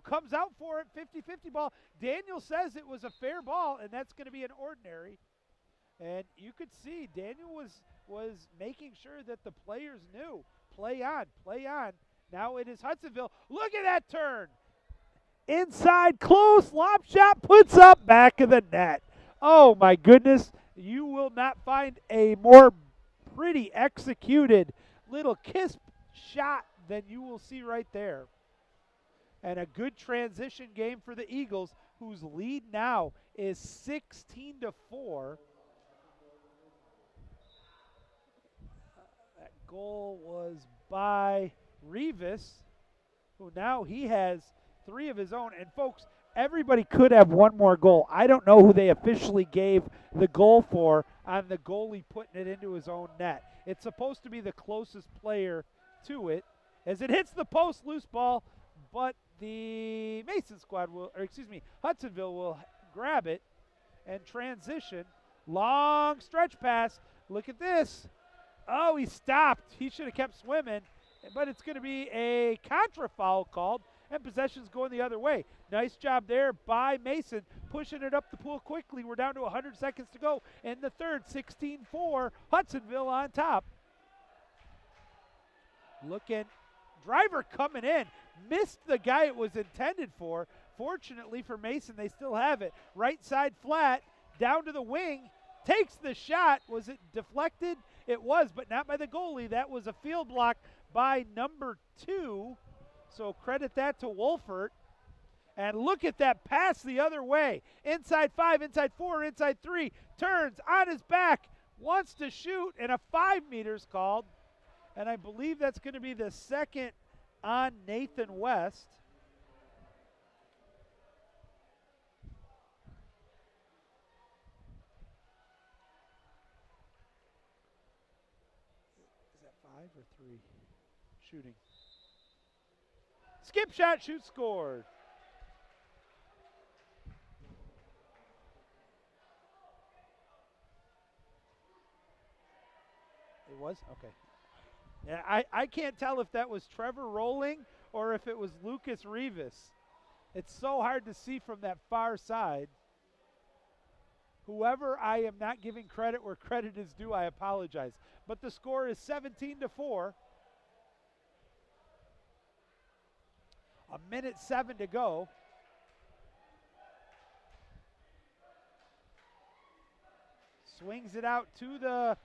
comes out for it, 50-50 ball. Daniel says it was a fair ball, and that's going to be an ordinary. And you could see Daniel was making sure that the players knew, play on, play on. Now it is Hudsonville. Look at that turn. Inside, close, lob shot, puts up, back of the net. Oh, my goodness. You will not find a more pretty executed little kiss shot than you will see right there. And a good transition game for the Eagles, whose lead now is 16-4. That goal was by Rivas, who now he has 3 of his own. And folks, everybody could have one more goal. I don't know who they officially gave the goal for on the goalie putting it into his own net. It's supposed to be the closest player to it. As it hits the post, loose ball, but the Mason squad Hudsonville will grab it and transition. Long stretch pass. Look at this. Oh, he stopped. He should have kept swimming, but it's going to be a contra foul called, and possession's going the other way. Nice job there by Mason, pushing it up the pool quickly. We're down to 100 seconds to go in the third. 16-4, Hudsonville on top. Looking, driver coming in, missed the guy it was intended for, Fortunately for Mason, they still have it. Right side flat, down to the wing, takes the shot. Was it deflected? It was, but not by the goalie. That was a field block by number 2. So credit that to Wolfert. And look at that pass the other way. Inside 5, inside 4, inside 3. Turns on his back, wants to shoot, and a 5 meters called. And I believe that's going to be the second on Nathan West. Is that 5 or 3? Shooting. Skip shot, shoot, scored. It was? Okay. Yeah, I can't tell if that was Trevor rolling or if it was Lucas Rivas. It's so hard to see from that far side. Whoever I am not giving credit where credit is due, I apologize. But the score is 17-4. 1:07 to go. Swings it out to the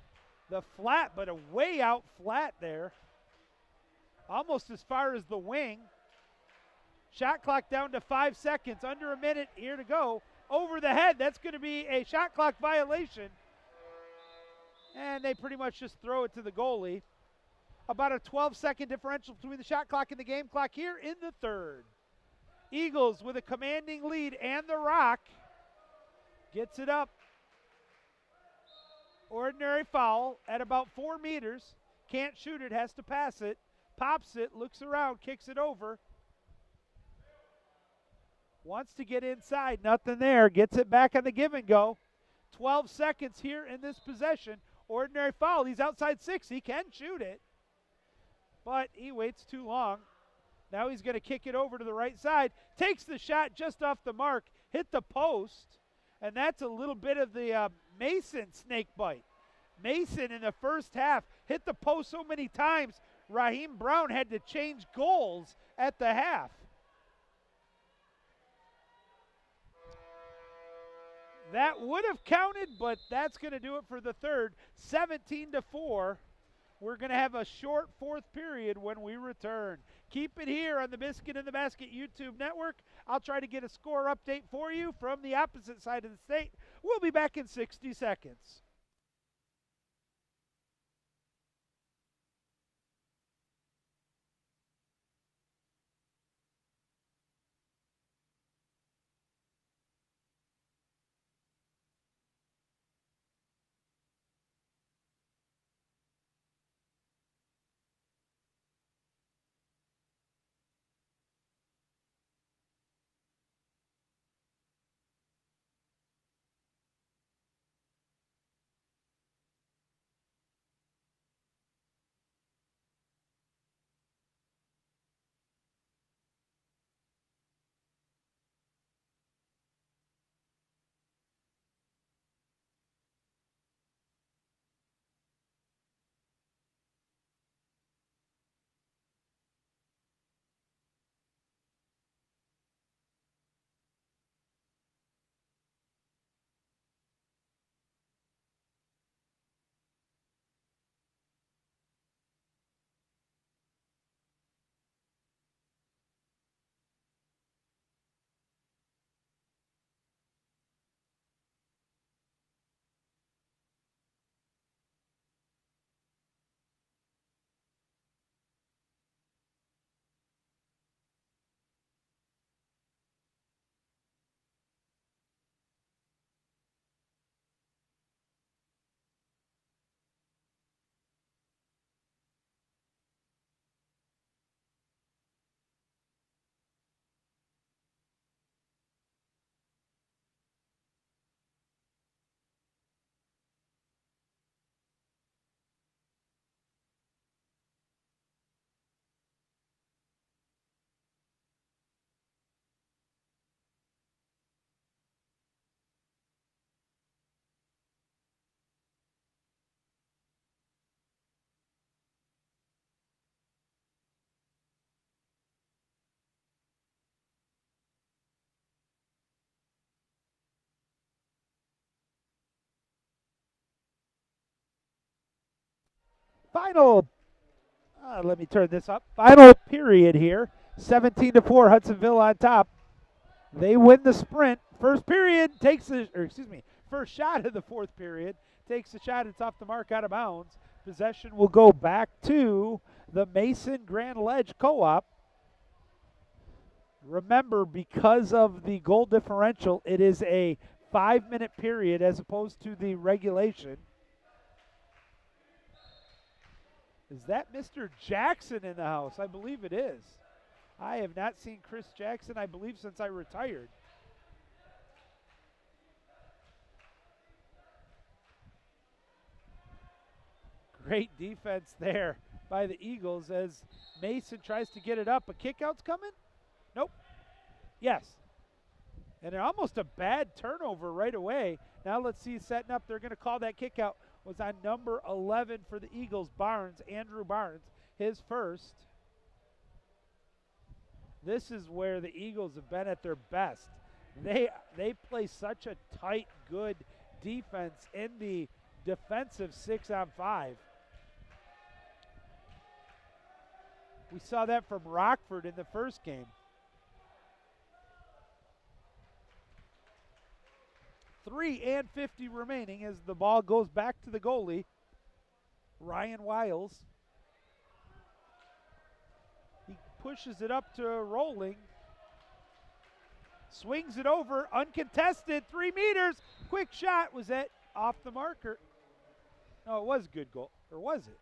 flat, but a way out flat there. Almost as far as the wing. Shot clock down to 5 seconds. Under a minute here to go. Over the head. That's going to be a shot clock violation. And they pretty much just throw it to the goalie. About a 12-second differential between the shot clock and the game clock here in the third. Eagles with a commanding lead, and the Rock gets it up. Ordinary foul at about 4 meters. Can't shoot it, has to pass it. Pops it, looks around, kicks it over. Wants to get inside, nothing there. Gets it back on the give and go. 12 seconds here in this possession. Ordinary foul, he's outside 6. He can shoot it, but he waits too long. Now he's going to kick it over to the right side. Takes the shot just off the mark. Hit the post, and that's a little bit of the Mason snake bite. Mason in the first half hit the post so many times, Raheem Brown had to change goals at the half. That would have counted, but that's going to do it for the third. 17-4. We're going to have a short fourth period when we return. Keep it here on the Biscuit in the Basket YouTube network. I'll try to get a score update for you from the opposite side of the state. We'll be back in 60 seconds. Final, let me turn this up. Final period here. 17-4, Hudsonville on top. They win the sprint. First period first shot of the fourth period takes the shot. It's off the mark, out of bounds. Possession will go back to the Mason Grand Ledge Co-op. Remember, because of the goal differential, it is a 5-minute period as opposed to the regulation. Is that Mr. Jackson in the house? I believe it is. I have not seen Chris Jackson, I believe, since I retired. Great defense there by the Eagles as Mason tries to get it up. A kick-out's coming? Nope. Yes. And almost a bad turnover right away. Now let's see, setting up. They're going to call that kick-out. Was on number 11 for the Eagles, Barnes, Andrew Barnes, his first. This is where the Eagles have been at their best. They play such a tight, good defense in the defensive 6-on-5. We saw that from Rockford in the first game. 3:50 remaining as the ball goes back to the goalie, Ryan Wiles. He pushes it up to Rolling. Swings it over, uncontested, 3 meters. Quick shot. Was that off the marker? No, it was a good goal. Or was it?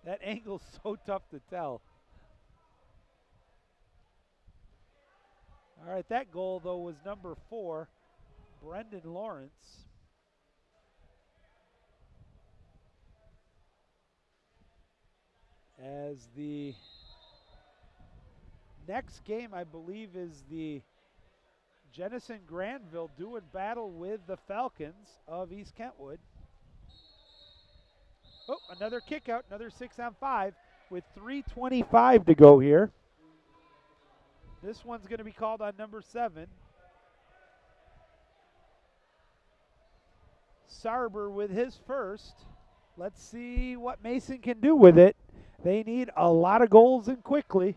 That angle's so tough to tell. All right, that goal, though, was number 4, Brendan Lawrence. As the next game, I believe, is the Jenison Granville doing battle with the Falcons of East Kentwood. Oh, another kick out, another 6-on-5 with 3:25 to go here. This one's going to be called on number 7. Sarber with his first. Let's see what Mason can do with it. They need a lot of goals and quickly.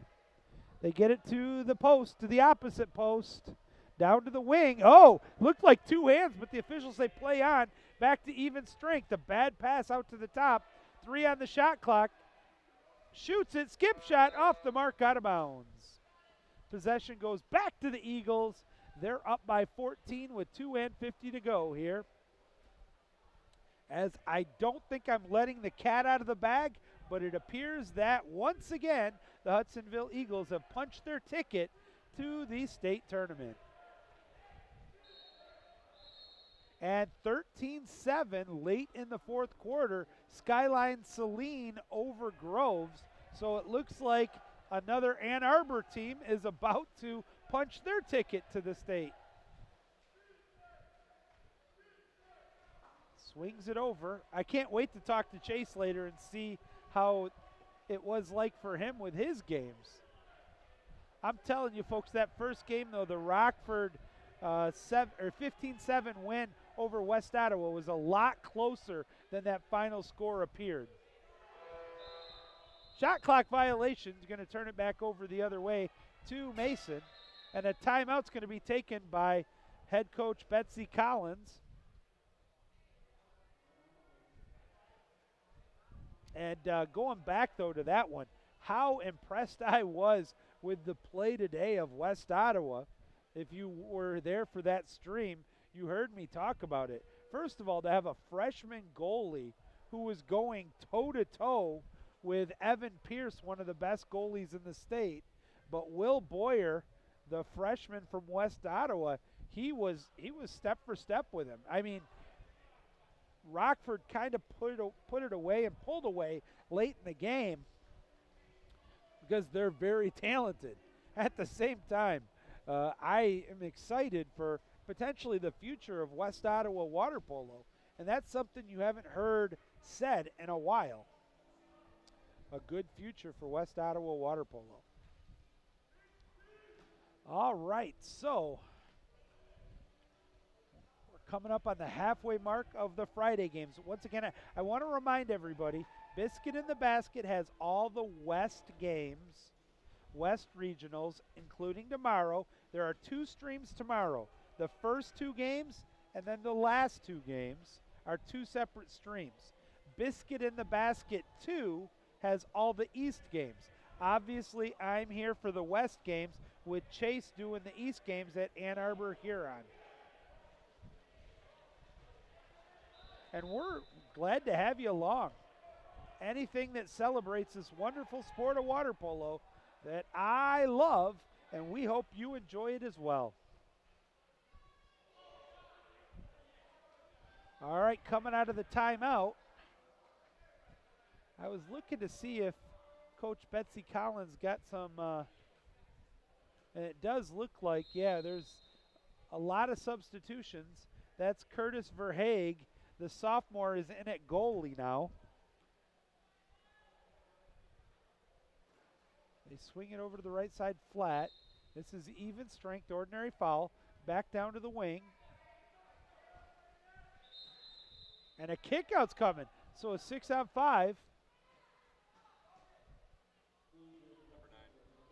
They get it to the post, to the opposite post, down to the wing. Oh, looked like 2 hands, but the officials say play on. Back to even strength. A bad pass out to the top. 3 on the shot clock. Shoots it, skip shot, off the mark, out of bounds. Possession goes back to the Eagles. They're up by 14 with 2:50 to go here. As I don't think I'm letting the cat out of the bag, but it appears that once again, the Hudsonville Eagles have punched their ticket to the state tournament. And 13-7 late in the fourth quarter, Skyline Saline over Groves. So it looks like another Ann Arbor team is about to punch their ticket to the state. Swings it over. I can't wait to talk to Chase later and see how it was like for him with his games. I'm telling you, folks, that first game, though, the Rockford 15-7 win over West Ottawa was a lot closer than that final score appeared. Shot clock violation is going to turn it back over the other way to Mason. And a timeout's going to be taken by head coach Betsy Collins. And going back, though, to that one, how impressed I was with the play today of West Ottawa. If you were there for that stream, you heard me talk about it. First of all, to have a freshman goalie who was going toe-to-toe with Evan Pierce, one of the best goalies in the state. But Will Boyer, the freshman from West Ottawa, he was step for step with him. I mean, Rockford kind of put it away and pulled away late in the game because they're very talented. At the same time, I am excited for potentially the future of West Ottawa water polo, and that's something you haven't heard said in a while. A good future for West Ottawa water polo. All right, so work coming up on the halfway mark of the Friday games. Once again, I want to remind everybody, Biscuit in the Basket has all the West games, West Regionals, including tomorrow. There are 2 streams tomorrow. The first 2 games and then the last 2 games are 2 separate streams. Biscuit in the Basket 2 has all the East games. Obviously, I'm here for the West games with Chase doing the East games at Ann Arbor Huron. And we're glad to have you along. Anything that celebrates this wonderful sport of water polo that I love, and we hope you enjoy it as well. All right, coming out of the timeout, I was looking to see if Coach Betsy Collins got some, and it does look like, yeah, there's a lot of substitutions. That's Curtis Verhaeg. The sophomore is in at goalie now. They swing it over to the right side flat. This is even strength, ordinary foul. Back down to the wing. And a kickout's coming. So a 6-on-5.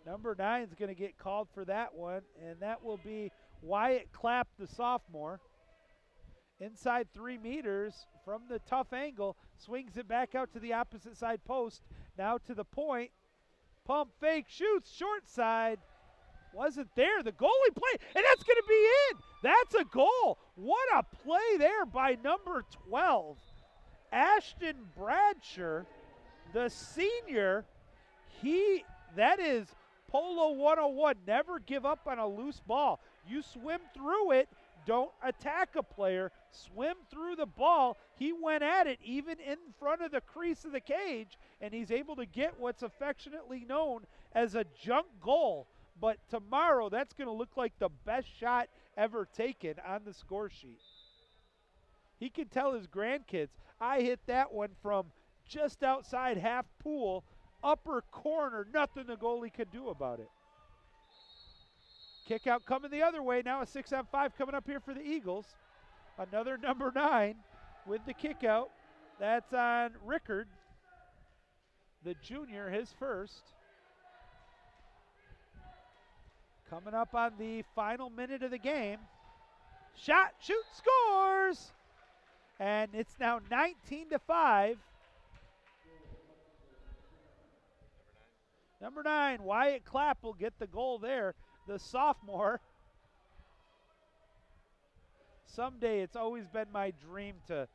Number 9 is going to get called for that one, and that will be Wyatt Clapp, the sophomore. Inside 3 meters from the tough angle, swings it back out to the opposite side post. Now to the point. Pump fake, shoots, short side. Wasn't there. The goalie play, and that's going to be in. That's a goal. What a play there by number 12. Ashton Bradsher, the senior. That is Polo 101. Never give up on a loose ball. You swim through it. Don't attack a player. Swim through the ball. He went at it even in front of the crease of the cage, and he's able to get what's affectionately known as a junk goal. But tomorrow, that's going to look like the best shot ever taken on the score sheet. He can tell his grandkids, I hit that one from just outside half pool, upper corner, nothing the goalie could do about it. Kick out coming the other way. Now a 6-on-5 coming up here for the Eagles. Another number 9 with the kick out. That's on Rickard, the junior, his first. Coming up on the final minute of the game. Shot, shoot, scores! And it's now 19-5. Number 9, Wyatt Clapp will get the goal there. The sophomore. Someday it's always been my dream to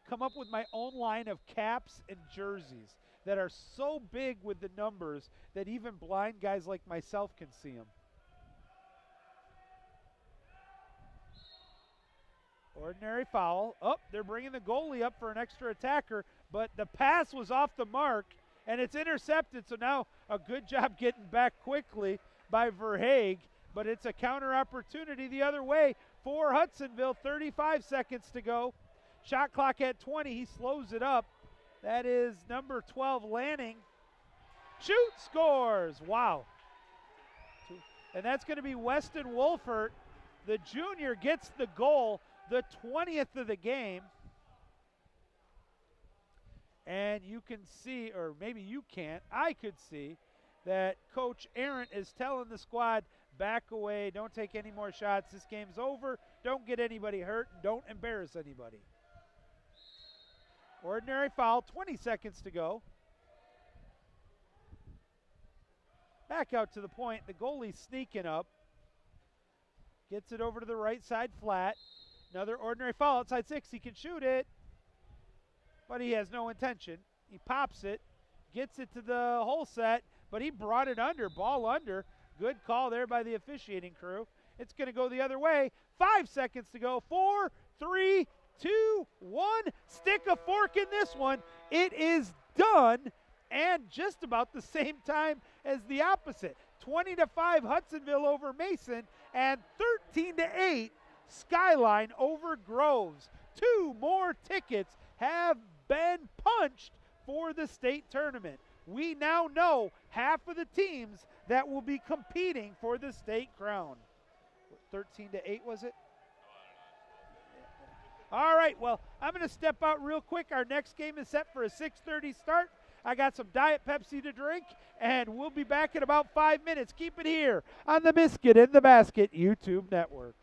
come up with my own line of caps and jerseys that are so big with the numbers that even blind guys like myself can see them. Ordinary foul. Oh, they're bringing the goalie up for an extra attacker, but the pass was off the mark, and it's intercepted, so now a good job getting back quickly by Verhaeg, but it's a counter opportunity the other way for Hudsonville. 35 seconds to go. Shot clock at 20. He slows it up. That is number 12, Lanning. Shoot, scores. Wow. And that's going to be Weston Wolfert. The junior gets the goal, the 20th of the game. And you can see, or maybe you can't, I could see, that Coach Arendt is telling the squad, back away, don't take any more shots, this game's over, don't get anybody hurt, and don't embarrass anybody. Ordinary foul, 20 seconds to go. Back out to the point, the goalie's sneaking up. Gets it over to the right side flat. Another ordinary foul outside 6, he can shoot it, but he has no intention. He pops it, gets it to the hole set, but he brought it under, ball under. Good call there by the officiating crew. It's going to go the other way. 5 seconds to go. 4, 3, 2, 1. Stick a fork in this one. It is done, and just about the same time as the opposite. 20-5 Hudsonville over Mason, and 13-8 Skyline over Groves. 2 more tickets have been punched for the state tournament. We now know half of the teams that will be competing for the state crown. 13-8 was it? All right, well, I'm going to step out real quick. Our next game is set for a 6:30 start. I got some Diet Pepsi to drink, and we'll be back in about 5 minutes. Keep it here on the Biscuit in the Basket YouTube network.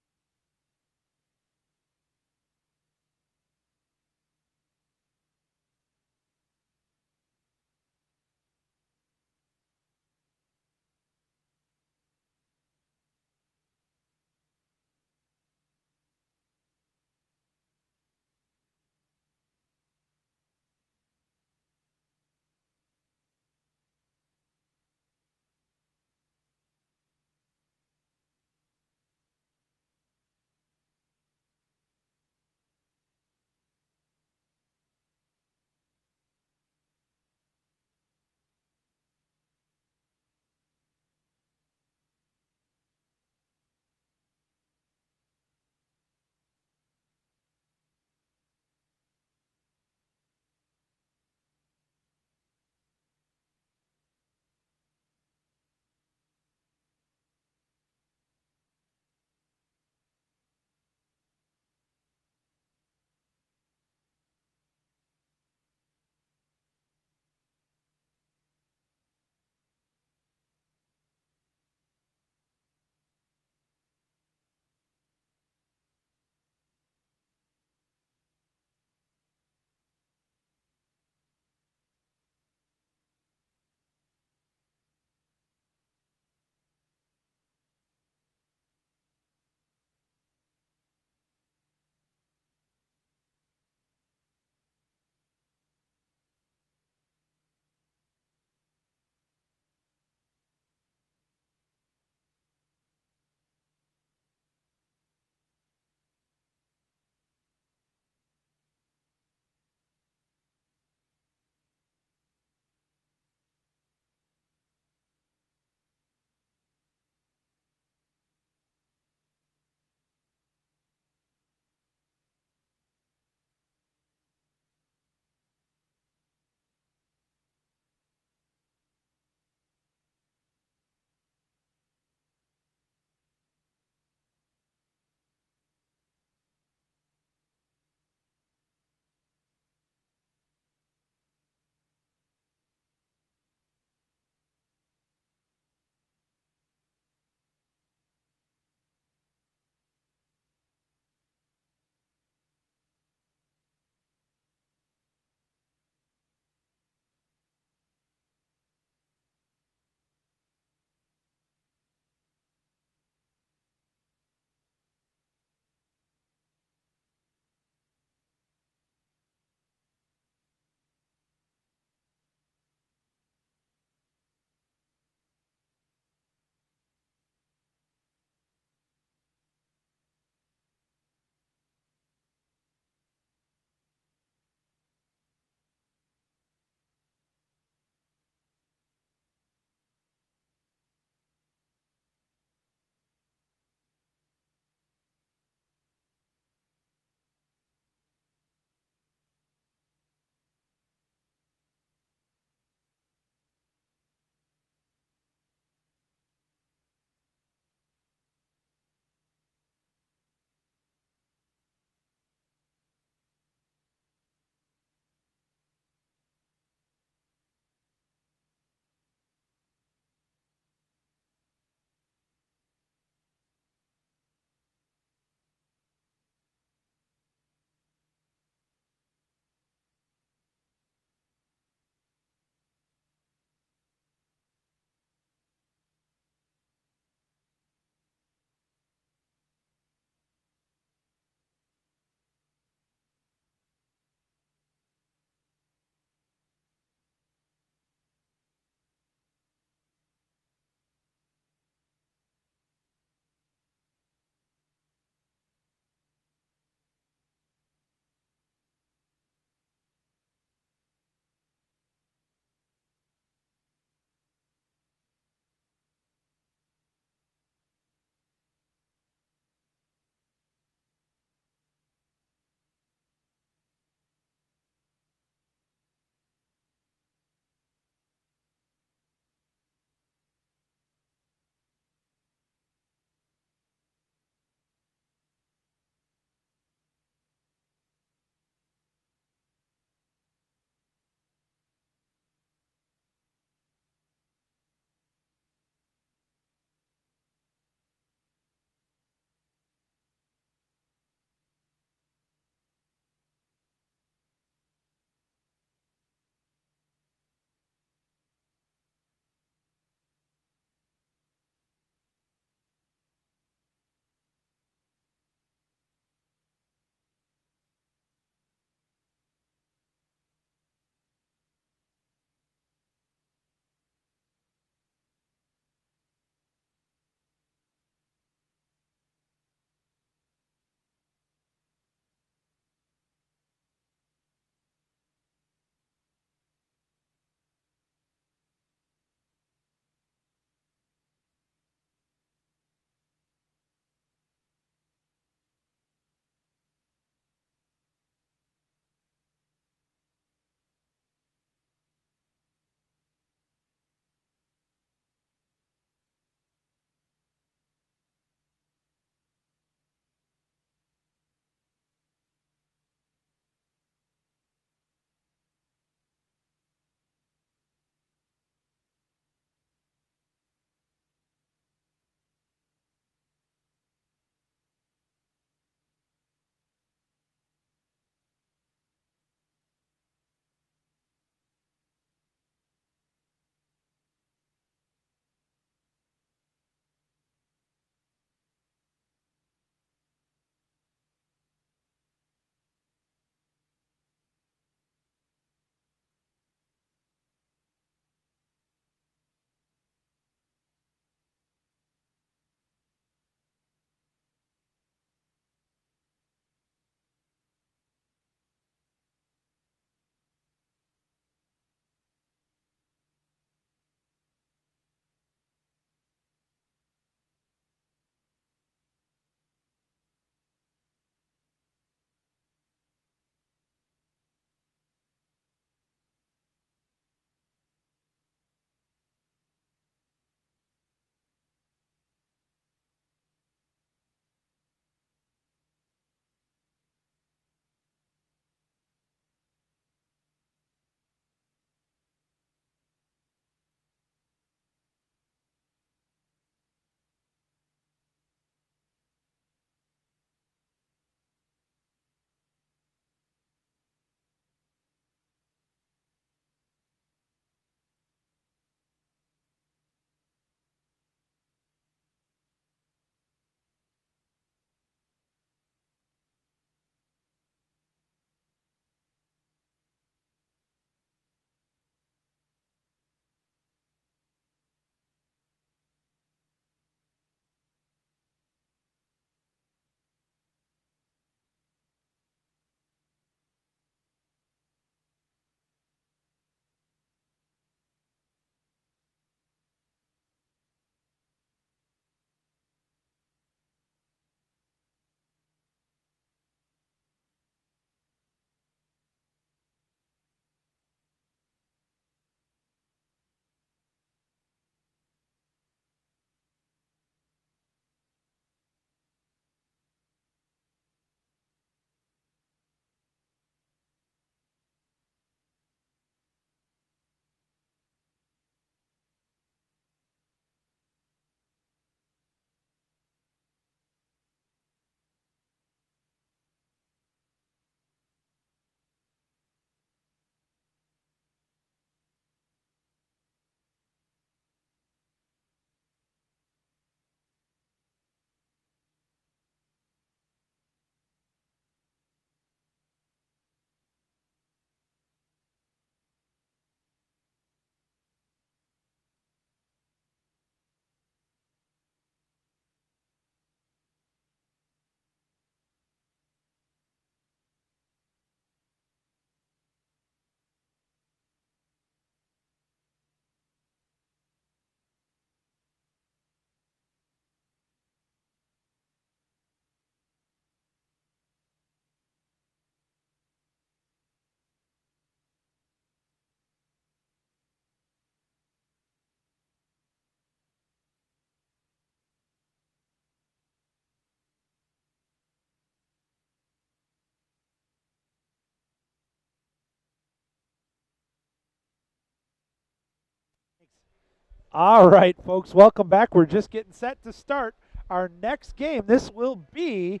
All right, folks, welcome back. We're just getting set to start our next game. This will be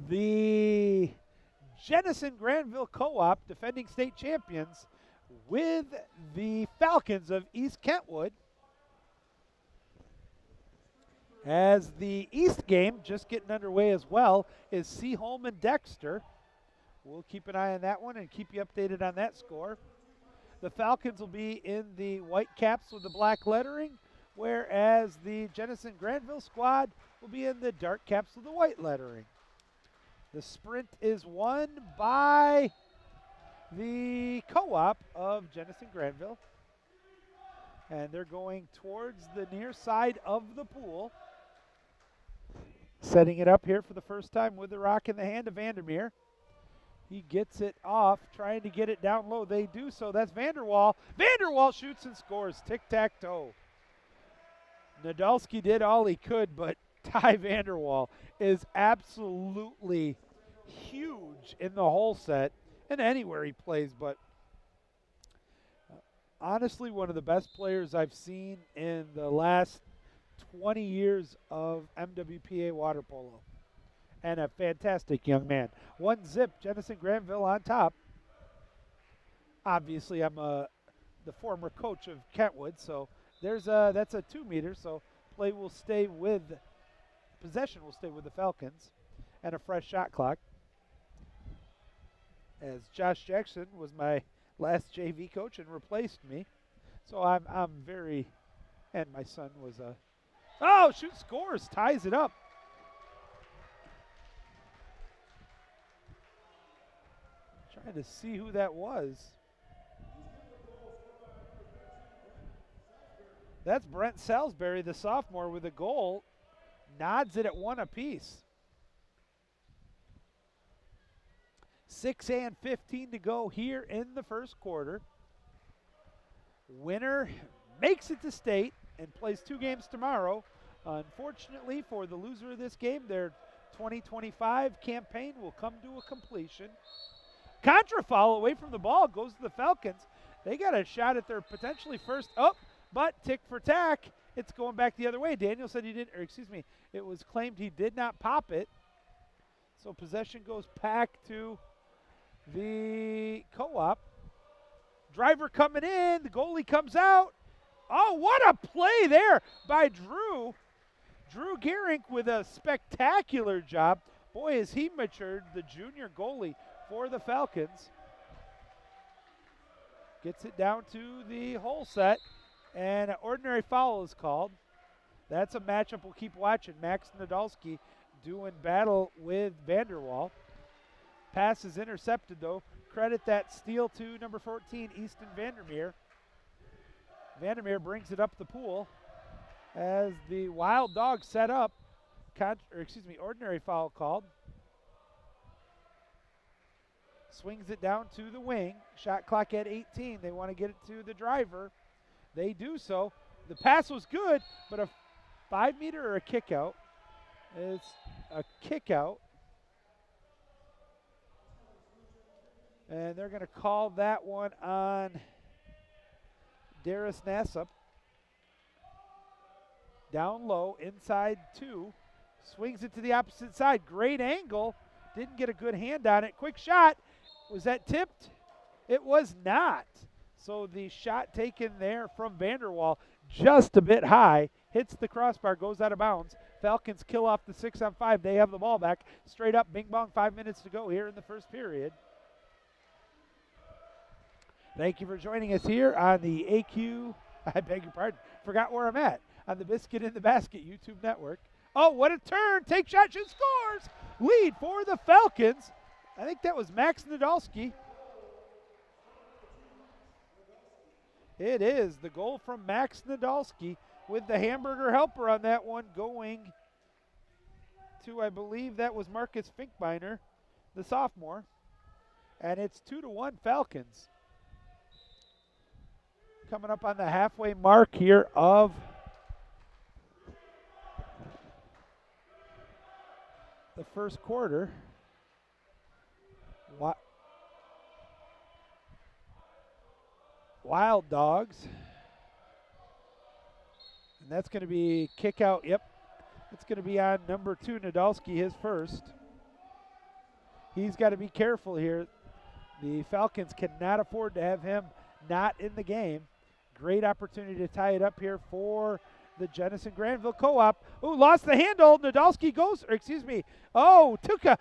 the Jenison Granville Co-op defending state champions with the Falcons of East Kentwood. As the East game just getting underway as well is Seaholm and Dexter. We'll keep an eye on that one and keep you updated on that score. The Falcons will be in the white caps with the black lettering, whereas the Jenison Granville squad will be in the dark caps with the white lettering. The sprint is won by the co-op of Jenison Granville, and they're going towards the near side of the pool. Setting it up here for the first time with the rock in the hand of Vandermeer. He gets it off, trying to get it down low. They do so. That's Vanderwall. Vanderwall shoots and scores. Tic-tac-toe. Nadolski did all he could, but Ty Vanderwall is absolutely huge in the whole set and anywhere he plays. But honestly, one of the best players I've seen in the last 20 years of MWPA water polo. And a fantastic young man. 1-0, Jenison Granville on top. Obviously, I'm the former coach of Kentwood, so that's a 2-meter. So possession will stay with the Falcons, and a fresh shot clock. As Josh Jackson was my last JV coach and replaced me, so I'm very, and my son was a. Oh, shoot, scores, ties it up. Trying to see who that was. That's Brent Salisbury, the sophomore, with a goal. Nods it at 1 apiece. 6:15 to go here in the first quarter. Winner makes it to state and plays 2 games tomorrow. Unfortunately for the loser of this game, their 2025 campaign will come to a completion. Contra foul away from the ball goes to the Falcons. They got a shot at their potentially first but tick for tack. It's going back the other way. Daniel said he didn't, or excuse me, it was claimed he did not pop it. So possession goes back to the co-op. Driver coming in, the goalie comes out. Oh, what a play there by Drew. Drew Gehrink with a spectacular job. Boy, has he matured, the junior goalie for the Falcons. Gets it down to the whole set, and an ordinary foul is called. That's a matchup we'll keep watching. Max Nadolski doing battle with Vanderwall. Pass is intercepted, though. Credit that steal to number 14, Easton Vandermeer. Vandermeer brings it up the pool as the Wild Dogs set up. Ordinary foul called. Swings it down to the wing. Shot clock at 18. They want to get it to the driver. They do so. The pass was good, but a 5-meter or a kick out? It's a kick out. And they're going to call that one on Darius Nassaup. Down low, inside 2. Swings it to the opposite side. Great angle. Didn't get a good hand on it. Quick shot. Was that tipped? It was not. So the shot taken there from Vanderwall, just a bit high, hits the crossbar, goes out of bounds. Falcons kill off the 6-on-5. They have the ball back. Straight up, bing bong, 5 minutes to go here in the first period. Thank you for joining us here on the AQ, I beg your pardon, forgot where I'm at, on the Biscuit in the Basket YouTube network. Oh, what a turn. Take shot, shoot, scores. Lead for the Falcons. I think that was Max Nadolski. It is the goal from Max Nadolski with the hamburger helper on that one going to, I believe that was Marcus Finkbeiner, the sophomore. And it's 2-1 Falcons. Coming up on the halfway mark here of the first quarter. Wild Dogs And that's going to be kick out. Yep. It's going to be on number 2, Nadolski, his first. He's got to be careful here. The Falcons cannot afford to have him not in the game. Great opportunity to tie it up here for the Jenison Granville Co-op. Ooh, lost the handle. Nadolski goes, or excuse me. Oh, took what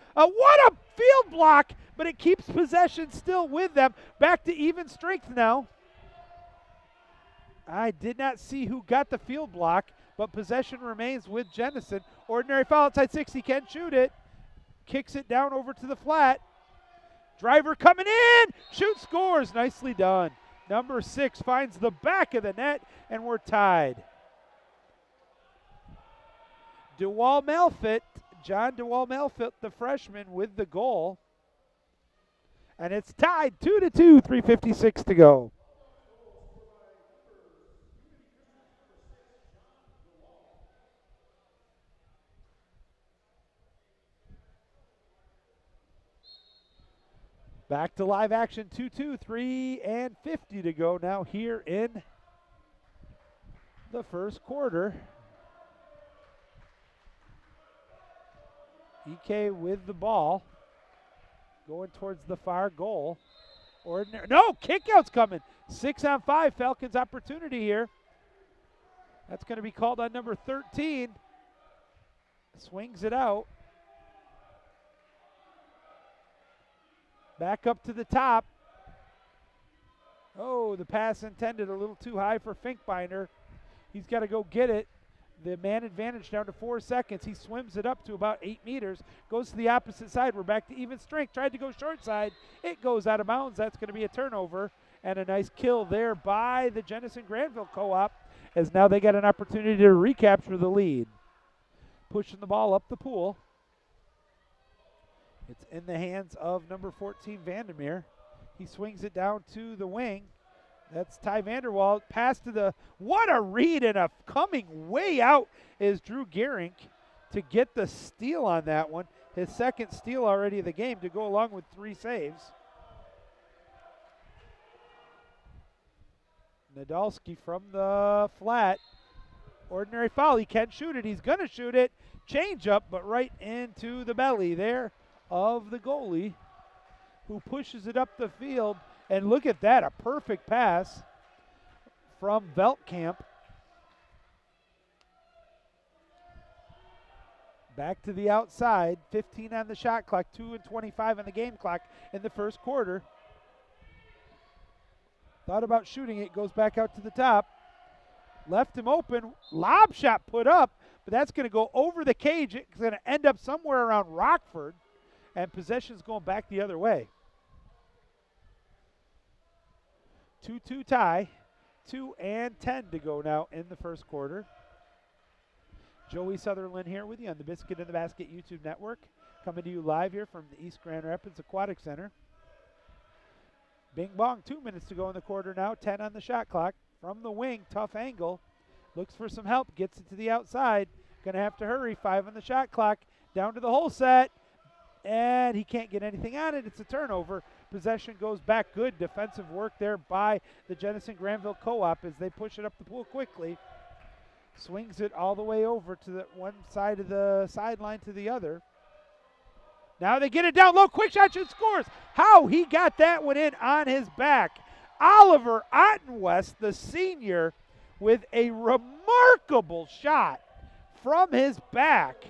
a field block, but it keeps possession still with them. Back to even strength now. I did not see who got the field block, but possession remains with Jenison. Ordinary foul outside 60, can shoot it. Kicks it down over to the flat. Driver coming in, shoot, scores, nicely done. Number 6 finds the back of the net, and we're tied. John DeWall-Malfit, the freshman, with the goal. And it's tied 2-2, 3:56 to go. Back to live action, 2-2, 3:50 to go now here in the first quarter. EK with the ball, going towards the far goal. No, kickout's coming. 6-on-5, Falcons opportunity here. That's going to be called on number 13. Swings it out. Back up to the top. Oh, the pass intended a little too high for Finkbeiner. He's got to go get it. The man advantage down to 4 seconds. He swims it up to about 8 meters. Goes to the opposite side. We're back to even strength. Tried to go short side. It goes out of bounds. That's going to be a turnover. And a nice kill there by the Jenison Granville Co-op, as now they got an opportunity to recapture the lead. Pushing the ball up the pool. It's in the hands of number 14, Vandermeer. He swings it down to the wing. That's Ty Vanderwall. Pass to the, what a read, and a coming way out is Drew Gehrink to get the steal on that one. His second steal already of the game to go along with 3 saves. Nadolski from the flat. Ordinary foul. He can shoot it. He's going to shoot it. Change up, but right into the belly there of the goalie, who pushes it up the field. And look at that, a perfect pass from Veltkamp. Back to the outside, 15 on the shot clock, 2:25 on the game clock in the first quarter. Thought about shooting it, goes back out to the top. Left him open, lob shot put up, but that's going to go over the cage. It's going to end up somewhere around Rockford, and possession's going back the other way. 2-2 tie, 2:10 to go now in the first quarter. Joey Sutherland here with you on the Biscuit in the Basket YouTube network, coming to you live here from the East Grand Rapids Aquatic Center. Bing bong, 2 minutes to go in the quarter now, 10 on the shot clock. From the wing, tough angle, looks for some help, gets it to the outside. Gonna have to hurry, 5 on the shot clock, down to the hole set, and he can't get anything on it. It's a turnover. Possession goes back. Good defensive work there by the Jenison Granville Co-op as they push it up the pool quickly. Swings it all the way over to the one side of the sideline to the other. Now they get it down low. Quick shot, shoot, scores. How he got that one in on his back. Oliver Ottenwest, the senior, with a remarkable shot from his back.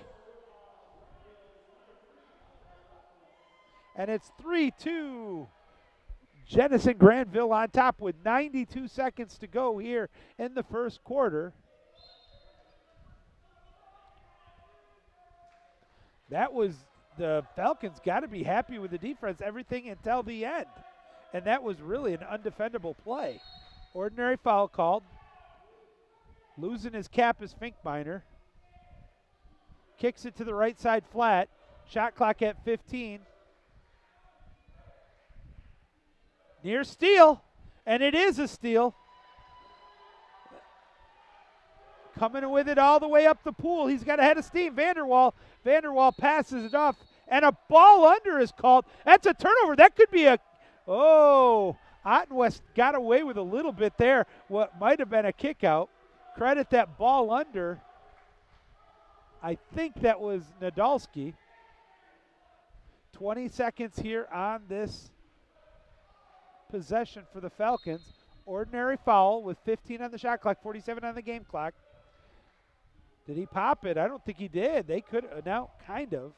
And it's 3-2. Jenison Granville on top with 92 seconds to go here in the first quarter. That was, the Falcons got to be happy with the defense, everything until the end. And that was really an undefendable play. Ordinary foul called. Losing his cap is Finkbeiner. Kicks it to the right side flat. Shot clock at 15. Near steal, and it is a steal. Coming with it all the way up the pool. He's got a head of steam. Vanderwall passes it off, and a ball under is called. That's a turnover. That could be a, oh, Ottenwest got away with a little bit there. What might have been a kick out. Credit that ball under. I think that was Nadolski. 20 seconds here on this possession for the Falcons. Ordinary foul with 15 on the shot clock, 47 on the game clock. Did he pop it? I don't think he did. They could now, kind of.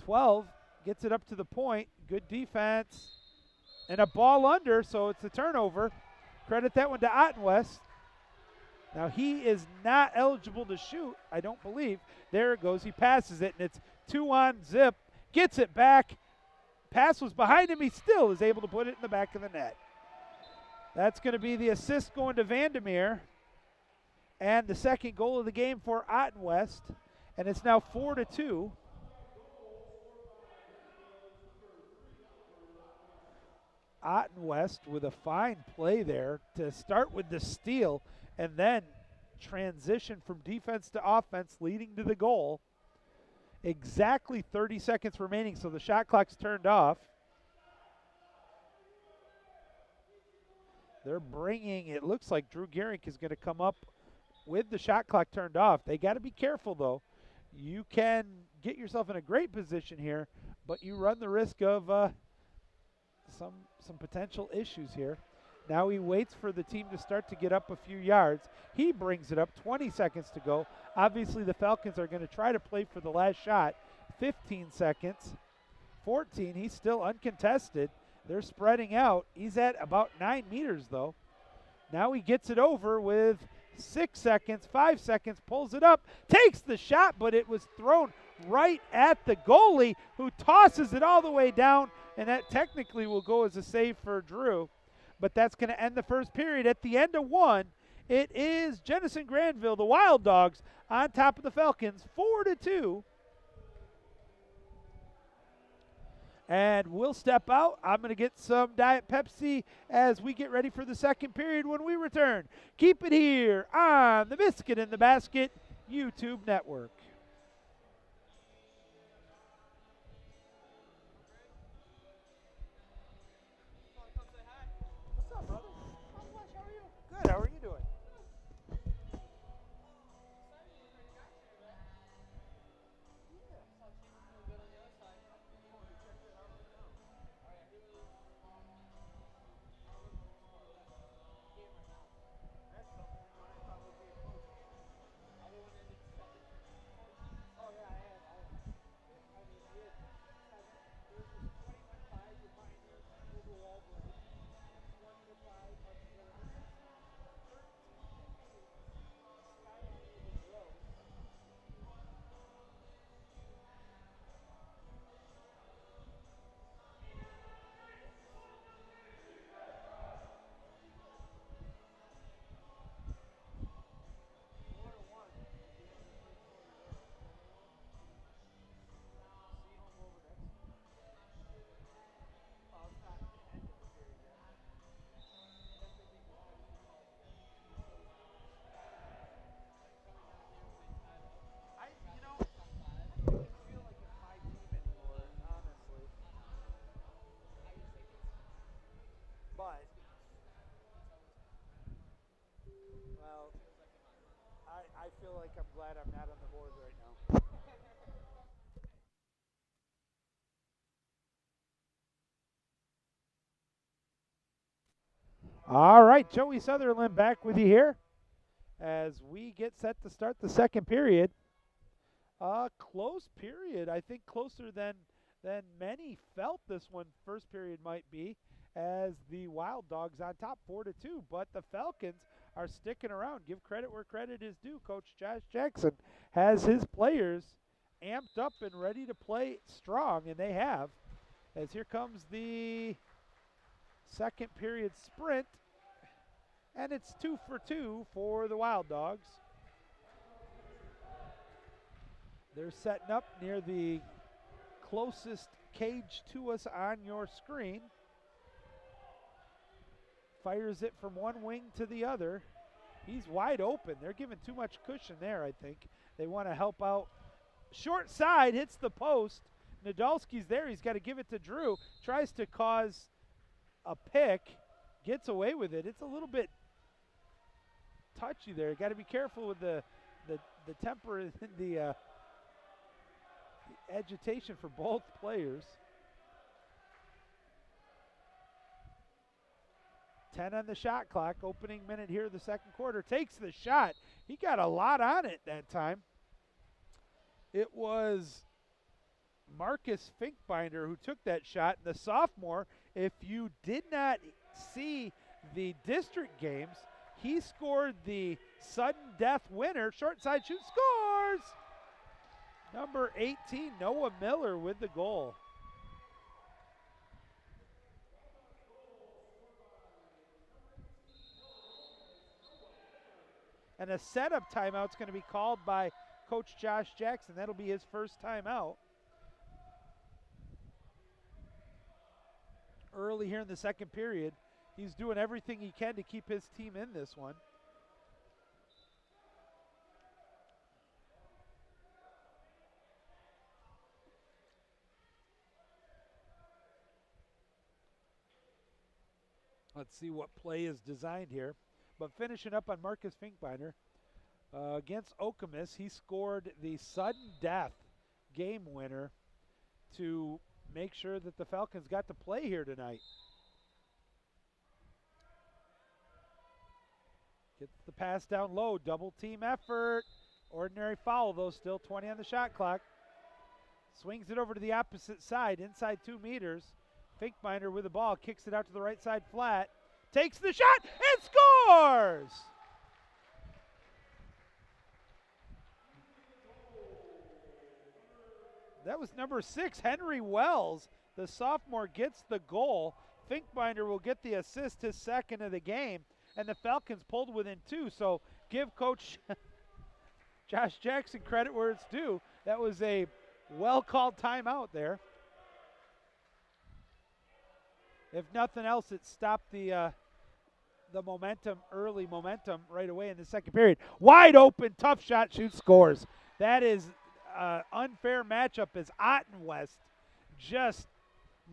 12 gets it up to the point. Good defense. And a ball under, so it's a turnover. Credit that one to Ottenwest. Now he is not eligible to shoot, I don't believe. There it goes. He passes it, and it's 2 on Zip. Gets it back. Pass was behind him. He still is able to put it in the back of the net. That's going to be the assist going to Vandermeer. And the second goal of the game for Ottenwest. And it's now 4-2. Ottenwest with a fine play there to start with the steal and then transition from defense to offense, leading to the goal. Exactly 30 seconds remaining, so the shot clock's turned off. They're bringing, it looks like Drew Gehring is going to come up with the shot clock turned off. They got to be careful, though. You can get yourself in a great position here, but you run the risk of some potential issues here. Now he waits for the team to start to get up a few yards. He brings it up, 20 seconds to go. Obviously, the Falcons are going to try to play for the last shot. 15 seconds, 14. He's still uncontested. They're spreading out. He's at about 9 meters, though. Now he gets it over with 6 seconds, 5 seconds, pulls it up, takes the shot, but it was thrown right at the goalie, who tosses it all the way down, and that technically will go as a save for Drew. But that's going to end the first period. At the end of 1, it is Jenison Granville, the Wild Dogs, on top of the Falcons, 4-2. And we'll step out. I'm going to get some Diet Pepsi as we get ready for the second period when we return. Keep it here on the Biscuit in the Basket YouTube network. What's up, brother? How are you? Good. How are you doing? But, well, I feel like I'm glad I'm not on the board right now. All right, Joey Sutherland back with you here as we get set to start the second period. Close period, I think closer than many felt this one first period might be, as the Wild Dogs on top 4-2, but the Falcons are sticking around. Give credit where credit is due. Coach Josh Jackson has his players amped up and ready to play strong, and they have, as here comes the second period sprint, and it's 2 for 2 for the Wild Dogs. They're setting up near the closest cage to us on your screen. Fires it from one wing to the other. He's wide open. They're giving too much cushion there, I think. They want to help out. Short side, hits the post. Nadolski's there. He's got to give it to Drew. Tries to cause a pick. Gets away with it. It's a little bit touchy there. Got to be careful with the temper and the agitation for both players. 10 on the shot clock. Opening minute here of the second quarter. Takes the shot. He got a lot on it that time. It was Marcus Finkbinder who took that shot. The sophomore, if you did not see the district games, he scored the sudden death winner. Short side shoot, scores! Number 18, Noah Miller with the goal. And a setup timeout is going to be called by Coach Josh Jackson. That'll be his first timeout. Early here in the second period, he's doing everything he can to keep his team in this one. Let's see what play is designed here. But finishing up on Marcus Finkbinder, against Okemos, he scored the sudden death game winner to make sure that the Falcons got to play here tonight. Gets the pass down low, double team effort. Ordinary foul though, still 20 on the shot clock. Swings it over to the opposite side, inside 2 meters. Finkbinder with the ball, kicks it out to the right side flat. Takes the shot and scores! That was number 6, Henry Wells. The sophomore gets the goal. Finkbinder will get the assist, his second of the game. And the Falcons pulled within 2. So give Coach Josh Jackson credit where it's due. That was a well-called timeout there. If nothing else, it stopped the momentum, early momentum right away in the second period. Wide open, tough shot, shoot, scores. That is unfair matchup as Otten West, just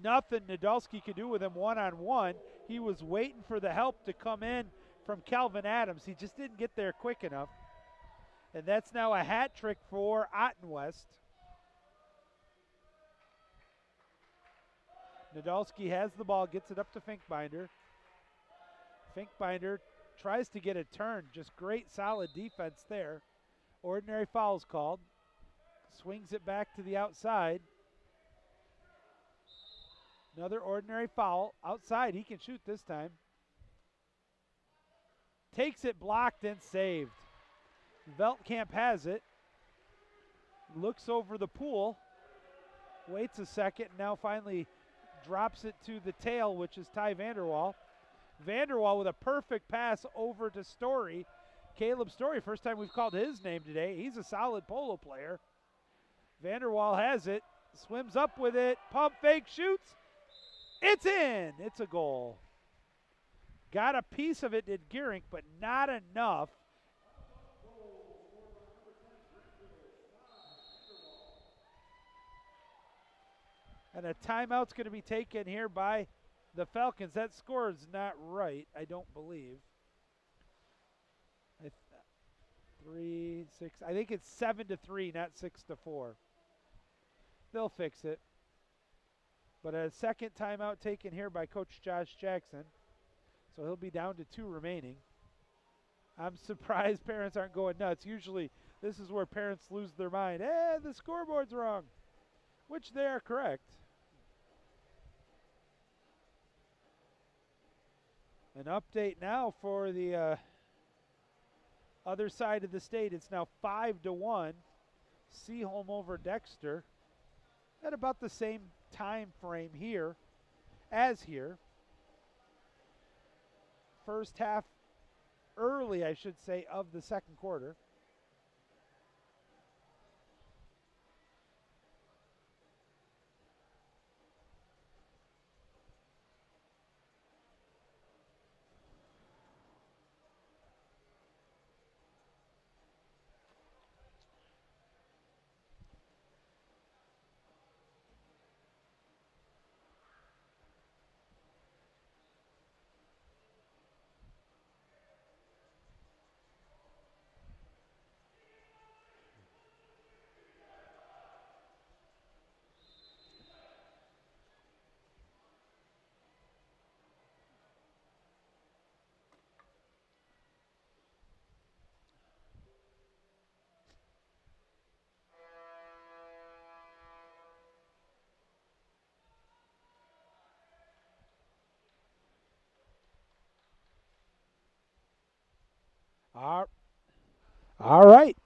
nothing Nadolski could do with him one-on-one. He was waiting for the help to come in from Calvin Adams. He just didn't get there quick enough. And that's now a hat trick for Otten West. Nadolski has the ball, gets it up to Finkbinder. Finkbinder tries to get a turn. Just great, solid defense there. Ordinary foul's called. Swings it back to the outside. Another ordinary foul. Outside, he can shoot this time. Takes it, blocked and saved. Veltkamp has it. Looks over the pool. Waits a second, now finally drops it to the tail, which is Ty Vanderwall. Vanderwall with a perfect pass over to Story. Caleb Story, first time we've called his name today. He's a solid polo player. Vanderwall has it, swims up with it, pump fake, shoots. It's in, it's a goal. Got a piece of it, did Gearing, but not enough. And a timeout's going to be taken here by the Falcons. That score is not right, I don't believe. 3, 6, I think it's 7-3, not 6-4. They'll fix it. But a second timeout taken here by Coach Josh Jackson. So he'll be down to 2 remaining. I'm surprised parents aren't going nuts. Usually this is where parents lose their mind. The scoreboard's wrong, which they are correct. An update now for the other side of the state. It's now 5-1. Seaholm over Dexter at about the same time frame here as here. First half early, I should say, of the second quarter. All right.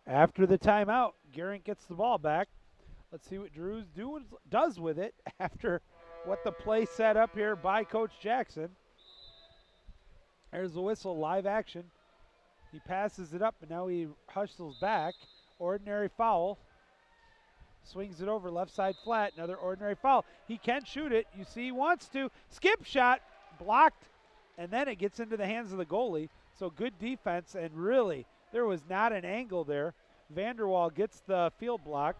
After the timeout, Geraint gets the ball back. Let's see what Drews does with it after what the play set up here by Coach Jackson. There's the whistle, live action. He passes it up, and now he hustles back. Ordinary foul. Swings it over, left side flat, another ordinary foul. He can shoot it. You see he wants to. Skip shot, blocked, and then it gets into the hands of the goalie. So good defense, and really, there was not an angle there. Vanderwall gets the field block.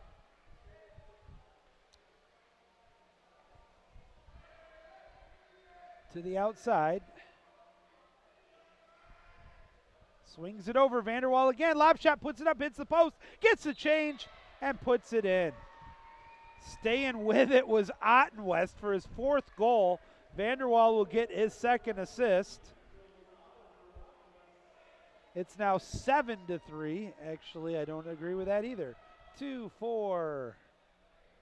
To the outside. Swings it over, Vanderwall again. Lob shot, puts it up, hits the post, gets the change, and puts it in. Staying with it was Ottenwest for his 4th goal. Vanderwall will get his 2nd assist. It's now 7-3. Actually, I don't agree with that either. 2, 4,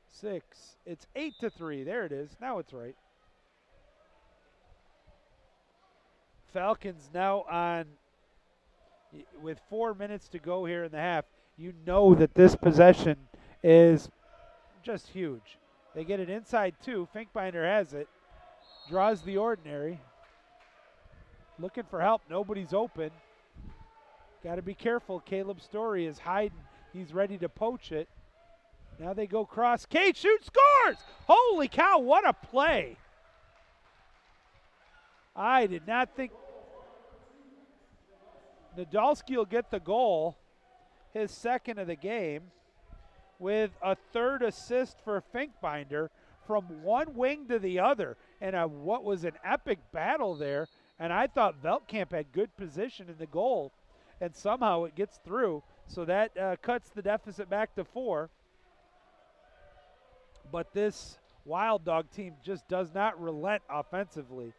6. It's 8-3. There it is. Now it's right. Falcons now on, with 4 minutes to go here in the half. You know that this possession is just huge. They get it inside 2. Finkbinder has it. Draws the ordinary. Looking for help. Nobody's open. Got to be careful. Caleb Story is hiding. He's ready to poach it. Now they go cross. Cage shoots, scores! Holy cow, what a play. I did not think Nadolski will get the goal, his 2nd of the game, with a 3rd assist for Finkbinder from one wing to the other. And what was an epic battle there. And I thought Veltkamp had good position in the goal. And somehow it gets through. So that cuts the deficit back to 4. But this Wild Dog team just does not relent offensively.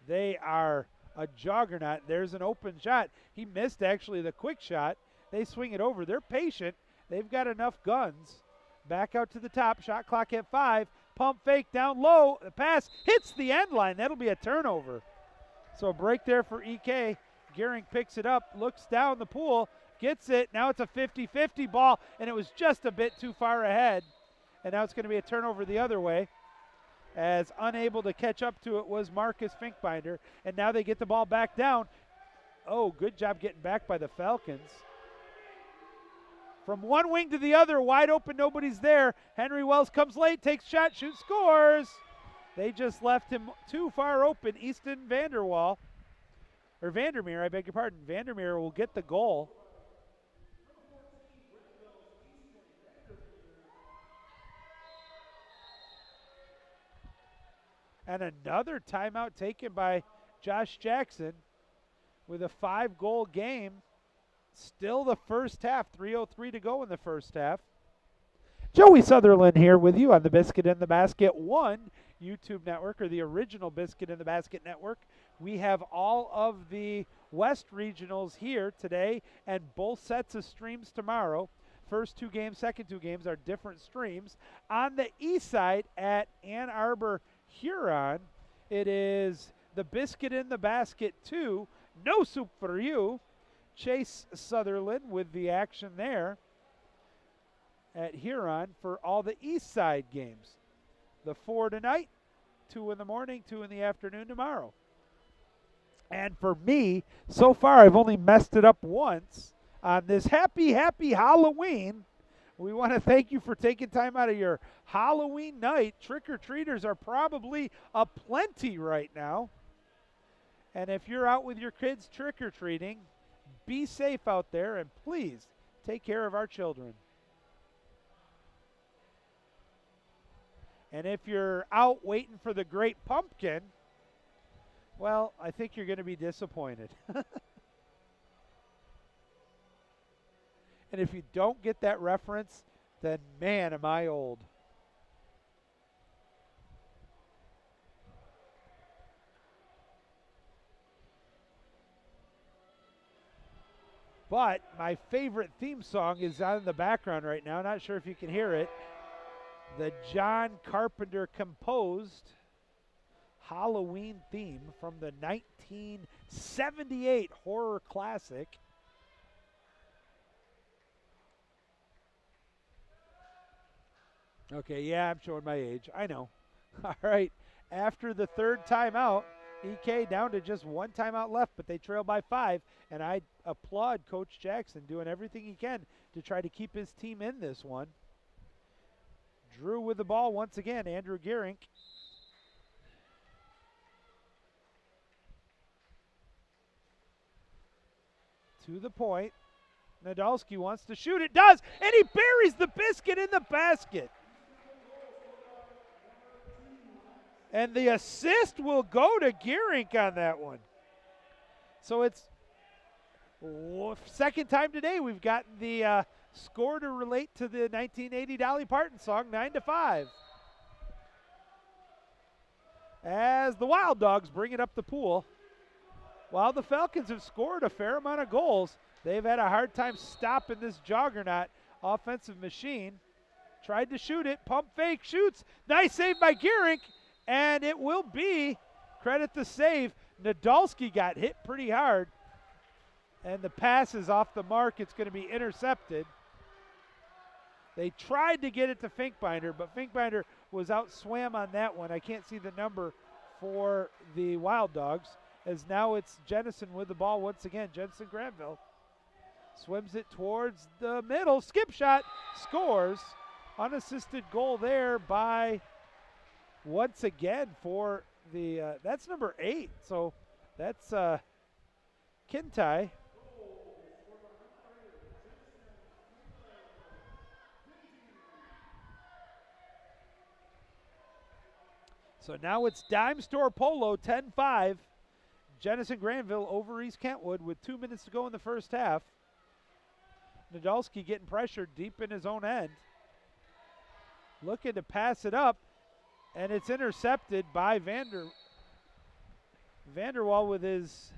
They are a juggernaut. There's an open shot. He missed actually the quick shot. They swing it over. They're patient. They've got enough guns. Back out to the top. Shot clock at 5. Pump fake down low. The pass hits the end line. That'll be a turnover. So a break there for EK. Gehring picks it up, looks down the pool, gets it. Now it's a 50-50 ball, and it was just a bit too far ahead. And now it's going to be a turnover the other way, as unable to catch up to it was Marcus Finkbinder. And now they get the ball back down. Oh, good job getting back by the Falcons. From one wing to the other, wide open, nobody's there. Henry Wells comes late, takes shot, shoots, scores. They just left him too far open. Easton Vanderwall. Or Vandermeer, I beg your pardon. Vandermeer will get the goal. And another timeout taken by Josh Jackson with a 5-goal game. Still the first half, 3:03 to go in the first half. Joey Sutherland here with you on the Biscuit in the Basket 1 YouTube network, or the original Biscuit in the Basket network. We have all of the West Regionals here today and both sets of streams tomorrow. First 2 games, second 2 games are different streams. On the east side at Ann Arbor, Huron, it is the Biscuit in the Basket 2, No Soup for You. Chase Sutherland with the action there at Huron for all the east side games. The 4 tonight, 2 in the morning, 2 in the afternoon tomorrow. And for me, so far I've only messed it up once on this happy Halloween. We want to thank you for taking time out of your Halloween night. Trick-or-treaters are probably aplenty right now. And if you're out with your kids trick-or-treating, be safe out there, and please take care of our children. And if you're out waiting for the great pumpkin, well, I think you're going to be disappointed. And if you don't get that reference, then man, am I old. But my favorite theme song is on in the background right now. Not sure if you can hear it. The John Carpenter composed Halloween theme from the 1978 horror classic. Okay, yeah, I'm showing my age. I know. All right, after the third timeout, EK down to just one timeout left, but they trail by 5, and I applaud Coach Jackson doing everything he can to try to keep his team in this one. Drew with the ball once again, Andrew Gehrink. To the point. Nadolski wants to shoot. It does, and he buries the Biscuit in the basket. And the assist will go to Gehrink on that one. So it's second time today we've gotten the score to relate to the 1980 Dolly Parton song, 9-5. As the Wild Dogs bring it up the pool. While the Falcons have scored a fair amount of goals, they've had a hard time stopping this juggernaut offensive machine. Tried to shoot it, pump fake, shoots. Nice save by Gehrink, and it will be, credit the save, Nadolski got hit pretty hard, and the pass is off the mark. It's going to be intercepted. They tried to get it to Finkbinder, but Finkbinder was outswam on that one. I can't see the number for the Wild Dogs, as now it's Jennison with the ball once again. Jensen Granville swims it towards the middle. Skip shot, scores. Unassisted goal there by, once again, for the, that's number 8. So that's Kintai. So now it's Dime Store Polo, 10-5. Jennison Granville over East Kentwood with 2 minutes to go in the first half. Nadolski getting pressured deep in his own end. Looking to pass it up, and it's intercepted by Vanderwall with his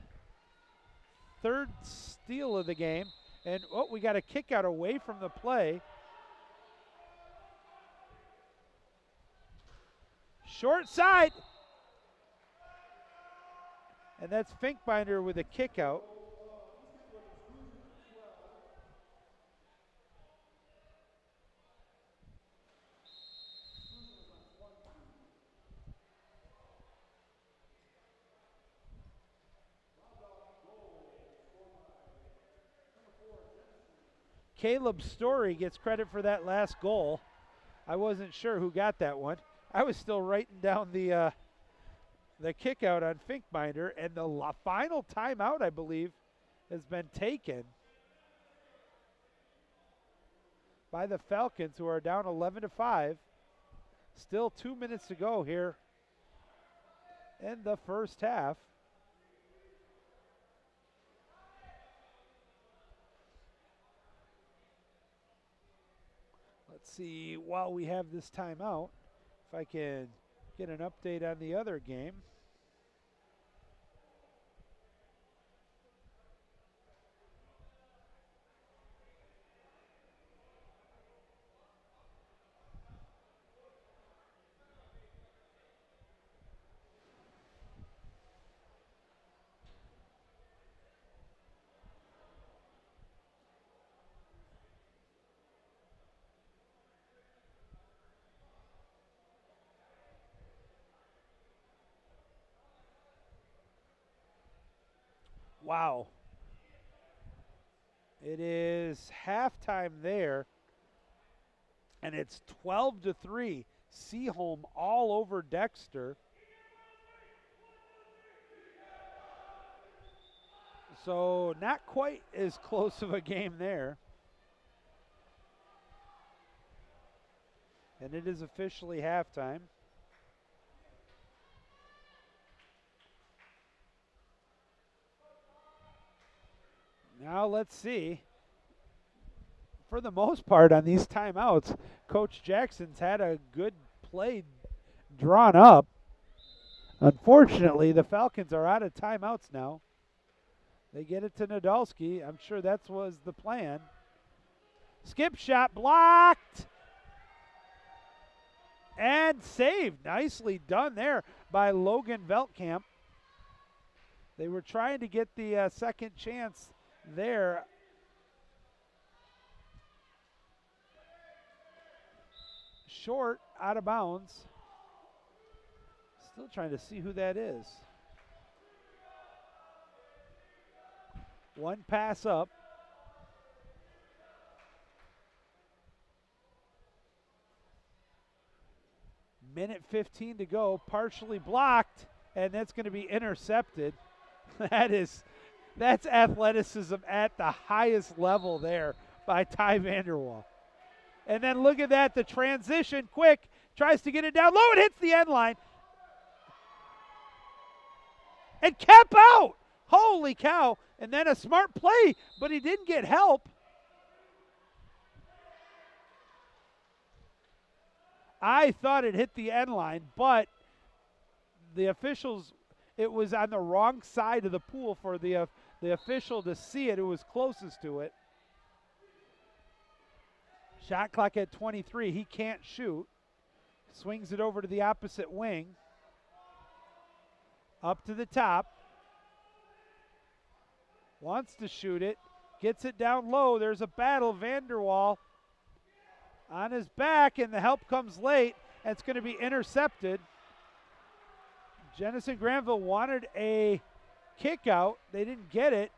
third steal of the game. And, oh, we got a kick out away from the play. Short side. And that's Finkbinder with a kick out. Caleb Story gets credit for that last goal. I wasn't sure who got that one. I was still writing down the kick out on Finkbinder, and the final timeout, I believe, has been taken by the Falcons, who are down 11-5. Still 2 minutes to go here in the first half. Let's see, while we have this timeout, if I can get an update on the other game. Wow. It is halftime there, and it's 12-3. Seaholm all over Dexter. So not quite as close of a game there. And it is officially halftime. Now let's see. For the most part on these timeouts, Coach Jackson's had a good play drawn up. Unfortunately, the Falcons are out of timeouts now. They get it to Nadolski. I'm sure that was the plan. Skip shot blocked. And saved. Nicely done there by Logan Veltkamp. They were trying to get the second chance there. Short, out of bounds. Still trying to see who that is. One pass up. Minute 15 to go, partially blocked, and that's going to be intercepted. That's athleticism at the highest level there by Ty Vanderwall. And then look at that, the transition, quick, tries to get it down low, it hits the end line. And kept out. Holy cow. And then a smart play, but he didn't get help. I thought it hit the end line, but the officials, it was on the wrong side of the pool for the official to see it. It was closest to it. Shot clock at 23. He can't shoot. Swings it over to the opposite wing. Up to the top. Wants to shoot it. Gets it down low. There's a battle. Vanderwall on his back, and the help comes late. And it's going to be intercepted. Jenison Granville wanted a kick out. They didn't get it.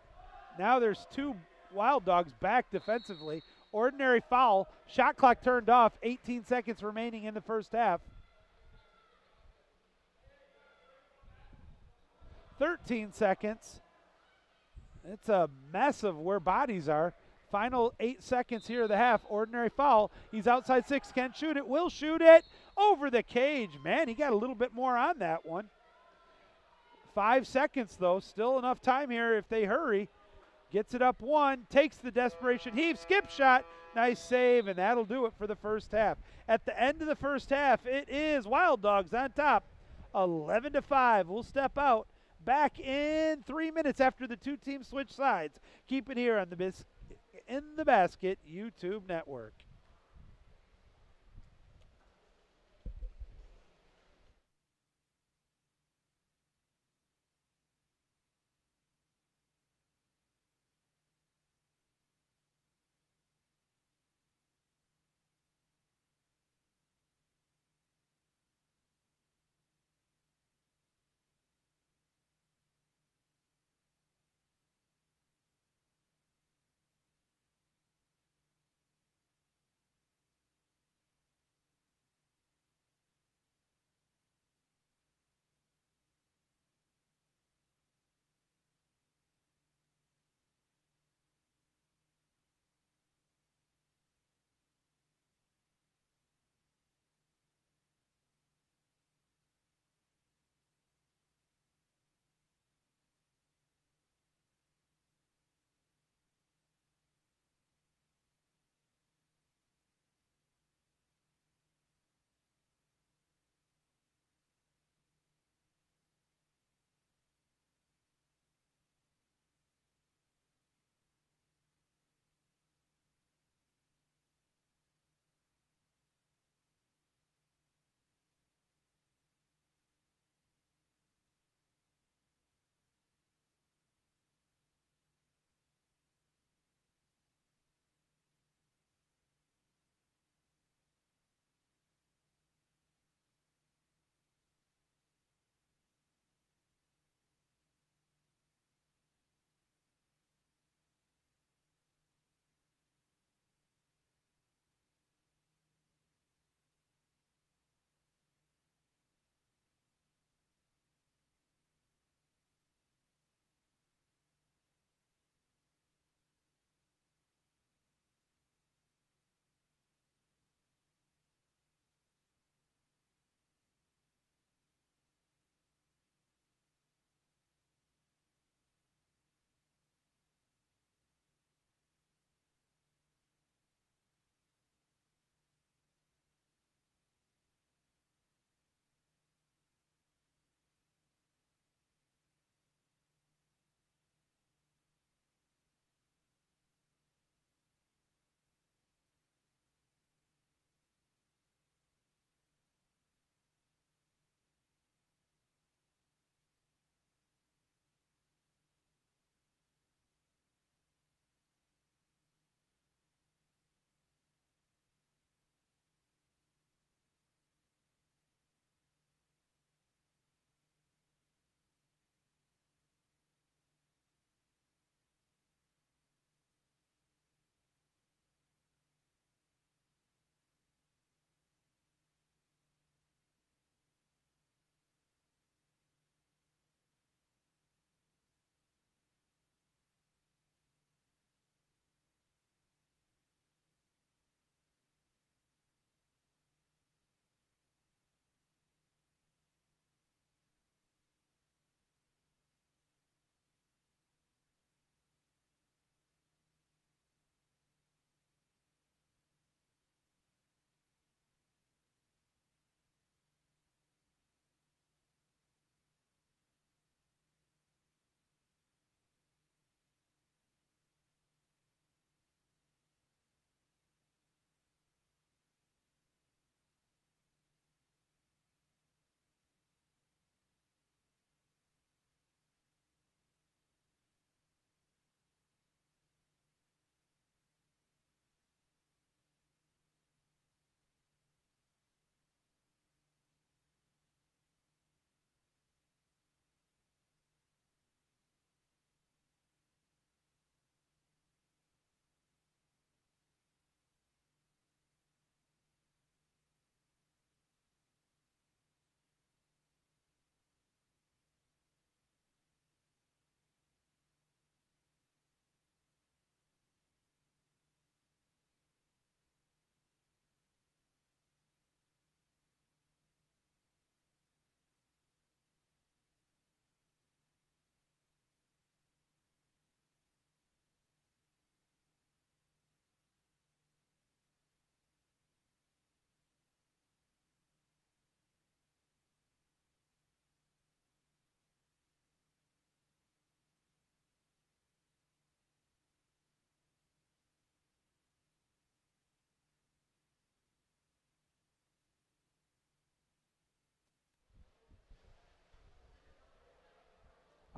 Now there's two Wild Dogs back defensively. Ordinary foul. Shot clock turned off. 18 seconds remaining in the first half. 13 seconds. It's a mess of where bodies are. Final 8 seconds here of the half. Ordinary foul. He's outside 6. Can't shoot it. Will shoot it. Over the cage. Man, he got a little bit more on that one. 5 seconds, though. Still enough time here if they hurry. Gets it up one. Takes the desperation heave. Skip shot. Nice save, and that'll do it for the first half. At the end of the first half, it is Wild Dogs on top. 11-5. We'll step out. Back in 3 minutes after the two teams switch sides. Keep it here on the In the Basket YouTube network.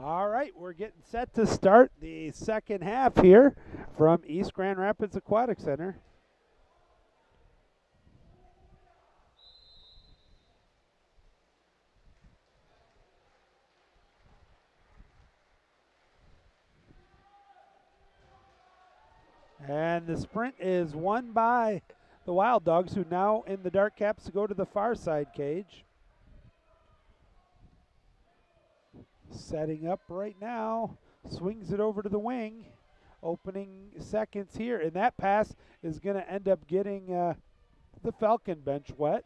All right, we're getting set to start the second half here from East Grand Rapids Aquatic Center. And the sprint is won by the Wild Dogs, who now in the dark caps go to the far side cage. Setting up right now, swings it over to the wing. Opening seconds here, and that pass is going to end up getting the Falcon bench wet.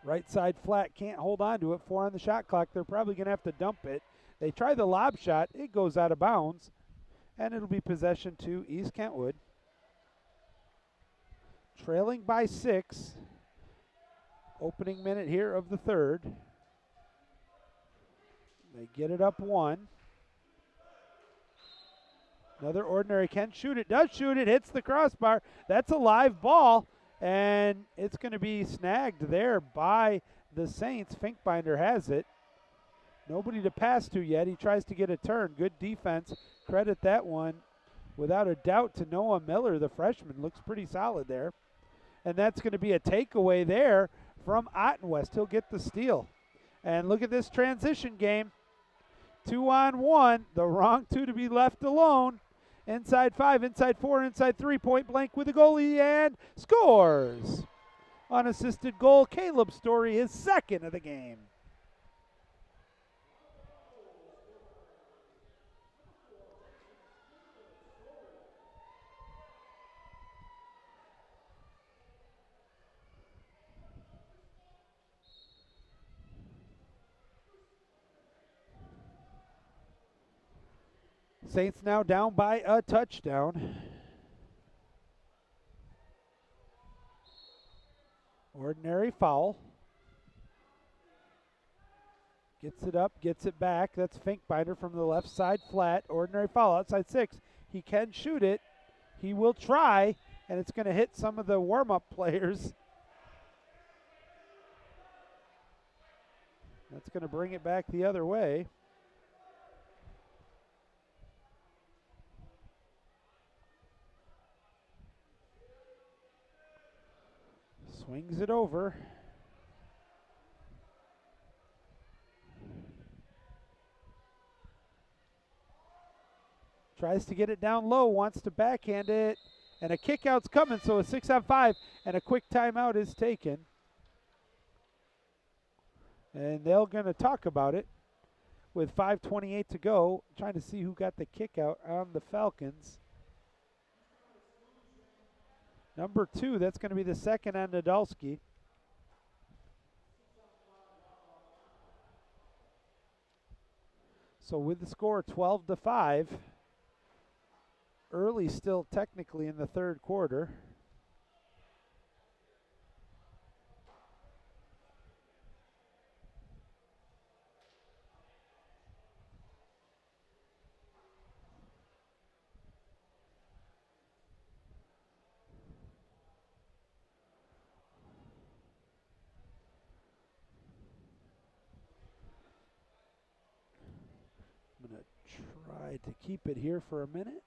Right side flat, can't hold on to it. 4 on the shot clock. They're probably going to have to dump it. They try the lob shot. It goes out of bounds, and it'll be possession to East Kentwood. Trailing by 6. Opening minute here of the third. They get it up 1. Another ordinary can shoot it, does shoot it, hits the crossbar. That's a live ball, and it's going to be snagged there by the Saints. Finkbinder has it. Nobody to pass to yet. He tries to get a turn. Good defense. Credit that one, without a doubt, to Noah Miller, the freshman. Looks pretty solid there. And that's going to be a takeaway there from Ottenwest. He'll get the steal. And look at this transition game. 2-on-1. The wrong 2 to be left alone. Inside 5, inside 4, inside 3, point blank with the goalie, and scores. Unassisted goal, Caleb Story, his second of the game. Saints now down by a touchdown. Ordinary foul. Gets it up, gets it back. That's Finkbinder from the left side flat. Ordinary foul outside 6. He can shoot it. He will try, and it's going to hit some of the warm-up players. That's going to bring it back the other way. Swings it over. Tries to get it down low, wants to backhand it, and a kick out's coming, so a 6-on-5, and a quick timeout is taken. And they're going to talk about it with 5:28 to go, trying to see who got the kick out on the Falcons. Number 2, that's going to be the second on Nadolski. So with the score 12-5, early still technically in the third quarter. I'm going to try to keep it here for a minute.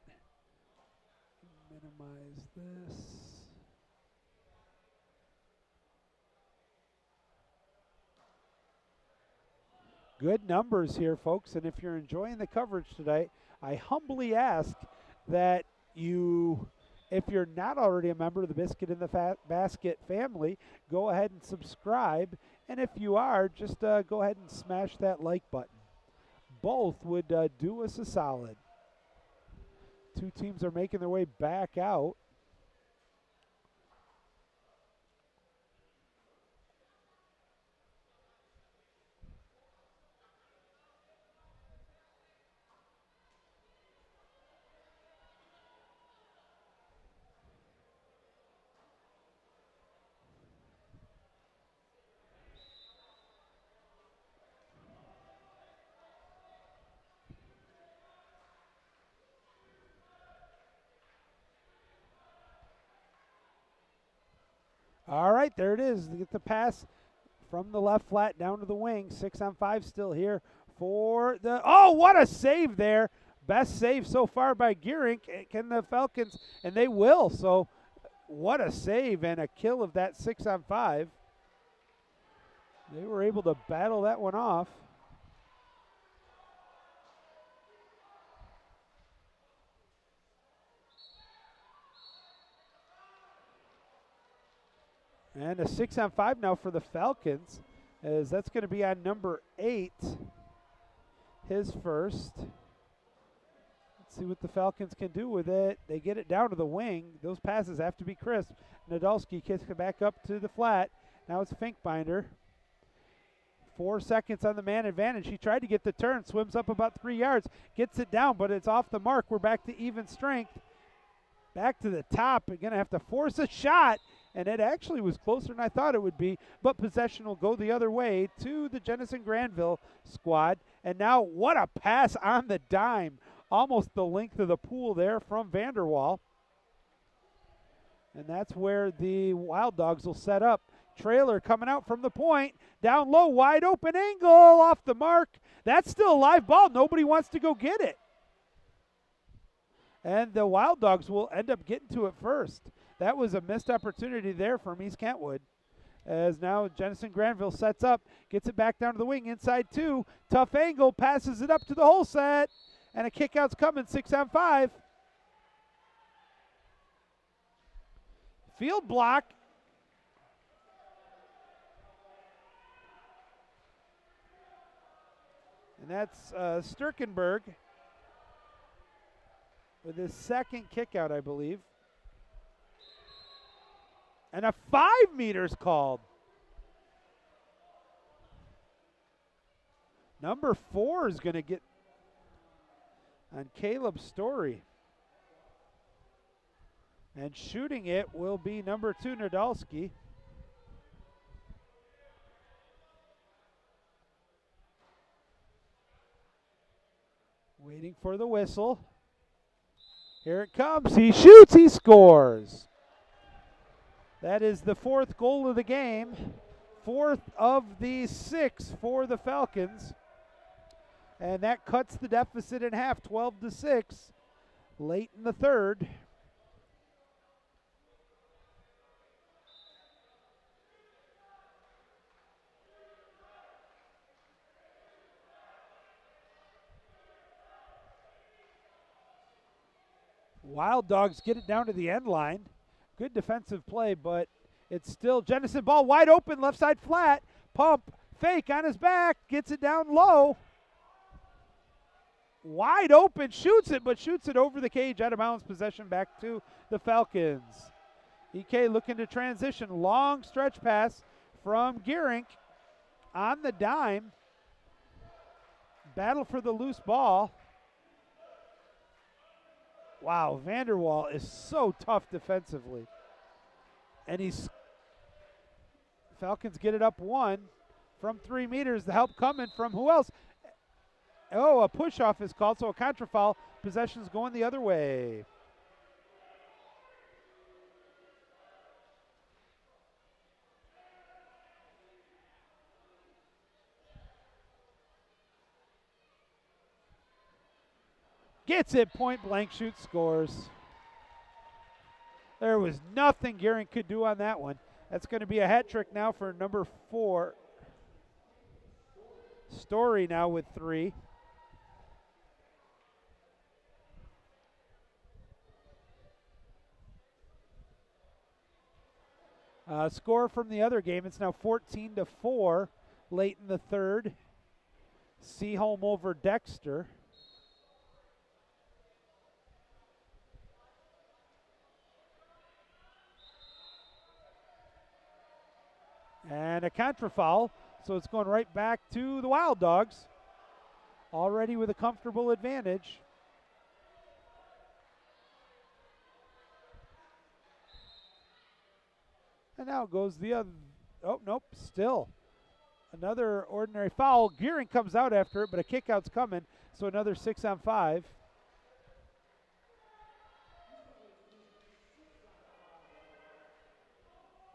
Minimize this. Good numbers here, folks, and if you're enjoying the coverage today, I humbly ask that you, if you're not already a member of the Biscuit in the Basket family, go ahead and subscribe, and if you are, just go ahead and smash that like button. Both would do us a solid. Two teams are making their way back out. All right, there it is. They get the pass from the left flat down to the wing. 6-on-5 still here for the, oh, what a save there. Best save so far by Gearing. Can the Falcons, and they will, so what a save and a kill of that 6-on-5. They were able to battle that one off. And a 6-on-5 now for the Falcons, as that's going to be on number 8, his first. Let's see what the Falcons can do with it. They get it down to the wing. Those passes have to be crisp. Nadolski kicks it back up to the flat. Now it's Finkbinder. 4 seconds on the man advantage. He tried to get the turn, swims up about 3 yards, gets it down, but it's off the mark. We're back to even strength. Back to the top. We're going to have to force a shot, and it actually was closer than I thought it would be, but possession will go the other way to the Jenison Granville squad. And now what a pass on the dime. Almost the length of the pool there from Vanderwall. And that's where the Wild Dogs will set up. Trailer coming out from the point. Down low, wide open angle, off the mark. That's still a live ball. Nobody wants to go get it. And the Wild Dogs will end up getting to it first. That was a missed opportunity there from East Kentwood. As now Jenison Granville sets up, gets it back down to the wing, inside 2. Tough angle, passes it up to the hole set. And a kickout's coming, 6-on-5. Field block. And that's Sturkenberg with his second kickout, I believe. And a 5 meters called. Number 4 is going to get on Caleb Story. And shooting it will be number 2, Nadolski. Waiting for the whistle. Here it comes. He shoots, he scores. That is the 4th goal of the game. 4th of the 6 for the Falcons. And that cuts the deficit in half, 12-6, late in the 3rd. Wild Dogs get it down to the end line. Good defensive play, but it's still Jenison ball wide open, left side flat. Pump, fake on his back, gets it down low. Wide open, shoots it, but shoots it over the cage, out of bounds, possession back to the Falcons. EK looking to transition, long stretch pass from Gearing on the dime. Battle for the loose ball. Wow, Vanderwall is so tough defensively. And Falcons get it up 1 from 3 meters. The help coming from who else? Oh, a push-off is called, so a contra foul. Possession's going the other way. Gets it, point blank, shoot, scores. There was nothing Gearing could do on that one. That's going to be a hat trick now for number 4. Story now with 3. Score from the other game, it's now 14-4 late in the 3rd. Seaholm over Dexter. And a contra foul, so it's going right back to the Wild Dogs, already with a comfortable advantage. And now goes the other, oh, nope, still. Another ordinary foul. Gearing comes out after it, but a kickout's coming, so another 6-on-5.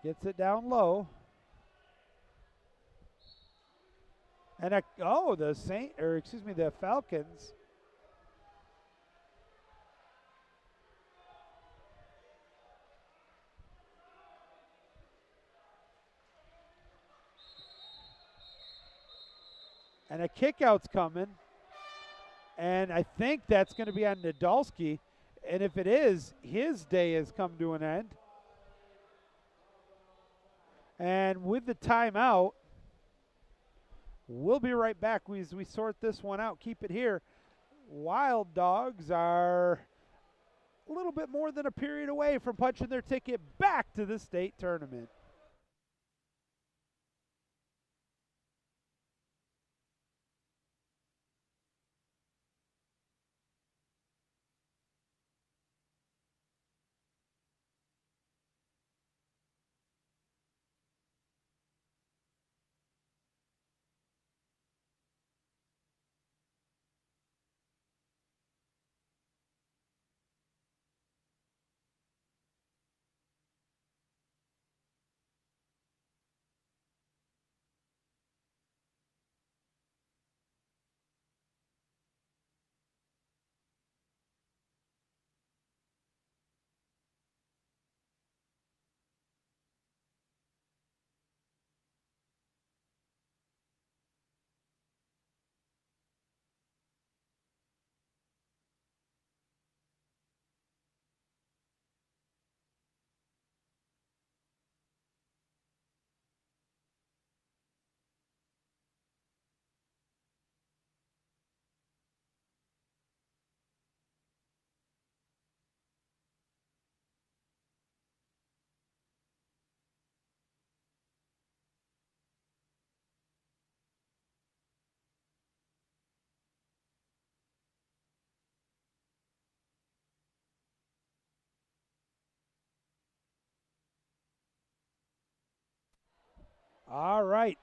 Gets it down low. And the Falcons. And a kick out's coming. And I think that's going to be on Nadolski. And if it is, his day has come to an end. And with the timeout, we'll be right back as we sort this one out. Keep it here. Wild Dogs are a little bit more than a period away from punching their ticket back to the state tournament. All right.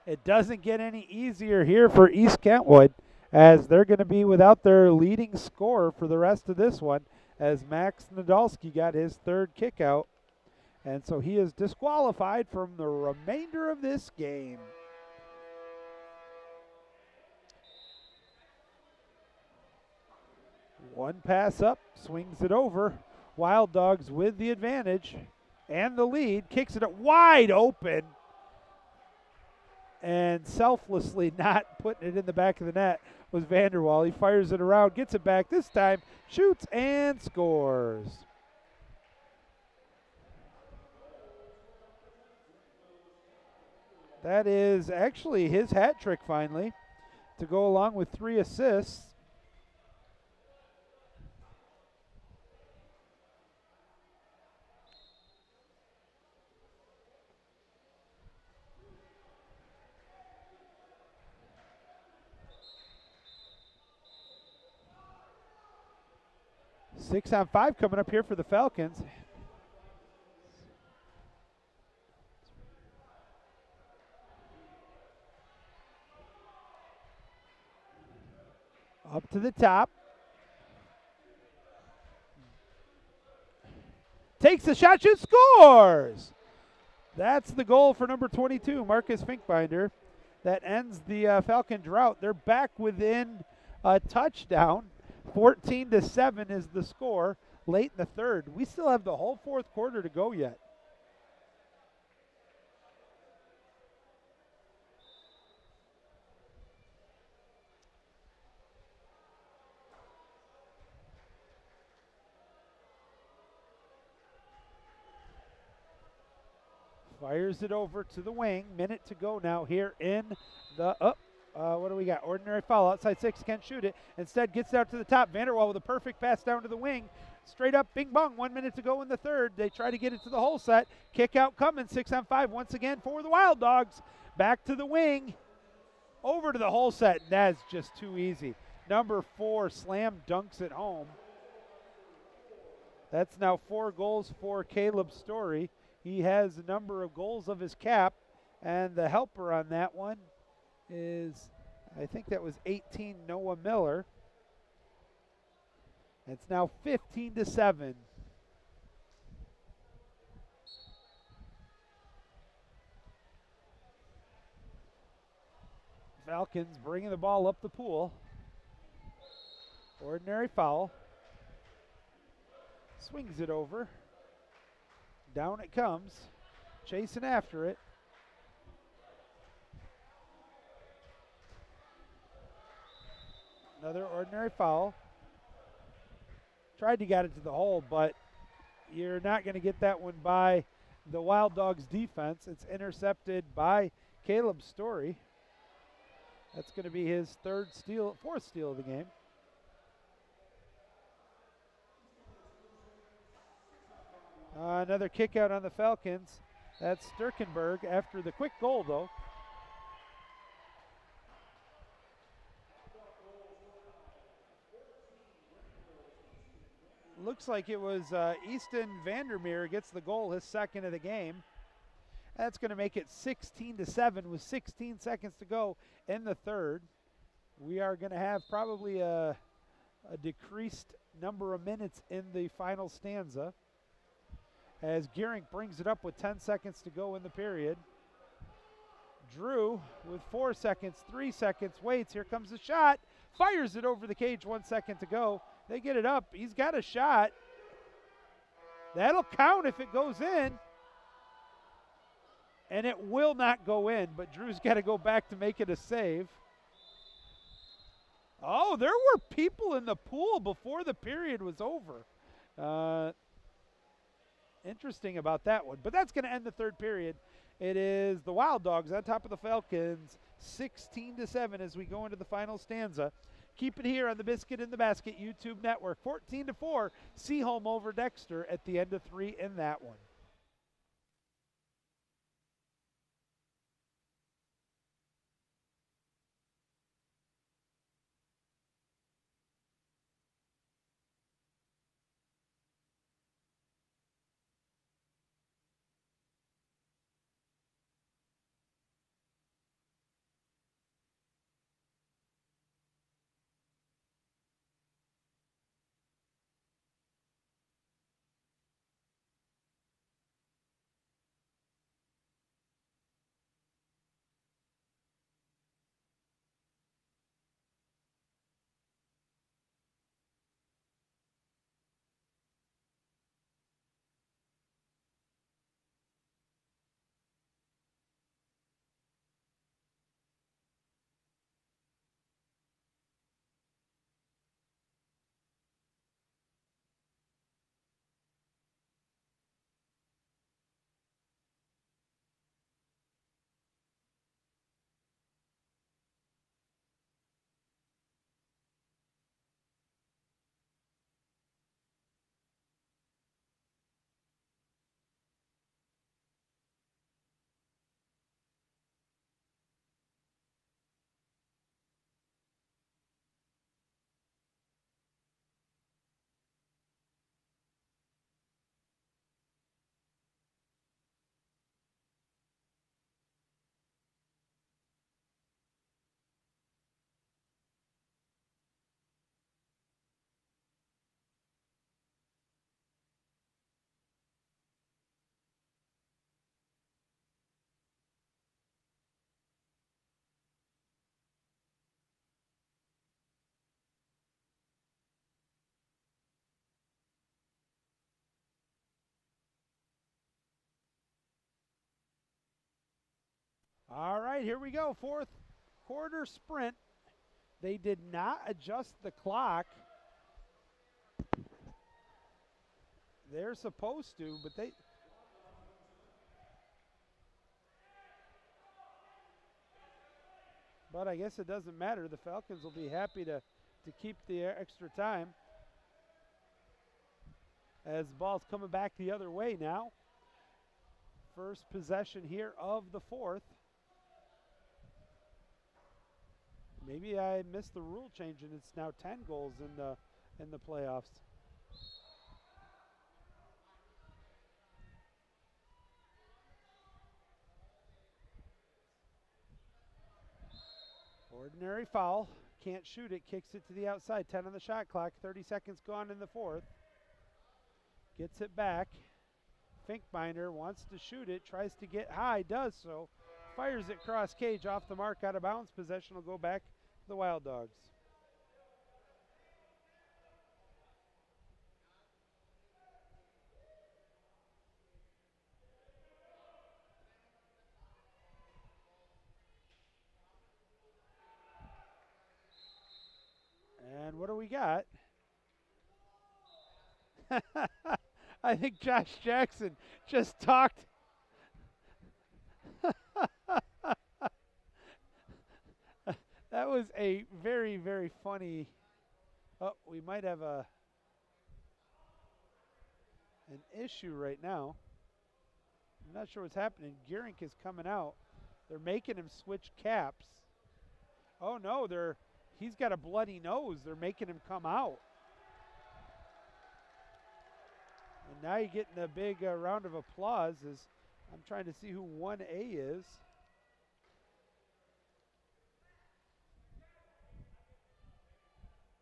It doesn't get any easier here for East Kentwood as they're going to be without their leading scorer for the rest of this one as Max Nadolski got his third kick out. And so he is disqualified from the remainder of this game. One pass up, swings it over. Wild Dogs with the advantage and the lead, kicks it up wide open. And selflessly not putting it in the back of the net was Vanderwall. He fires it around, gets it back this time, shoots and scores. That is actually his hat trick finally to go along with 3 assists. Six on 5 coming up here for the Falcons. Up to the top. Takes the shot, shoots, scores! That's the goal for number 22, Marcus Finkbinder. That ends the Falcon drought. They're back within a touchdown. 14-7 is the score late in the third. We still have the whole fourth quarter to go yet. Fires it over to the wing. Minute to go now here in the what do we got? Ordinary foul. Outside 6, can't shoot it. Instead gets out to the top. Vanderwall with a perfect pass down to the wing. Straight up, bing bong. 1 minute to go in the third. They try to get it to the hole set. Kick out coming. 6 on 5 once again for the Wild Dogs. Back to the wing. Over to the hole set. That's just too easy. Number 4 slam dunks it home. That's now 4 goals for Caleb Story. He has a number of goals of his cap, and the helper on that one is, I think that was 18, Noah Miller. It's now 15-7. Falcons bringing the ball up the pool. Ordinary foul. Swings it over. Down it comes. Chasing after it. Another ordinary foul. Tried to get it to the hole, but you're not going to get that one by the Wild Dogs defense. It's intercepted by Caleb Story. That's going to be his fourth steal of the game. Another kick out on the Falcons. That's Sturkenberg after the quick goal, though. Looks like it was Easton Vandermeer gets the goal, his second of the game. That's going to make it 16-7 with 16 seconds to go in the third. We are going to have probably a decreased number of minutes in the final stanza as Gearing brings it up with 10 seconds to go in the period. Drew with 4 seconds, 3 seconds, waits. Here comes the shot. Fires it over the cage, 1 second to go. They get it up. He's got a shot. That'll count if it goes in. And it will not go in, but Drew's got to go back to make it a save. Oh, there were people in the pool before the period was over. Interesting about that one. But that's going to end the third period. It is the Wild Dogs on top of the Falcons, 16-7 as we go into the final stanza. Keep it here on the Biscuit in the Basket YouTube network. 14-4, Seaholm over Dexter at the end of 3 in that one. All right, here we go. Fourth quarter sprint. They did not adjust the clock. They're supposed to, but they... But I guess it doesn't matter. The Falcons will be happy to keep the extra time. As the ball's coming back the other way now. First possession here of the fourth. Maybe I missed the rule change and it's now 10 goals in the playoffs. Ordinary foul. Can't shoot it. Kicks it to the outside. 10 on the shot clock. 30 seconds gone in the fourth. Gets it back. Finkbeiner wants to shoot it. Tries to get high. Does so. Fires it cross cage, off the mark, out of bounds. Possession will go back to the Wild Dogs. And what do we got? I think Josh Jackson just talked. That was a very, very funny. Oh, we might have an issue right now. I'm not sure what's happening. Gearink is coming out. They're making him switch caps. Oh no, he's got a bloody nose. They're making him come out. And now you're getting a big round of applause as I'm trying to see who 1A is.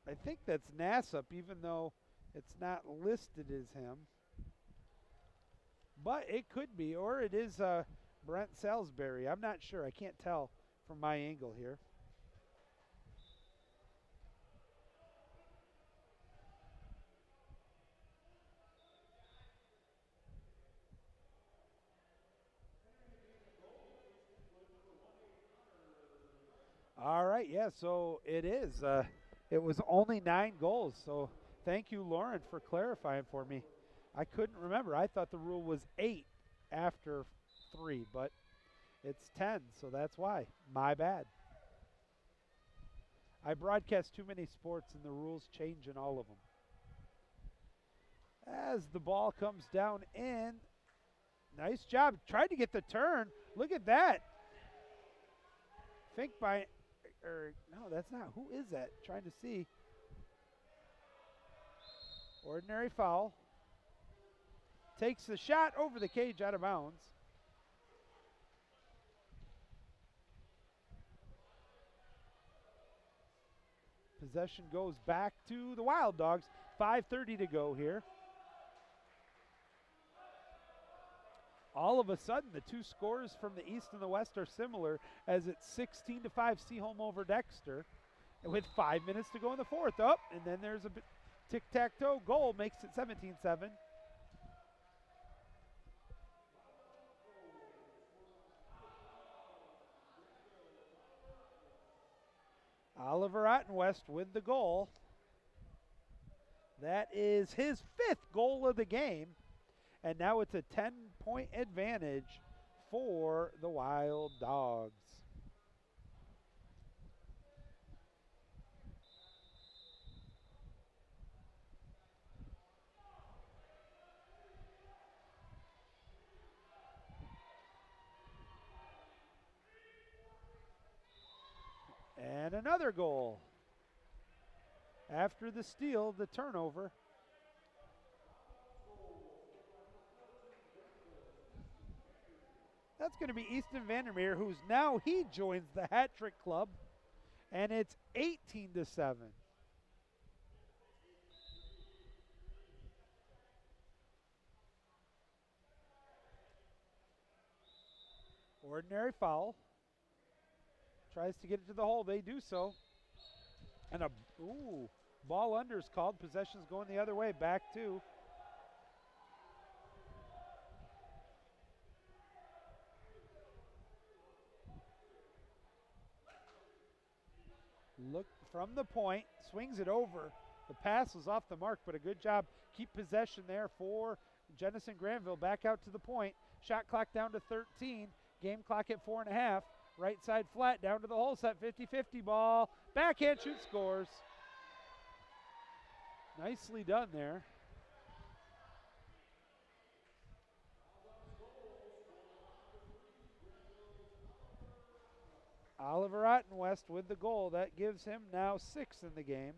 I think that's Nassaup, even though it's not listed as him. But it could be, or it is Brent Salisbury. I'm not sure. I can't tell from my angle here. All right, yeah, so it is. It was only 9 goals, so thank you, Lauren, for clarifying for me. I couldn't remember. I thought the rule was 8 after 3, but it's 10, so that's why. My bad. I broadcast too many sports and the rules change in all of them. As the ball comes down in, nice job. Tried to get the turn. Look at that. Fink by, no, that's not. Who is that? Trying to see. Ordinary foul. Takes the shot over the cage, out of bounds. Possession goes back to the Wild Dogs. 5:30 to go here. All of a sudden, the two scores from the East and the West are similar, as it's 16-5 Seaholm over Dexter, with 5 minutes to go in the fourth. Up, and then there's a tic-tac-toe goal, makes it 17-7. Oliver Ottenwest with the goal. That is his 5th goal of the game. And now it's a 10-point advantage for the Wild Dogs. And another goal. After the steal, the turnover. That's going to be Easton Vandermeer, who's now he joins the hat trick club, and it's 18-7. Ordinary foul. Tries to get it to the hole. They do so. And ball under is called. Possession's going the other way. Back to. Look from the point. Swings it over. The pass was off the mark, but a good job. Keep possession there for Jennison Granville. Back out to the point. Shot clock down to 13. Game clock at 4.5. Right side flat, down to the hole, set 50-50 ball. Backhand shoot, scores. Nicely done there. Oliver Ottenwest with the goal. That gives him now 6 in the game.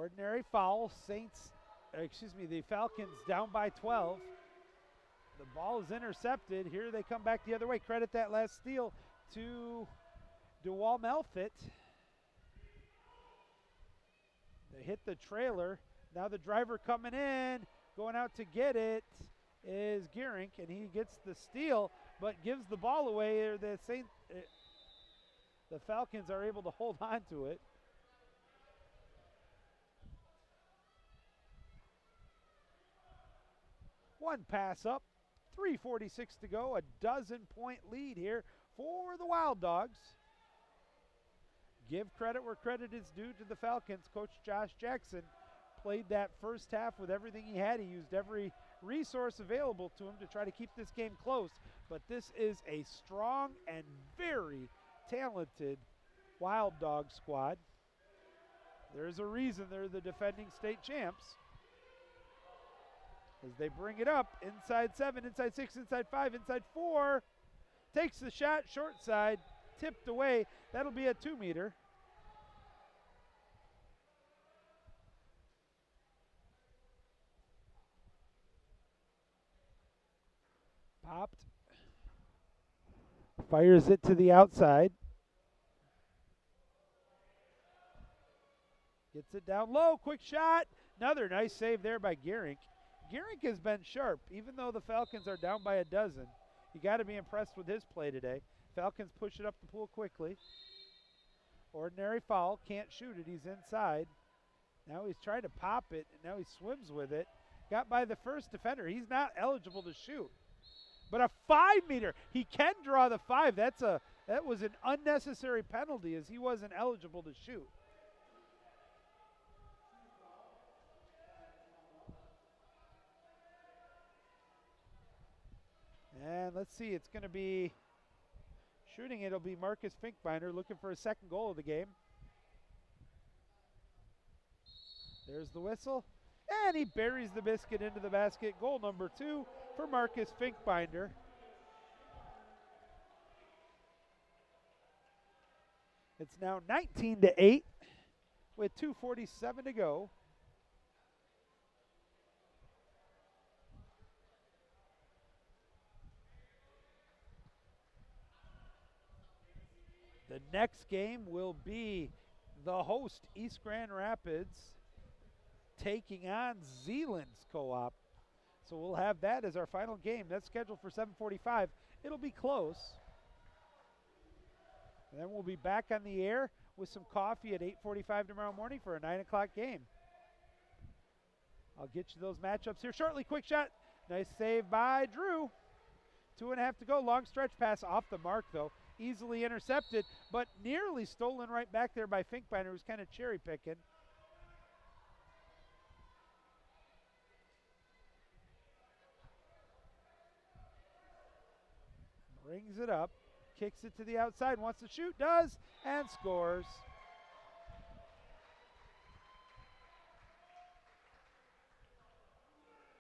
Ordinary foul. The Falcons down by 12. The ball is intercepted. Here they come back the other way. Credit that last steal to DeWall Melfitt. They hit the trailer. Now the driver coming in, going out to get it is Gearink, and he gets the steal, but gives the ball away. The Falcons are able to hold on to it. One pass up, 3:46 to go, a dozen-point lead here for the Wild Dogs. Give credit where credit is due to the Falcons. Coach Josh Jackson played that first half with everything he had. He used every resource available to him to try to keep this game close. But this is a strong and very talented Wild Dog squad. There's a reason they're the defending state champs. As they bring it up, inside 7, inside 6, inside 5, inside 4. Takes the shot, short side, tipped away. That'll be a 2-meter. Popped. Fires it to the outside. Gets it down low, quick shot. Another nice save there by Gearink. Gearink has been sharp, even though the Falcons are down by a dozen. You got to be impressed with his play today. Falcons push it up the pool quickly. Ordinary foul, can't shoot it, he's inside. Now he's trying to pop it, and now he swims with it. Got by the first defender. He's not eligible to shoot. But a 5-meter, he can draw the 5. That was an unnecessary penalty as he wasn't eligible to shoot. And let's see, it's going to be shooting. It'll be Marcus Finkbinder looking for a second goal of the game. There's the whistle. And he buries the biscuit into the basket. Goal number 2 for Marcus Finkbinder. It's now 19-8 with 2:47 to go. The next game will be the host, East Grand Rapids, taking on Zeeland's Co-op. So we'll have that as our final game. That's scheduled for 7:45. It'll be close. And then we'll be back on the air with some coffee at 8:45 tomorrow morning for a 9 o'clock game. I'll get you those matchups here shortly. Quick shot. Nice save by Drew. 2.5 to go. Long stretch pass off the mark, though. Easily intercepted, but nearly stolen right back there by Finkbinder, who's kind of cherry picking. Brings it up, kicks it to the outside, wants to shoot, does, and scores.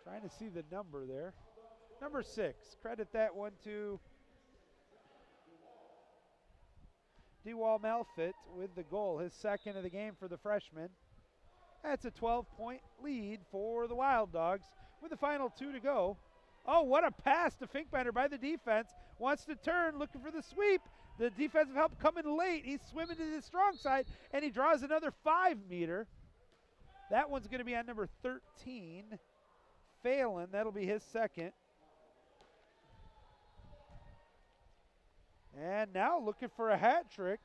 Trying to see the number there. Number 6, credit that one to DeWall Melfitt with the goal, his second of the game for the freshman. That's a 12-point lead for the Wild Dogs with the final 2 to go. Oh, what a pass to Finkbinder by the defense. Wants to turn, looking for the sweep. The defensive help coming late. He's swimming to the strong side, and he draws another 5-meter. That one's going to be on number 13, Phelan. That'll be his second. And now looking for a hat trick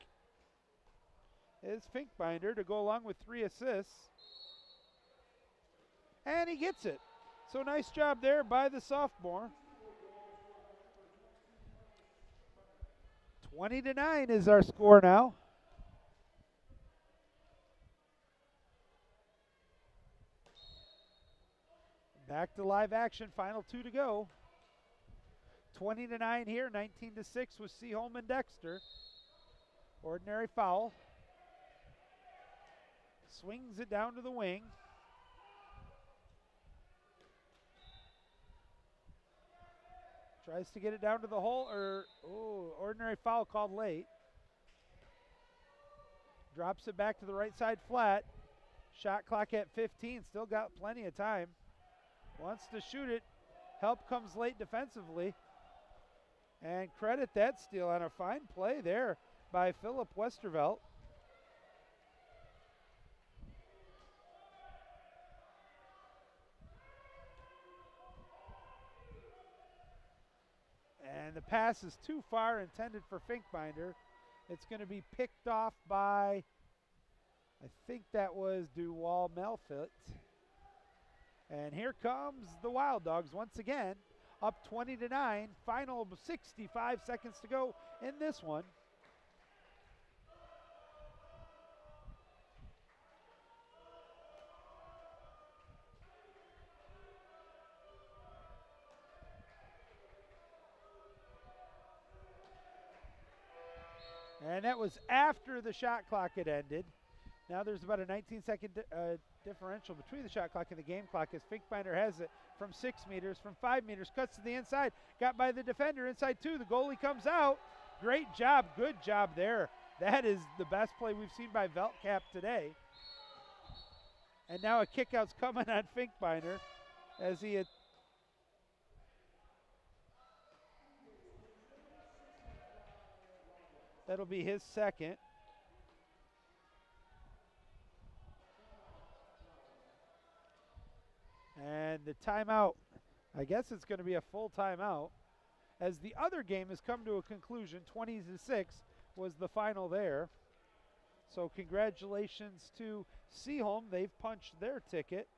is Finkbinder to go along with 3 assists. And he gets it. So nice job there by the sophomore. 20-9 is our score now. Back to live action, final 2 to go. 20-9 here, 19-6 with Seaholm and Dexter. Ordinary foul. Swings it down to the wing. Tries to get it down to the hole, ordinary foul called late. Drops it back to the right side flat. Shot clock at 15, still got plenty of time. Wants to shoot it. Help comes late defensively. And credit that steal on a fine play there by Philip Westervelt. And the pass is too far, intended for Finkbinder. It's going to be picked off by, I think that was Duwal Melfitt. And here comes the Wild Dogs once again, up 20-9. Final 65 seconds to go in this one. And that was after the shot clock had ended. Now there's about a 19-second differential between the shot clock and the game clock as Finkbinder has it from 6 meters, from 5 meters, cuts to the inside, got by the defender, inside 2, the goalie comes out. Great job, good job there. That is the best play we've seen by Veltcap today. And now a kickout's coming on Finkbinder as he had that'll be his second. And the timeout, I guess it's going to be a full timeout, as the other game has come to a conclusion. 20-6 was the final there. So congratulations to Seaholm. They've punched their ticket.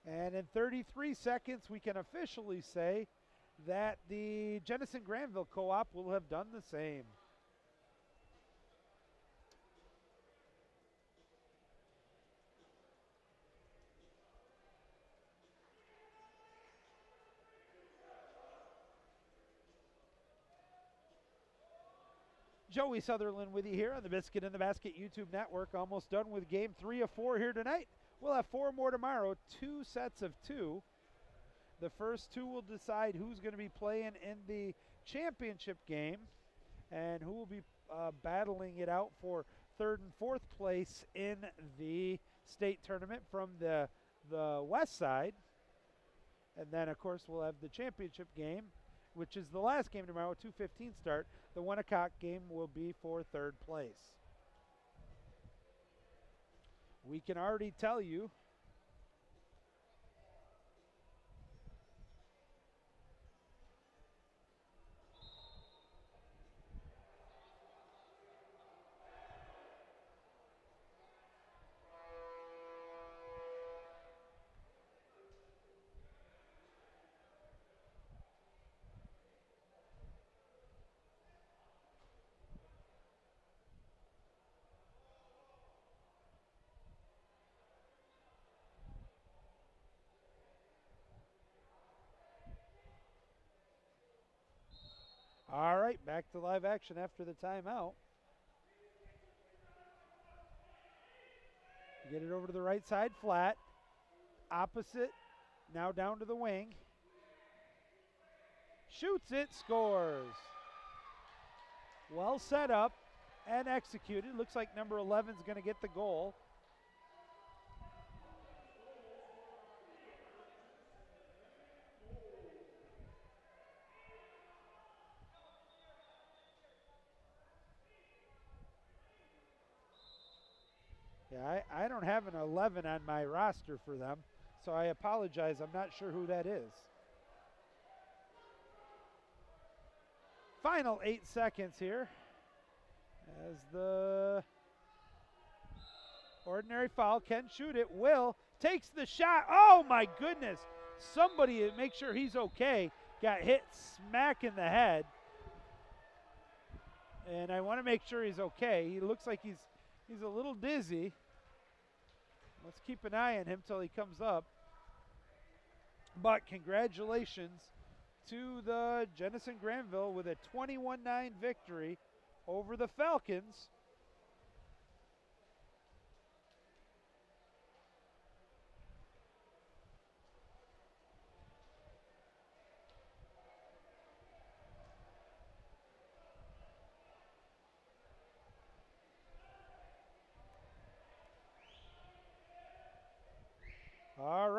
And in 33 seconds, we can officially say that the Jenison Granville Co-op will have done the same. Joey Sutherland with you here on the Biscuit in the Basket YouTube network. Almost done with game 3 of 4 here tonight. We'll have 4 more tomorrow, 2 sets of 2. The first 2 will decide who's going to be playing in the championship game and who will be battling it out for 3rd and 4th place in the state tournament from the west side. And then, of course, we'll have the championship game, which is the last game tomorrow, 2:15 start. The 1 o'clock game will be for 3rd place. We can already tell you all right, back to live action after the timeout. Get it over to the right side, flat. Opposite, now down to the wing. Shoots it, scores. Well set up and executed. Looks like number 11 is going to get the goal. Yeah, I don't have an 11 on my roster for them, so I apologize. I'm not sure who that is. Final 8 seconds here as the ordinary foul. Can shoot it. Will takes the shot. Oh, my goodness. Somebody make sure he's okay. Got hit smack in the head. And I want to make sure he's okay. He looks like he's a little dizzy. Let's keep an eye on him till he comes up. But congratulations to the Jenison Granville with a 21-9 victory over the Falcons.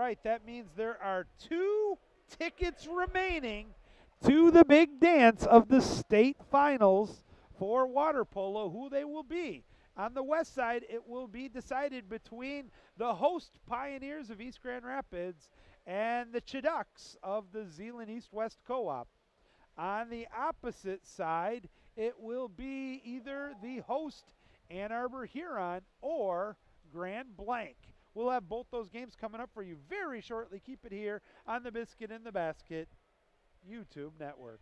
right, that means there are 2 tickets remaining to the big dance of the state finals for water polo. Who they will be. On the west side, it will be decided between the host Pioneers of East Grand Rapids and the Chiducks of the Zeeland East-West Co-op. On the opposite side, it will be either the host Ann Arbor Huron or Grand Blanc. We'll have both those games coming up for you very shortly. Keep it here on the Biscuit in the Basket YouTube network.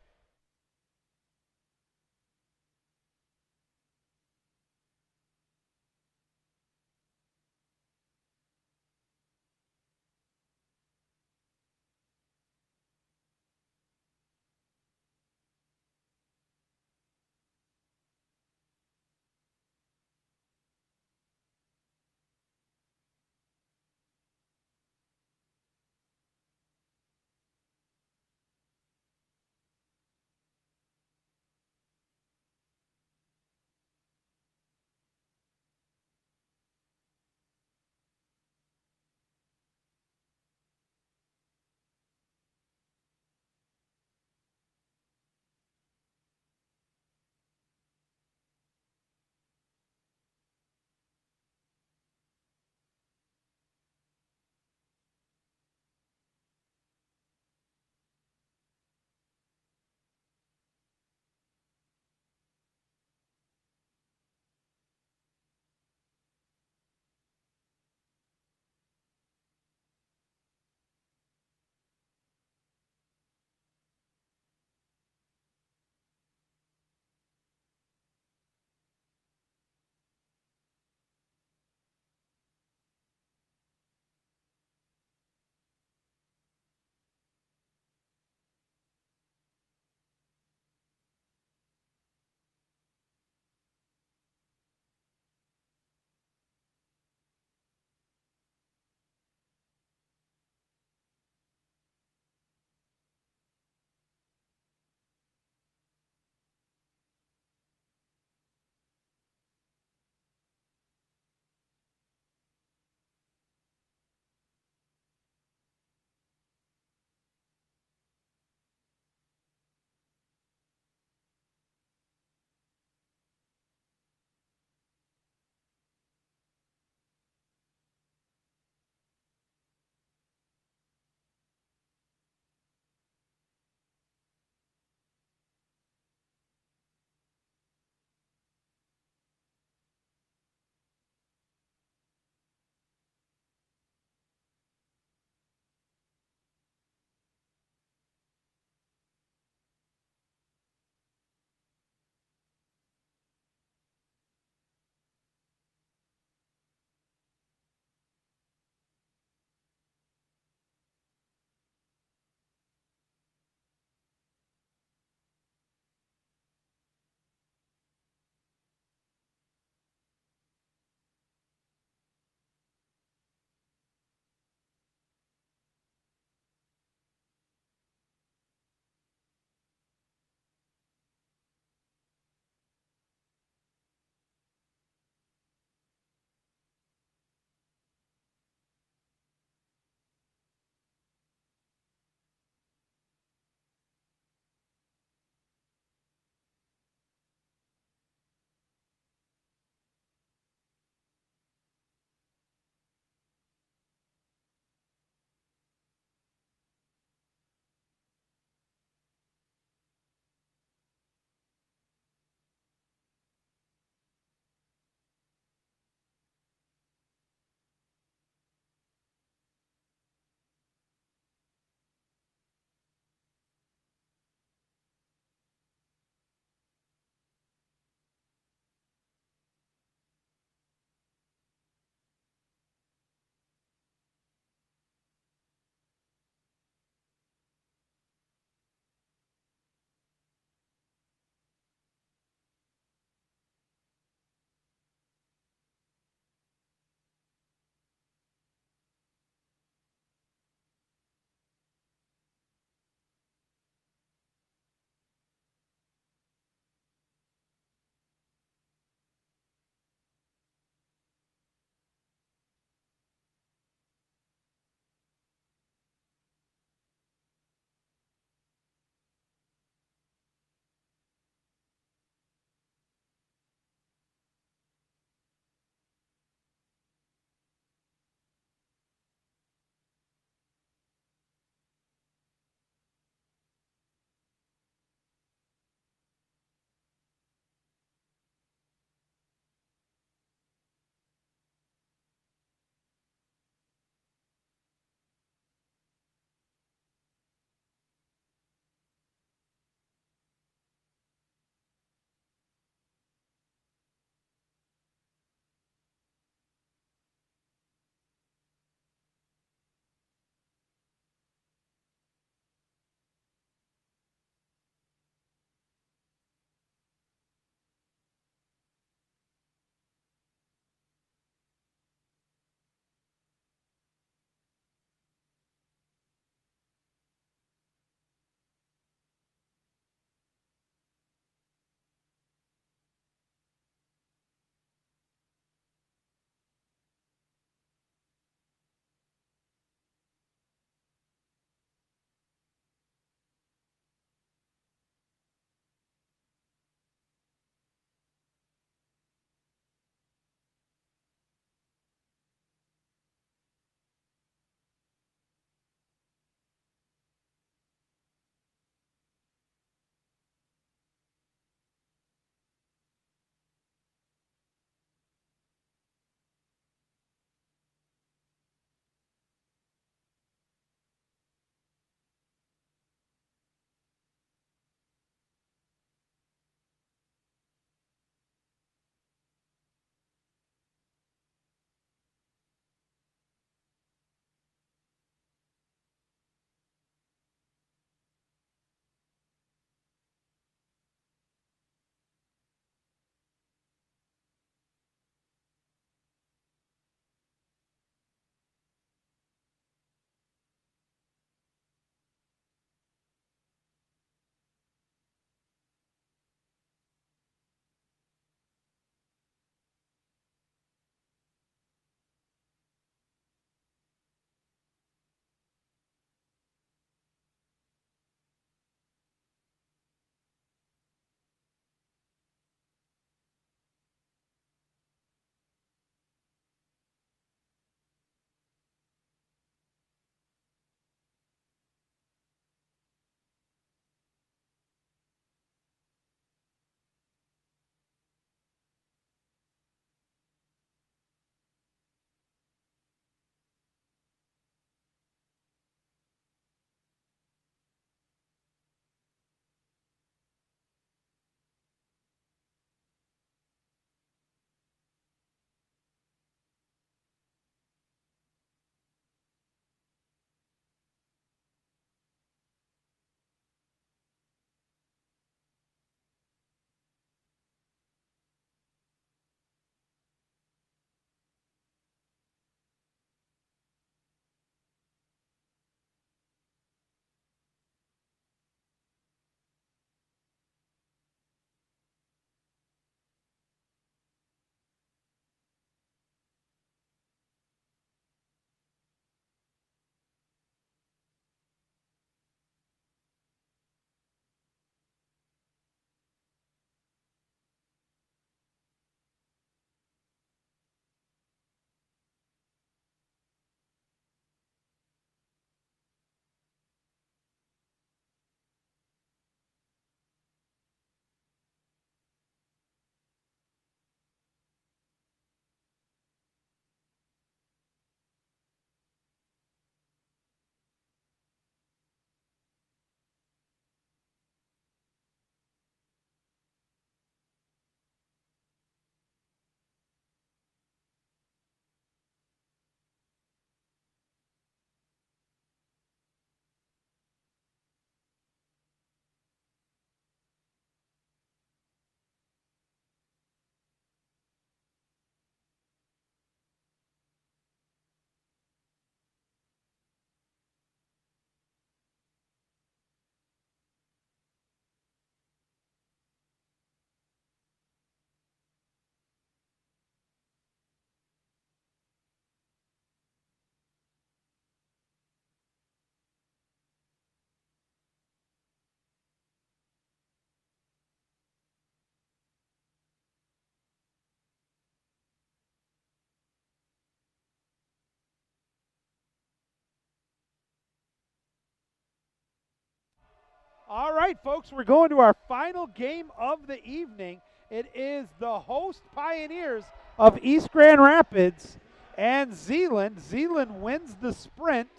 right, folks, we're going to our final game of the evening. It is the host Pioneers of East Grand Rapids and Zeeland. Zeeland wins the sprint.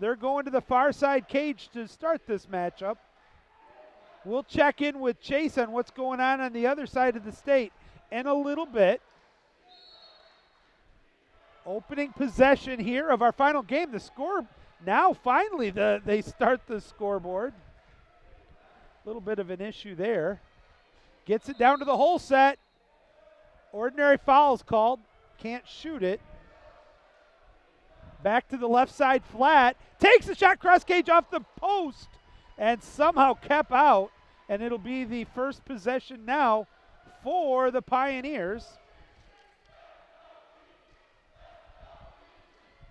They're going to the far side cage to start this matchup. We'll check in with Chase on what's going on the other side of the state in a little bit. Opening possession here of our final game. The score now finally they start the scoreboard. A little bit of an issue there. Gets it down to the hole set. Ordinary foul's called. Can't shoot it. Back to the left side flat. Takes the shot cross cage off the post and somehow kept out. And it'll be the first possession now for the Pioneers.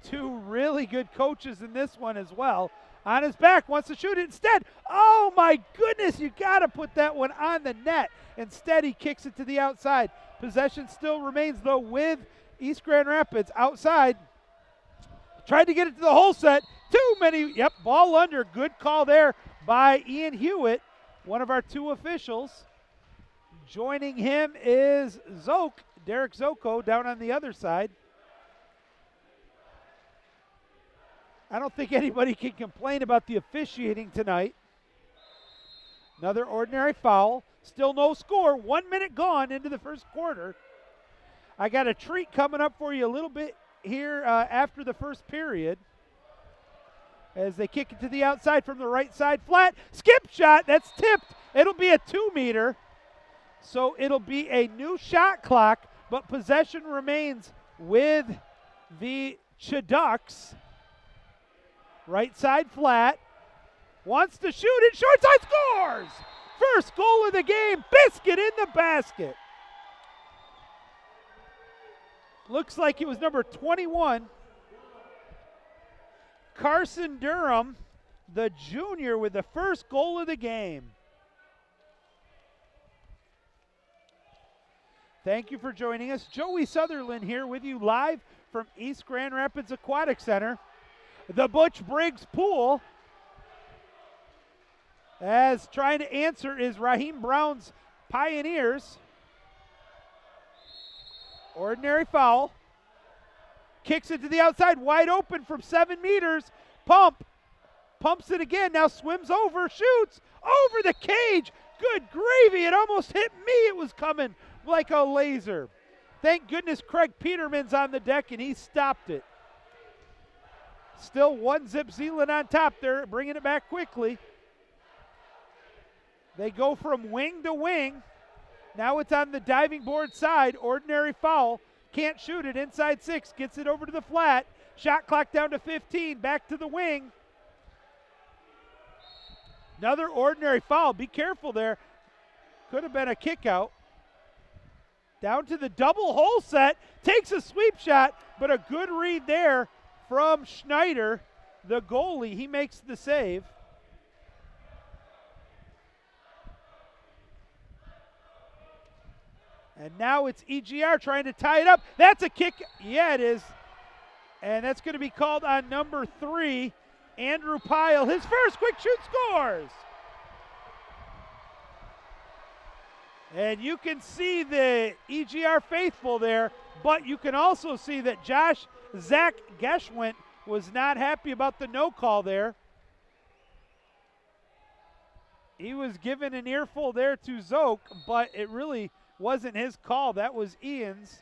Two really good coaches in this one as well. On his back, wants to shoot it instead. Oh my goodness, you gotta put that one on the net. Instead, he kicks it to the outside. Possession still remains though with East Grand Rapids outside. Tried to get it to the hole set. Too many, ball under. Good call there by Ian Hewitt, one of our two officials. Joining him is Derek Zoko down on the other side. I don't think anybody can complain about the officiating tonight. Another ordinary foul. Still no score. 1 minute gone into the first quarter. I got a treat coming up for you a little bit here after the first period. As they kick it to the outside from the right side flat. Skip shot. That's tipped. It'll be a 2-meter. So it'll be a new shot clock, but possession remains with the Chaducks. Right side flat. Wants to shoot it. Short side scores! First goal of the game. Biscuit in the basket. Looks like it was number 21. Carson Durham, the junior, with the first goal of the game. Thank you for joining us. Joey Sutherland here with you live from East Grand Rapids Aquatic Center. The Butch Briggs pool. As trying to answer is Raheem Brown's Pioneers. Ordinary foul. Kicks it to the outside, wide open from 7 meters. Pumps it again, now swims over, shoots over the cage. Good gravy, it almost hit me. It was coming like a laser. Thank goodness Craig Peterman's on the deck and he stopped it. Still 1-zip Zeeland on top there, bringing it back quickly. They go from wing to wing. Now it's on the diving board side. Ordinary foul. Can't shoot it. Inside 6. Gets it over to the flat. Shot clock down to 15. Back to the wing. Another ordinary foul. Be careful there. Could have been a kick out. Down to the double hole set. Takes a sweep shot, but a good read there from Schneider, the goalie. He makes the save. And now it's EGR trying to tie it up. That's a kick. Yeah, it is. And that's going to be called on number 3, Andrew Pyle. His first quick shoot scores. And you can see the EGR faithful there, but you can also see that Zach Geschwint was not happy about the no call there. He was given an earful there to Zoke, but it really wasn't his call. That was Ian's.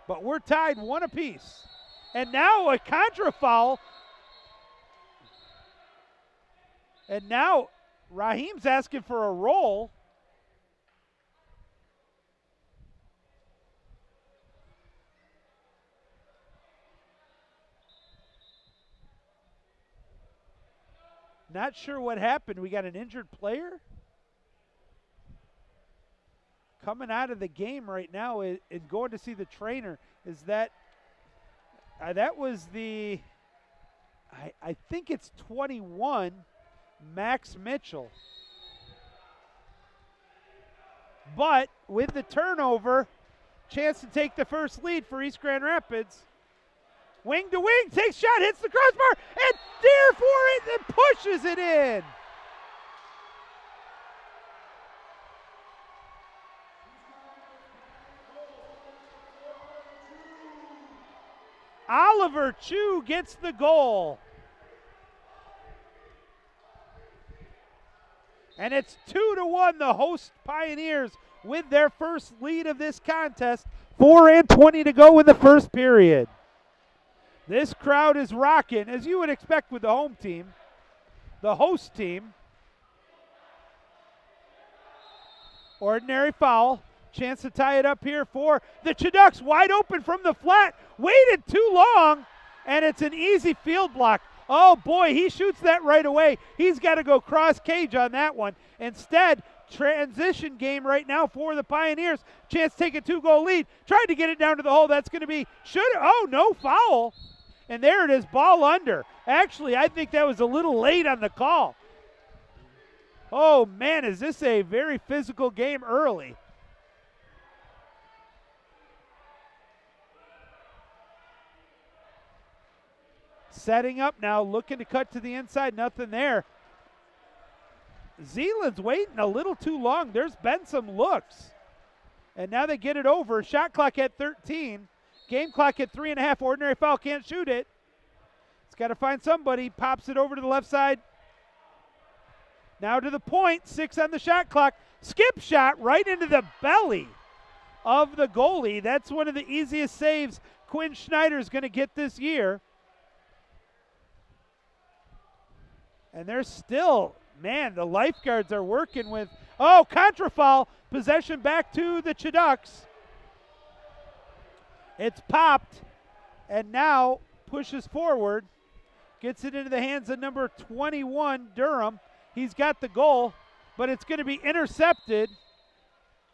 But we're tied 1 apiece. And now a contra foul. And now Raheem's asking for a roll. Not sure what happened. We got an injured player coming out of the game right now and going to see the trainer. Is that that was the, I think it's 21, Max Mitchell. But with the turnover, chance to take the first lead for East Grand Rapids. Wing to wing, takes shot, hits the crossbar, and there for it, and pushes it in. Oliver Chu gets the goal. And it's 2-1, the host Pioneers with their first lead of this contest. 4:20 to go in the first period. This crowd is rocking, as you would expect with the home team, the host team. Ordinary foul. Chance to tie it up here for the Chiducks. Wide open from the flat. Waited too long, and it's an easy field block. Oh, boy, he shoots that right away. He's got to go cross cage on that one. Instead, transition game right now for the Pioneers. Chance to take a 2-goal lead. Tried to get it down to the hole. That's going to be, no foul. And there it is, ball under. Actually, I think that was a little late on the call. Oh, man, is this a very physical game early. Setting up now, looking to cut to the inside, nothing there. Zeeland's waiting a little too long. There's been some looks. And now they get it over. Shot clock at 13. Game clock at 3.5. Ordinary foul, can't shoot it. It's got to find somebody. Pops it over to the left side. Now to the point. 6 on the shot clock. Skip shot right into the belly of the goalie. That's one of the easiest saves Quinn Schneider's going to get this year. And they're still, man, the lifeguards are working with, contra foul, possession back to the Chiducks. It's popped, and now pushes forward, gets it into the hands of number 21, Durham. He's got the goal, but it's going to be intercepted.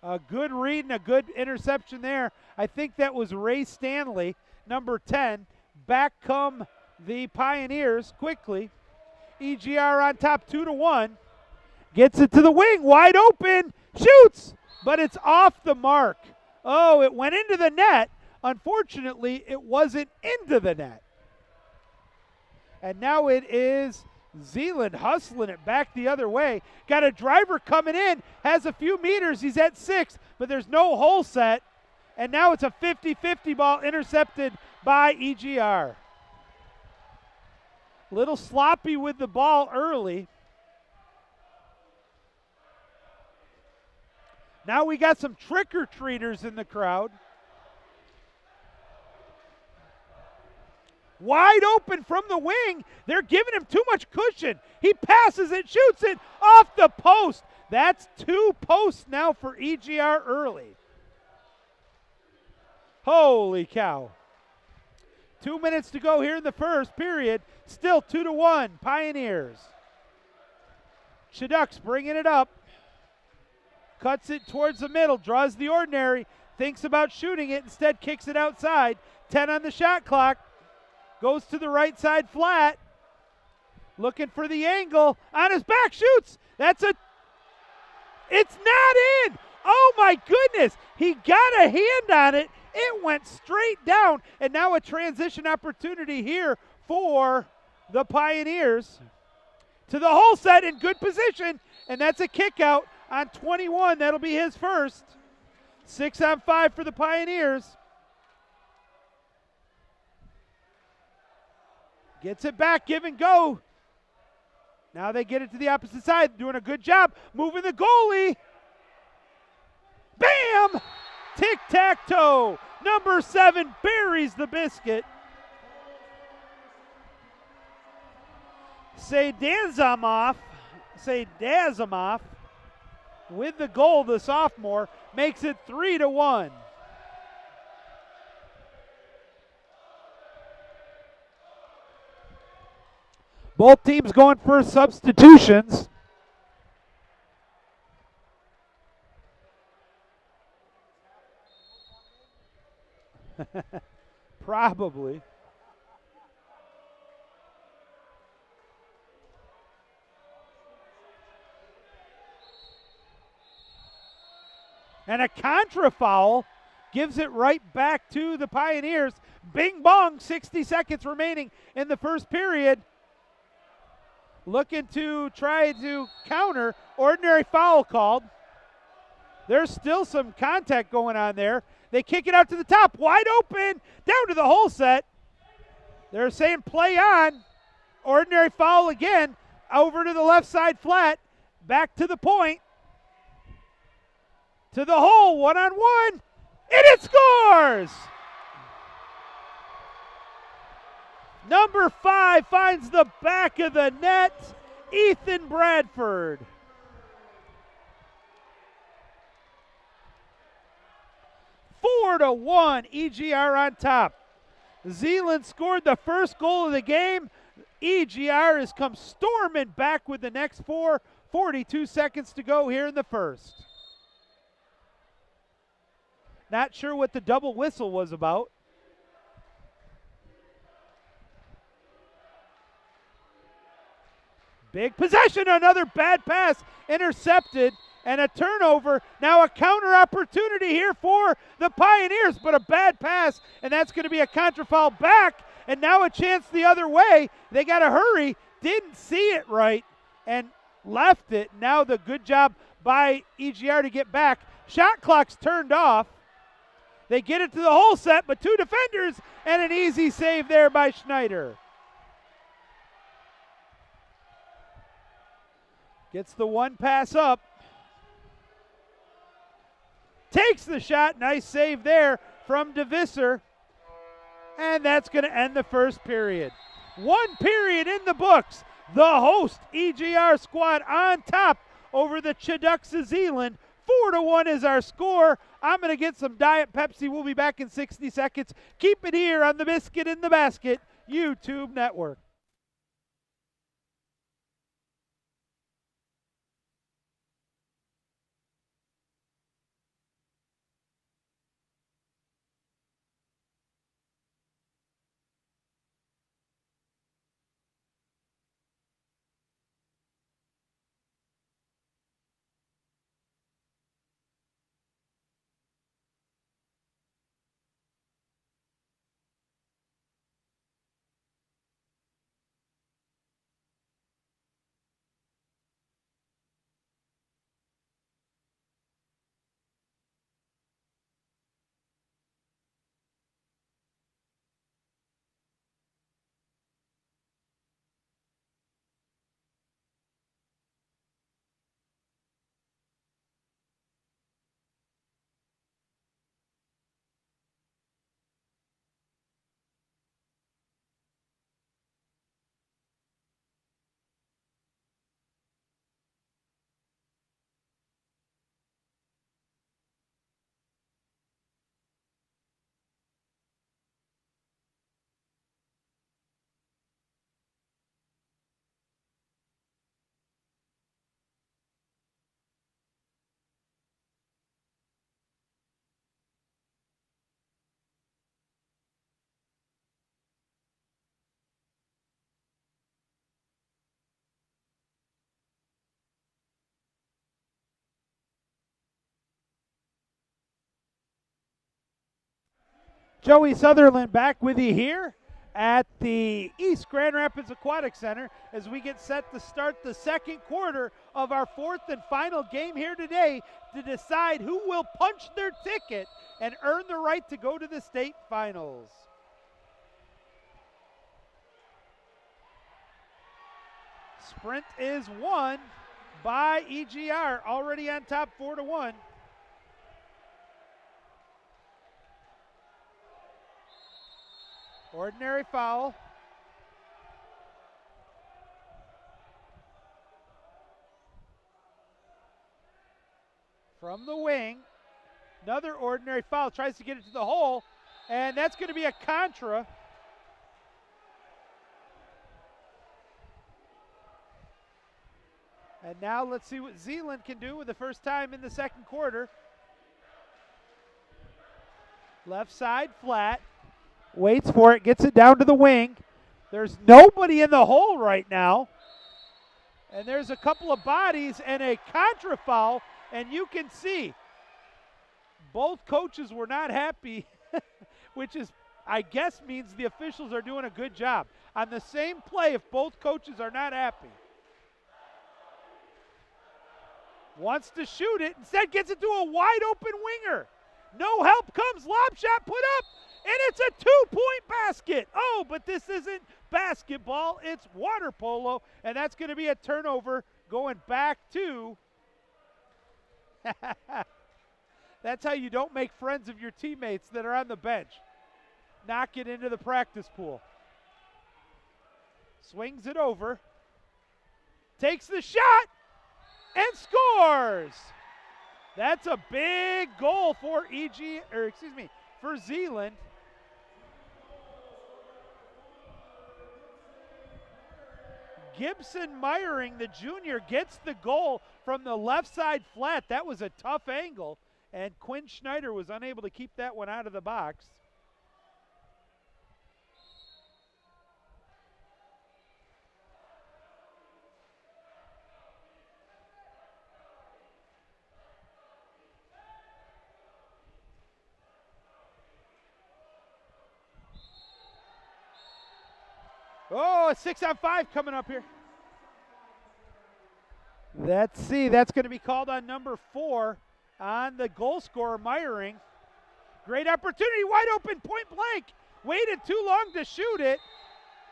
A good read and a good interception there. I think that was Ray Stanley, number 10. Back come the Pioneers quickly. EGR on top 2-1. Gets it to the wing, wide open, shoots, but it's off the mark. Oh, it went into the net. Unfortunately, it wasn't into the net. And now it is Zeeland hustling it back the other way. Got a driver coming in, has a few meters, he's at 6, but there's no hole set. And now it's a 50-50 ball intercepted by EGR. Little sloppy with the ball early. Now we got some trick-or-treaters in the crowd. Wide open from the wing. They're giving him too much cushion. He passes it, shoots it off the post. That's 2 posts now for EGR early. Holy cow. 2 minutes to go here in the first period. Still 2-1, Pioneers. Chiducks bringing it up. Cuts it towards the middle, draws the ordinary, thinks about shooting it, instead kicks it outside. 10 on the shot clock. Goes to the right side flat. Looking for the angle. On his back, shoots. It's not in. Oh my goodness. He got a hand on it. It went straight down. And now a transition opportunity here for the Pioneers. To the hole set in good position. And that's a kick out on 21. That'll be his first. 6 on 5 for the Pioneers. Gets it back, give and go. Now they get it to the opposite side, doing a good job moving the goalie. Bam! Tic-tac-toe. Number 7 buries the Biscuit. Sadazamov with the goal, the sophomore, makes it 3-1. Both teams going for substitutions. Probably. And a contra foul gives it right back to the Pioneers. Bing bong, 60 seconds remaining in the first period. looking to try to counter. Ordinary foul called. There's still some contact going on there. They kick it out to the top, wide open, down to the hole set. They're saying play on. Ordinary foul again, over to the left side flat, back to the point. To the hole, one-on-one, and it scores! Number 5 finds the back of the net, Ethan Bradford. Four to 1, EGR on top. Zeeland scored the first goal of the game. EGR has come storming back with the next 4. 42 seconds to go here in the first. Not sure what the double whistle was about. Big possession, another bad pass, intercepted, and a turnover. Now a counter opportunity here for the Pioneers, but a bad pass, and that's going to be a contra foul back, and now a chance the other way. They got to hurry, didn't see it right, and left it. Now the good job by EGR to get back. Shot clock's turned off. They get it to the hole set, but 2 defenders, and an easy save there by Schneider. Gets the one pass up. Takes the shot, nice save there from DeVisser. And that's going to end the first period. 1 period in the books. The host EGR squad on top over the Chiduxia Zeeland. 4 to 1 is our score. I'm going to get some Diet Pepsi. We'll be back in 60 seconds. Keep it here on the Biscuit in the Basket YouTube network. Joey Sutherland back with you here at the East Grand Rapids Aquatic Center as we get set to start the second quarter of our 4th and final game here today to decide who will punch their ticket and earn the right to go to the state finals. Sprint is won by EGR, already on top 4 to 1. Ordinary foul. From the wing. Another ordinary foul. Tries to get it to the hole. And that's going to be a contra. And now let's see what Zeeland can do with the first time in the second quarter. Left side flat. Waits for it, gets it down to the wing. There's nobody in the hole right now. And there's a couple of bodies and a contra foul, and you can see both coaches were not happy, which is, I guess, means the officials are doing a good job. On the same play, if both coaches are not happy. Wants to shoot it. Instead gets it to a wide open winger. No help comes. Lob shot put up. And it's a 2-point basket. Oh, but this isn't basketball. It's water polo. And that's going to be a turnover going back to. That's how you don't make friends of your teammates that are on the bench. Knock it into the practice pool. Swings it over. Takes the shot and scores. That's a big goal for for Zeeland. Gibson Meyering, the junior, gets the goal from the left side flat. That was a tough angle, and Quinn Schneider was unable to keep that one out of the box. Oh, a 6-on-5 coming up here. Let's see, that's going to be called on number 4 on the goal scorer, Meyering. Great opportunity, wide open, point blank. Waited too long to shoot it.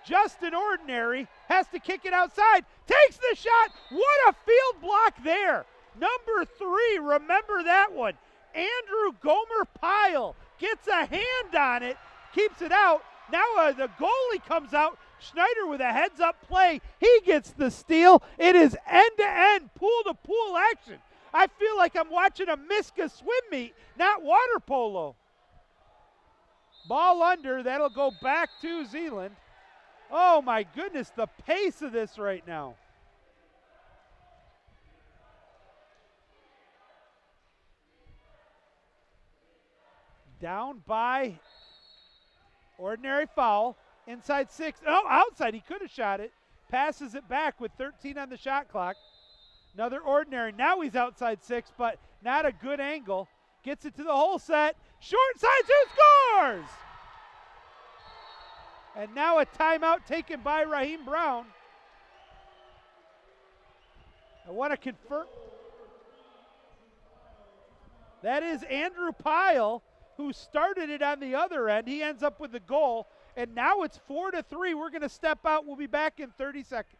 Justin Ordinary has to kick it outside. Takes the shot. What a field block there. Number 3, remember that one. Andrew Gomer-Pyle gets a hand on it, keeps it out. Now the goalie comes out. Schneider with a heads-up play. He gets the steal. It is end-to-end, pool-to-pool action. I feel like I'm watching a Miska swim meet, not water polo. Ball under. That'll go back to Zeeland. Oh, my goodness, the pace of this right now. Down by Ordinary foul. Inside 6. Oh, outside. He could have shot it. Passes it back with 13 on the shot clock. Another Ordinary. Now he's outside 6, but not a good angle. Gets it to the hole set. Short side, who scores? And now a timeout taken by Raheem Brown. I want to confirm. That is Andrew Pyle, who started it on the other end. He ends up with the goal. And now it's 4-3. We're going to step out. We'll be back in 30 seconds.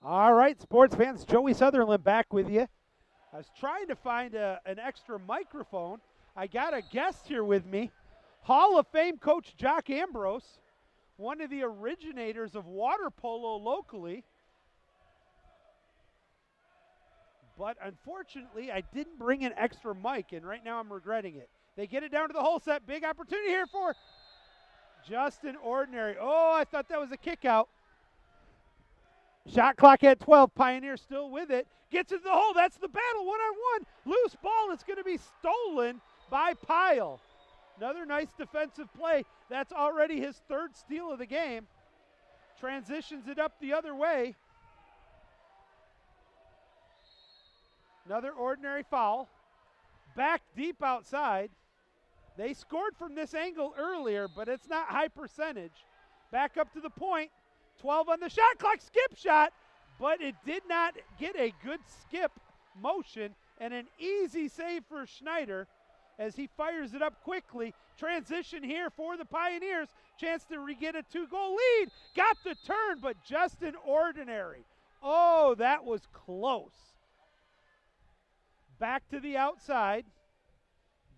All right, sports fans, Joey Sutherland back with you. I was trying to find an extra microphone. I got a guest here with me, Hall of Fame coach Jock Ambrose, one of the originators of water polo locally. But unfortunately, I didn't bring an extra mic, and right now I'm regretting it. They get it down to the hole set. Big opportunity here for Justin Ordinary. Oh, I thought that was a kick out. Shot clock at 12. Pioneer still with it. Gets into the hole. That's the battle. One-on-one. Loose ball. It's going to be stolen by Pyle. Another nice defensive play. That's already his third steal of the game. Transitions it up the other way. Another ordinary foul. Back deep outside. They scored from this angle earlier, but it's not high percentage. Back up to the point. 12 on the shot clock. Skip shot, but it did not get a good skip motion, and an easy save for Schneider as he fires it up quickly. Transition here for the Pioneers. Chance to get a 2-goal lead. Got the turn, but just an ordinary. Oh, that was close. Back to the outside.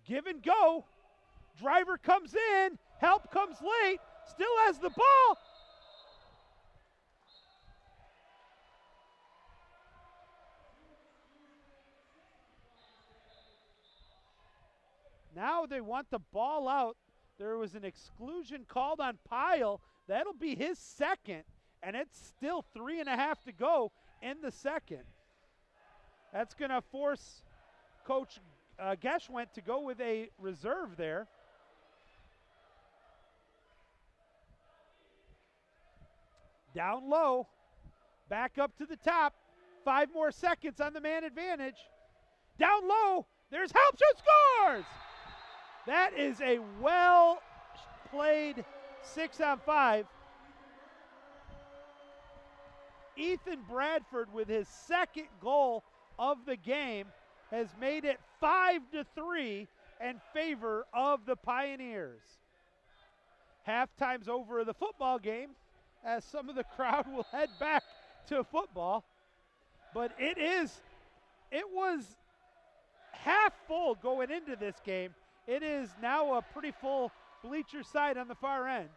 Give and go. Driver comes in. Help comes late. Still has the ball. Now they want the ball out. There was an exclusion called on Pyle. That'll be his second, and it's still 3.5 to go in the second. That's going to force Coach Geschwint to go with a reserve there. Down low, back up to the top. 5 more seconds on the man advantage. Down low, there's Halpshoot scores! That is a well-played 6-on-5. Ethan Bradford, with his second goal of the game, has made it 5-3 in favor of the Pioneers. Halftime's over the football game, as some of the crowd will head back to football. But it was half full going into this game. It is now a pretty full bleacher side on the far end.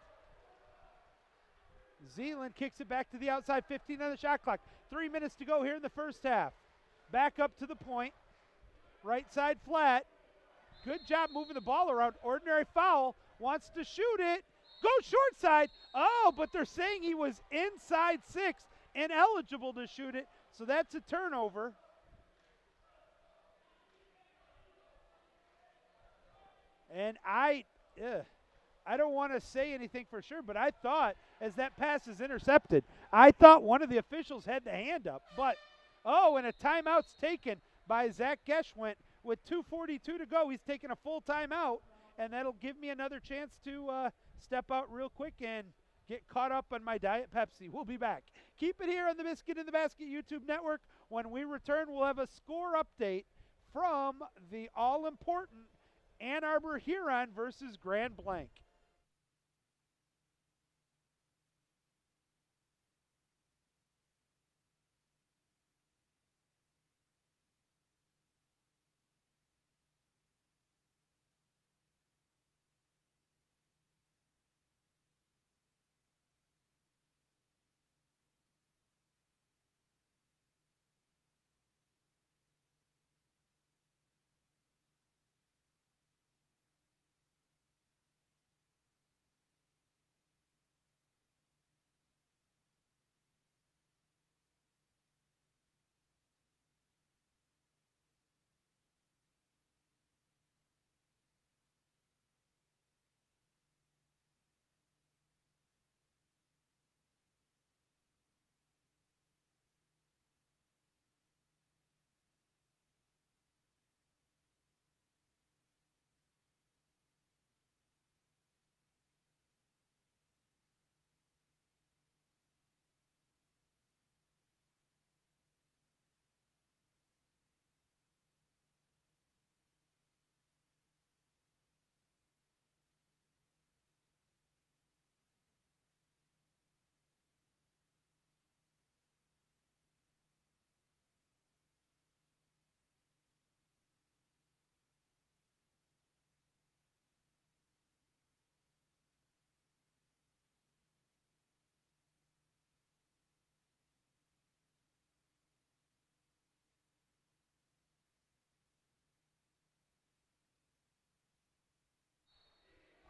Zeeland kicks it back to the outside, 15 on the shot clock. 3 minutes to go here in the first half. Back up to the point. Right side flat. Good job moving the ball around. Ordinary foul. Wants to shoot it. Go short side. Oh, but they're saying he was inside 6, ineligible to shoot it. So that's a turnover. And I don't want to say anything for sure, but I thought as that pass is intercepted, I thought one of the officials had the hand up. But, and a timeout's taken by Zach Geschwint. With 2:42 to go, he's taking a full timeout, and that'll give me another chance to step out real quick and get caught up on my Diet Pepsi. We'll be back. Keep it here on the Biscuit in the Basket YouTube network. When we return, we'll have a score update from the all-important Ann Arbor Huron versus Grand Blanc.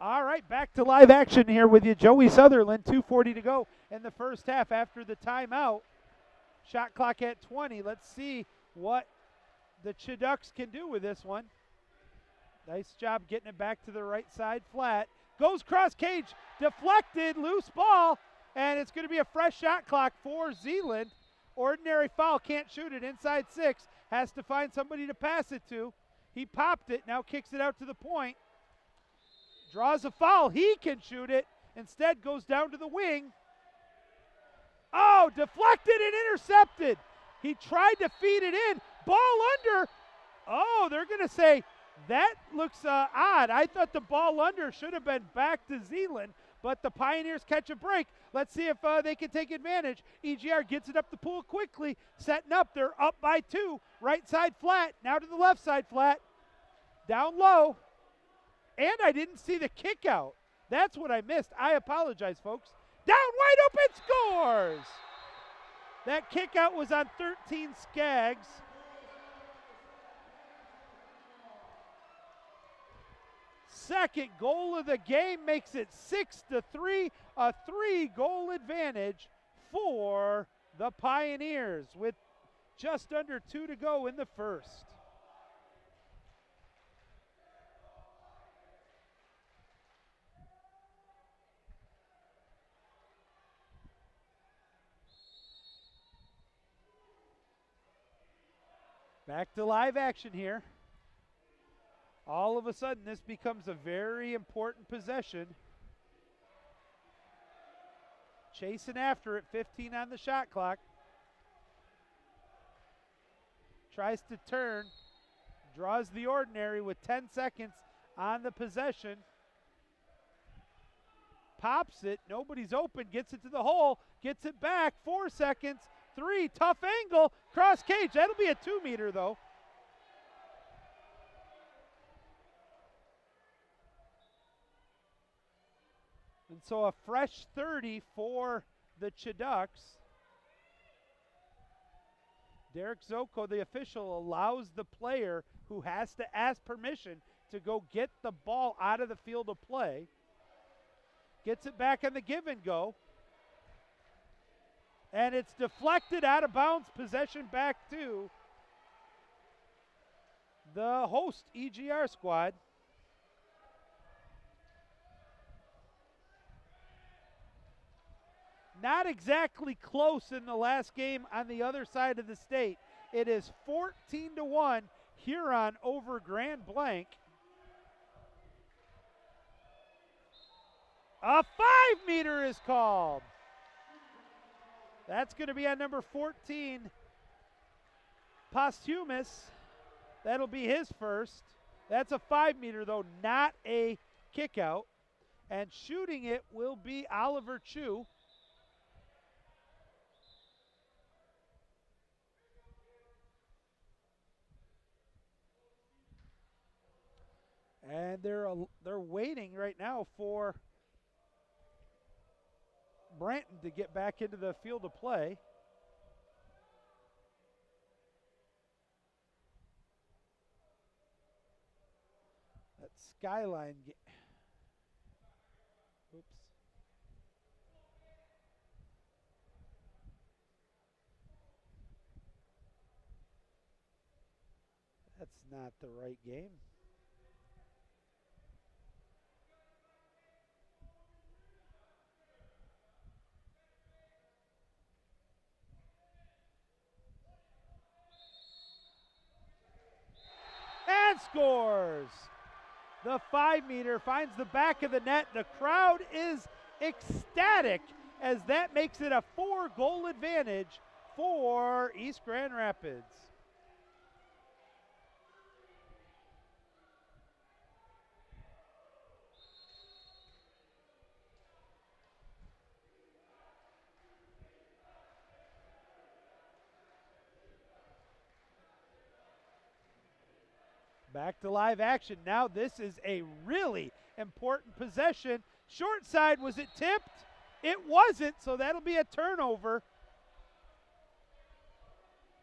All right, back to live action here with you. Joey Sutherland, 2:40 to go in the first half after the timeout. Shot clock at 20. Let's see what the Chiducks can do with this one. Nice job getting it back to the right side flat. Goes cross cage, deflected, loose ball, and it's going to be a fresh shot clock for Zeeland. Ordinary foul, can't shoot it inside 6. Has to find somebody to pass it to. He popped it, now kicks it out to the point. Draws a foul, he can shoot it. Instead goes down to the wing. Oh, deflected and intercepted. He tried to feed it in. Ball under. Oh, they're going to say that looks odd. I thought the ball under should have been back to Zeeland, but the Pioneers catch a break. Let's see if they can take advantage. EGR gets it up the pool quickly, setting up. They're up by 2. Right side flat, now to the left side flat. Down low. And I didn't see the kick out. That's what I missed. I apologize, folks. Down, wide open, scores! That kick out was on 13 Skaggs. Second goal of the game makes it 6-3, a 3-goal advantage for the Pioneers with just under 2 to go in the first. Back to live action here. All of a sudden, this becomes a very important possession. Chasing after it, 15 on the shot clock. Tries to turn, draws the ordinary with 10 seconds on the possession. Pops it, nobody's open, gets it to the hole, gets it back, 4 seconds, 3, tough angle, cross cage. That'll be a 2-meter though. And so a fresh 30 for the Chiducks. Derek Zoko, the official, allows the player who has to ask permission to go get the ball out of the field of play. Gets it back on the give and go. And it's deflected out of bounds, possession back to the host EGR squad. Not exactly close in the last game on the other side of the state. It is 14-1 Huron over Grand Blanc. A 5-meter is called. That's going to be on number 14, Posthumous. That'll be his first. That's a 5-meter, though, not a kick out. And shooting it will be Oliver Chu. And they're waiting right now for Branton to get back into the field of play. That skyline. Oops. That's not the right game. And scores. The 5-meter finds the back of the net. The crowd is ecstatic as that makes it a 4-goal advantage for East Grand Rapids. Back to live action. Now this is a really important possession. Short side, was it tipped? It wasn't, so that'll be a turnover.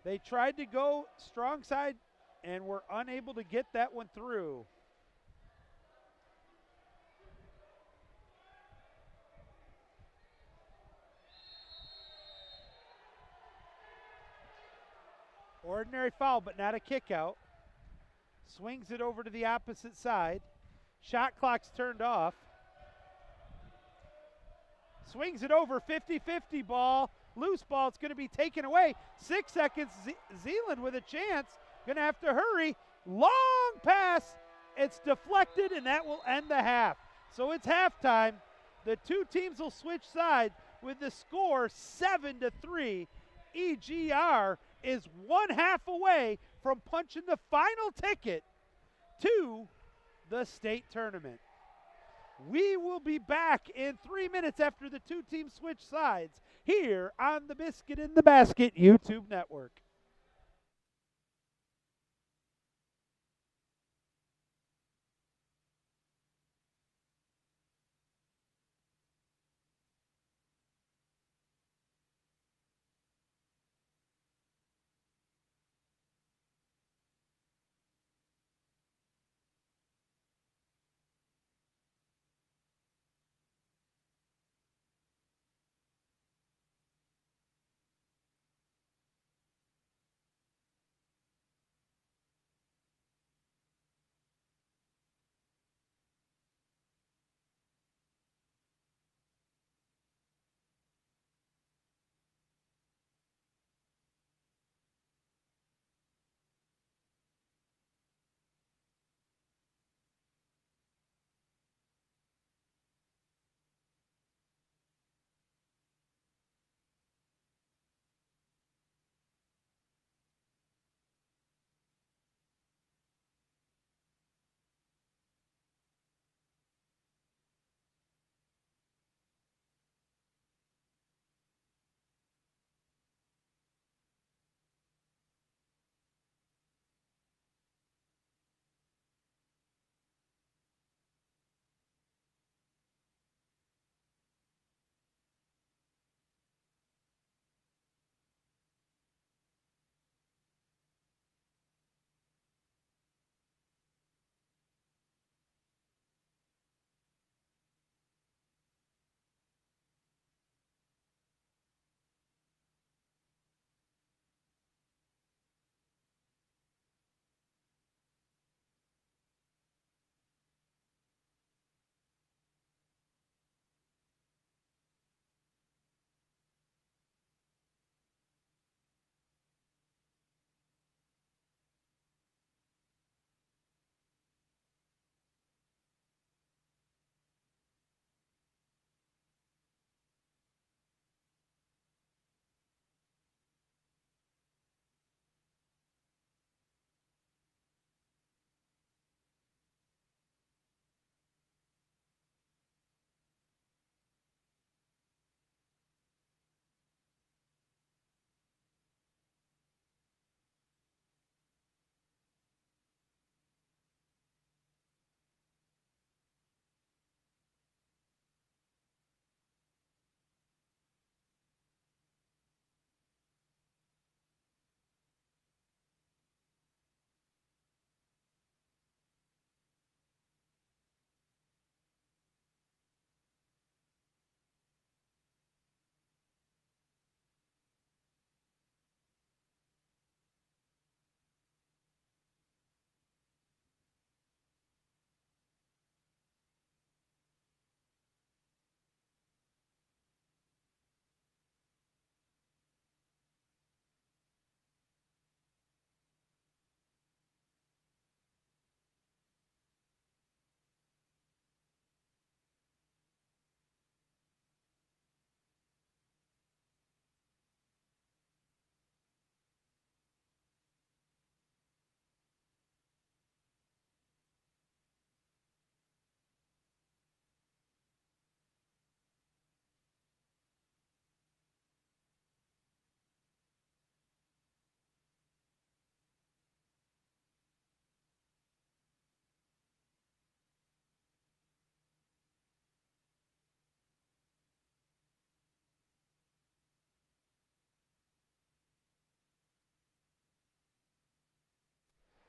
They tried to go strong side and were unable to get that one through. Ordinary foul, but not a kick out. Swings it over to the opposite side. Shot clock's turned off. Swings it over, 50-50 ball. Loose ball, it's going to be taken away. 6 seconds, Zeeland with a chance. Going to have to hurry. Long pass. It's deflected, and that will end the half. So it's halftime. The two teams will switch sides with the score 7-3. EGR is 1/2 away from punching the final ticket to the state tournament. We will be back in 3 minutes after the two teams switch sides here on the Biscuit in the Basket YouTube network.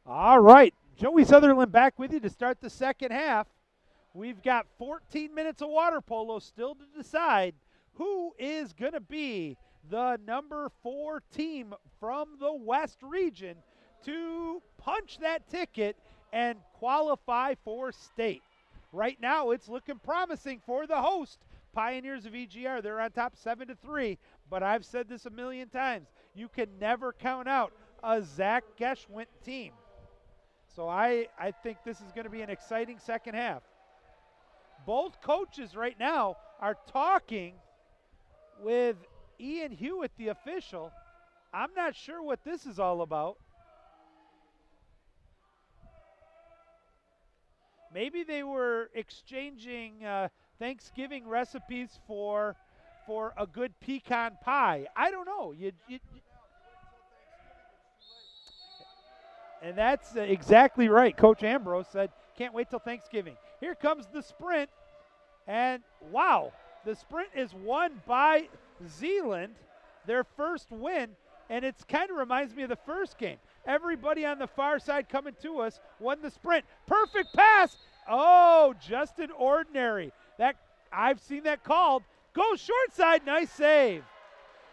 All right, Joey Sutherland back with you to start the second half. We've got 14 minutes of water polo still to decide who is going to be the number 4 team from the West region to punch that ticket and qualify for state. Right now, it's looking promising for the host, Pioneers of EGR. They're on top 7-3, but I've said this a million times. You can never count out a Zach Geschwind team. So I think this is going to be an exciting second half. Both coaches right now are talking with Ian Hewitt, the official. I'm not sure what this is all about. Maybe they were exchanging Thanksgiving recipes for a good pecan pie. I don't know. And that's exactly right. Coach Ambrose said, can't wait till Thanksgiving. Here comes the sprint. And wow, the sprint is won by Zeeland, their first win. And it kind of reminds me of the first game. Everybody on the far side coming to us won the sprint. Perfect pass. Oh, Justin Ordinary. I've seen that called. Go short side. Nice save.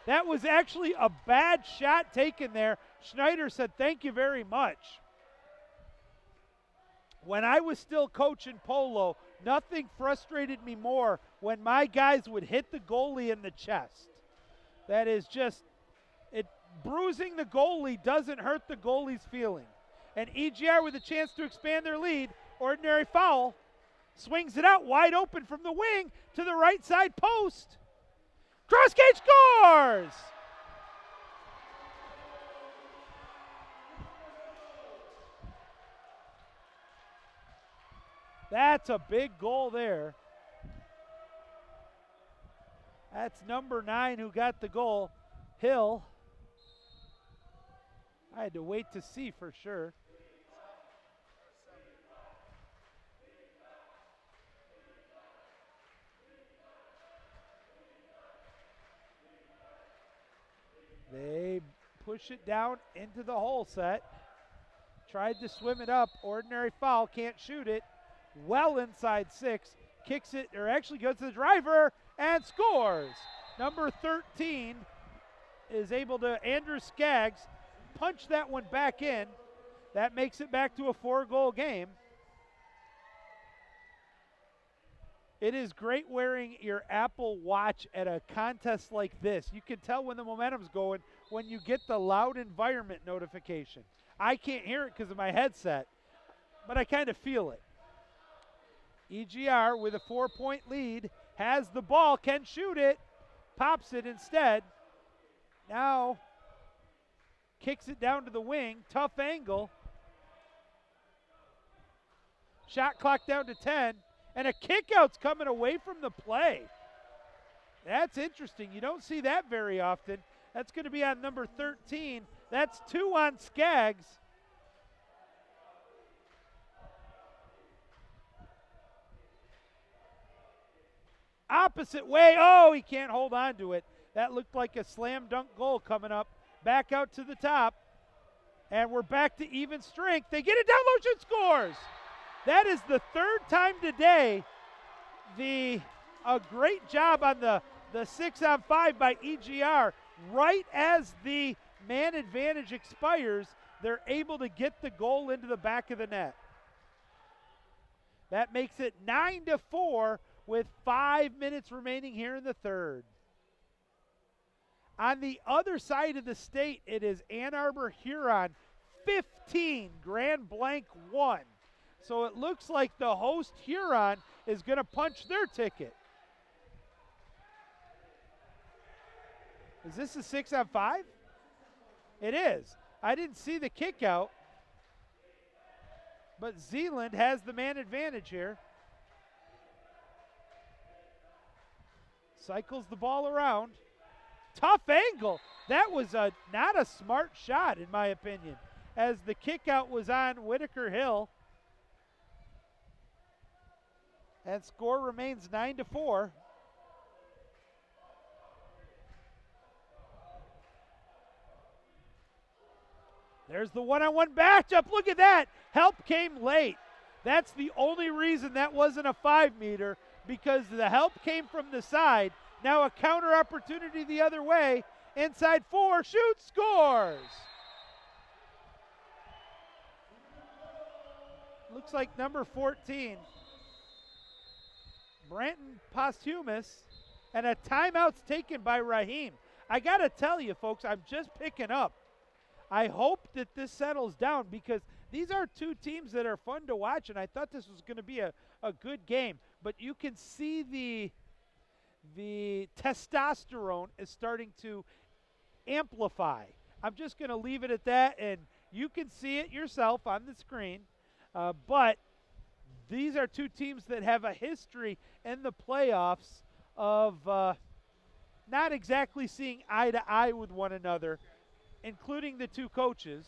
That was actually a bad shot taken there. Schneider said, thank you very much. When I was still coaching polo, nothing frustrated me more when my guys would hit the goalie in the chest. That is just, bruising the goalie doesn't hurt the goalie's feeling. And EGR with a chance to expand their lead. Ordinary foul. Swings it out wide open from the wing to the right side post. Cross cage scores! That's a big goal there. That's number 9 who got the goal, Hill. I had to wait to see for sure. They push it down into the hole set. Tried to swim it up. Ordinary foul. Can't shoot it. Well inside 6. Kicks it, or actually goes to the driver and scores. Number 13 is able to, Andrew Skaggs, punch that one back in. That makes it back to a 4-goal game. It is great wearing your Apple Watch at a contest like this. You can tell when the momentum's going when you get the loud environment notification. I can't hear it because of my headset, but I kind of feel it. EGR with a 4-point lead has the ball, can shoot it, pops it instead. Now kicks it down to the wing, tough angle. Shot clock down to 10. And a kick-out's coming away from the play. That's interesting. You don't see that very often. That's going to be on number 13. That's 2 on Skaggs. Opposite way. Oh, he can't hold on to it. That looked like a slam dunk goal coming up. Back out to the top. And we're back to even strength. They get it down low, shoot, scores. That is the 3rd time today. A great job on the 6-on-5 by EGR. Right as the man advantage expires, they're able to get the goal into the back of the net. That makes it 9-4 with 5 minutes remaining here in the 3rd. On the other side of the state, it is Ann Arbor Huron 15, Grand Blanc 1. So it looks like the host Huron is going to punch their ticket. Is this a 6-on-5? It is. I didn't see the kick out. But Zeeland has the man advantage here. Cycles the ball around. Tough angle. That was not a smart shot in my opinion, as the kick out was on Whitaker Hill. And score remains 9-4. There's the one-on-one matchup. Look at that. Help came late. That's the only reason that wasn't a 5-meter, because the help came from the side. Now a counter opportunity the other way. Inside 4, shoots, scores. looks like number 14, Branton Posthumous, and a timeout's taken by Raheem. I got to tell you, folks, I'm just picking up. I hope that this settles down because these are two teams that are fun to watch, and I thought this was going to be a good game. But you can see the testosterone is starting to amplify. I'm just going to leave it at that, and you can see it yourself on the screen. But these are two teams that have a history in the playoffs of not exactly seeing eye to eye with one another, including the two coaches.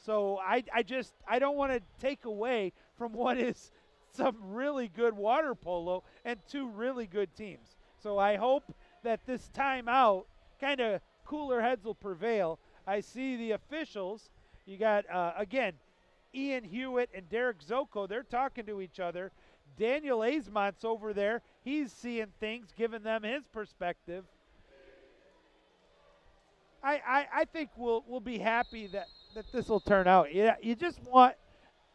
So I don't want to take away from what is some really good water polo and two really good teams. So I hope that this timeout kind of cooler heads will prevail. I see the officials. You got, again, Ian Hewitt and Derek Zoko. They're talking to each other. Daniel Aismont's over there. He's seeing things, giving them his perspective. I think we'll be happy that this will turn out. Yeah, you just want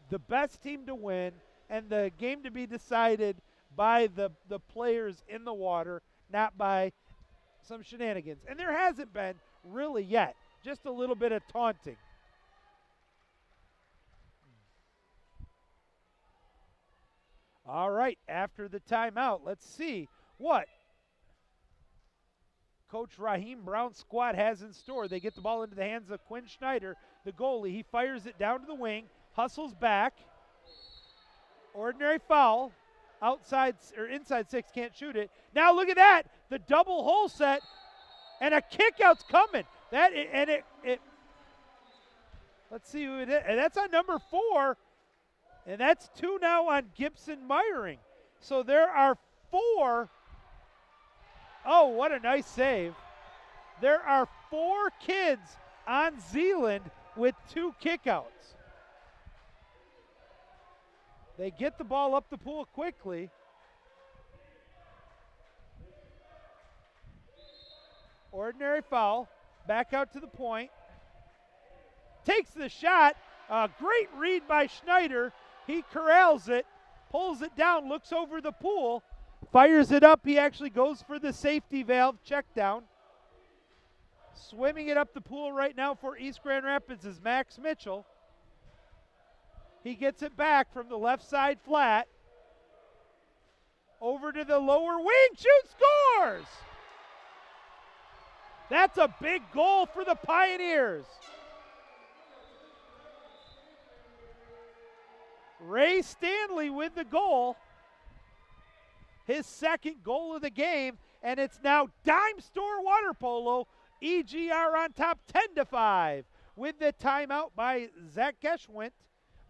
the best team to win and the game to be decided by the players in the water, not by some shenanigans. And there hasn't been really yet. Just a little bit of taunting. All right, after the timeout, let's see what Coach Raheem Brown's squad has in store. They get the ball into the hands of Quinn Schneider, the goalie. He fires it down to the wing, hustles back. Ordinary foul. Outside or inside 6, can't shoot it. Now look at that, the double hole set, and a kickout's coming. Let's see who it is. And that's on number 4, and that's 2 now on Gibson Meyering. So there are 4. Oh, what a nice save. There are 4 kids on Zeeland with 2 kickouts. They get the ball up the pool quickly. Ordinary foul. Back out to the point. Takes the shot. A great read by Schneider. He corrals it, pulls it down, looks over the pool, fires it up. He actually goes for the safety valve check down. Swimming it up the pool right now for East Grand Rapids is Max Mitchell. He gets it back from the left side flat. Over to the lower wing, shoots, scores! That's a big goal for the Pioneers. Ray Stanley with the goal. His second goal of the game, and it's now Dime Store Water Polo. EGR on top 10-5 with the timeout by Zach Geschwint.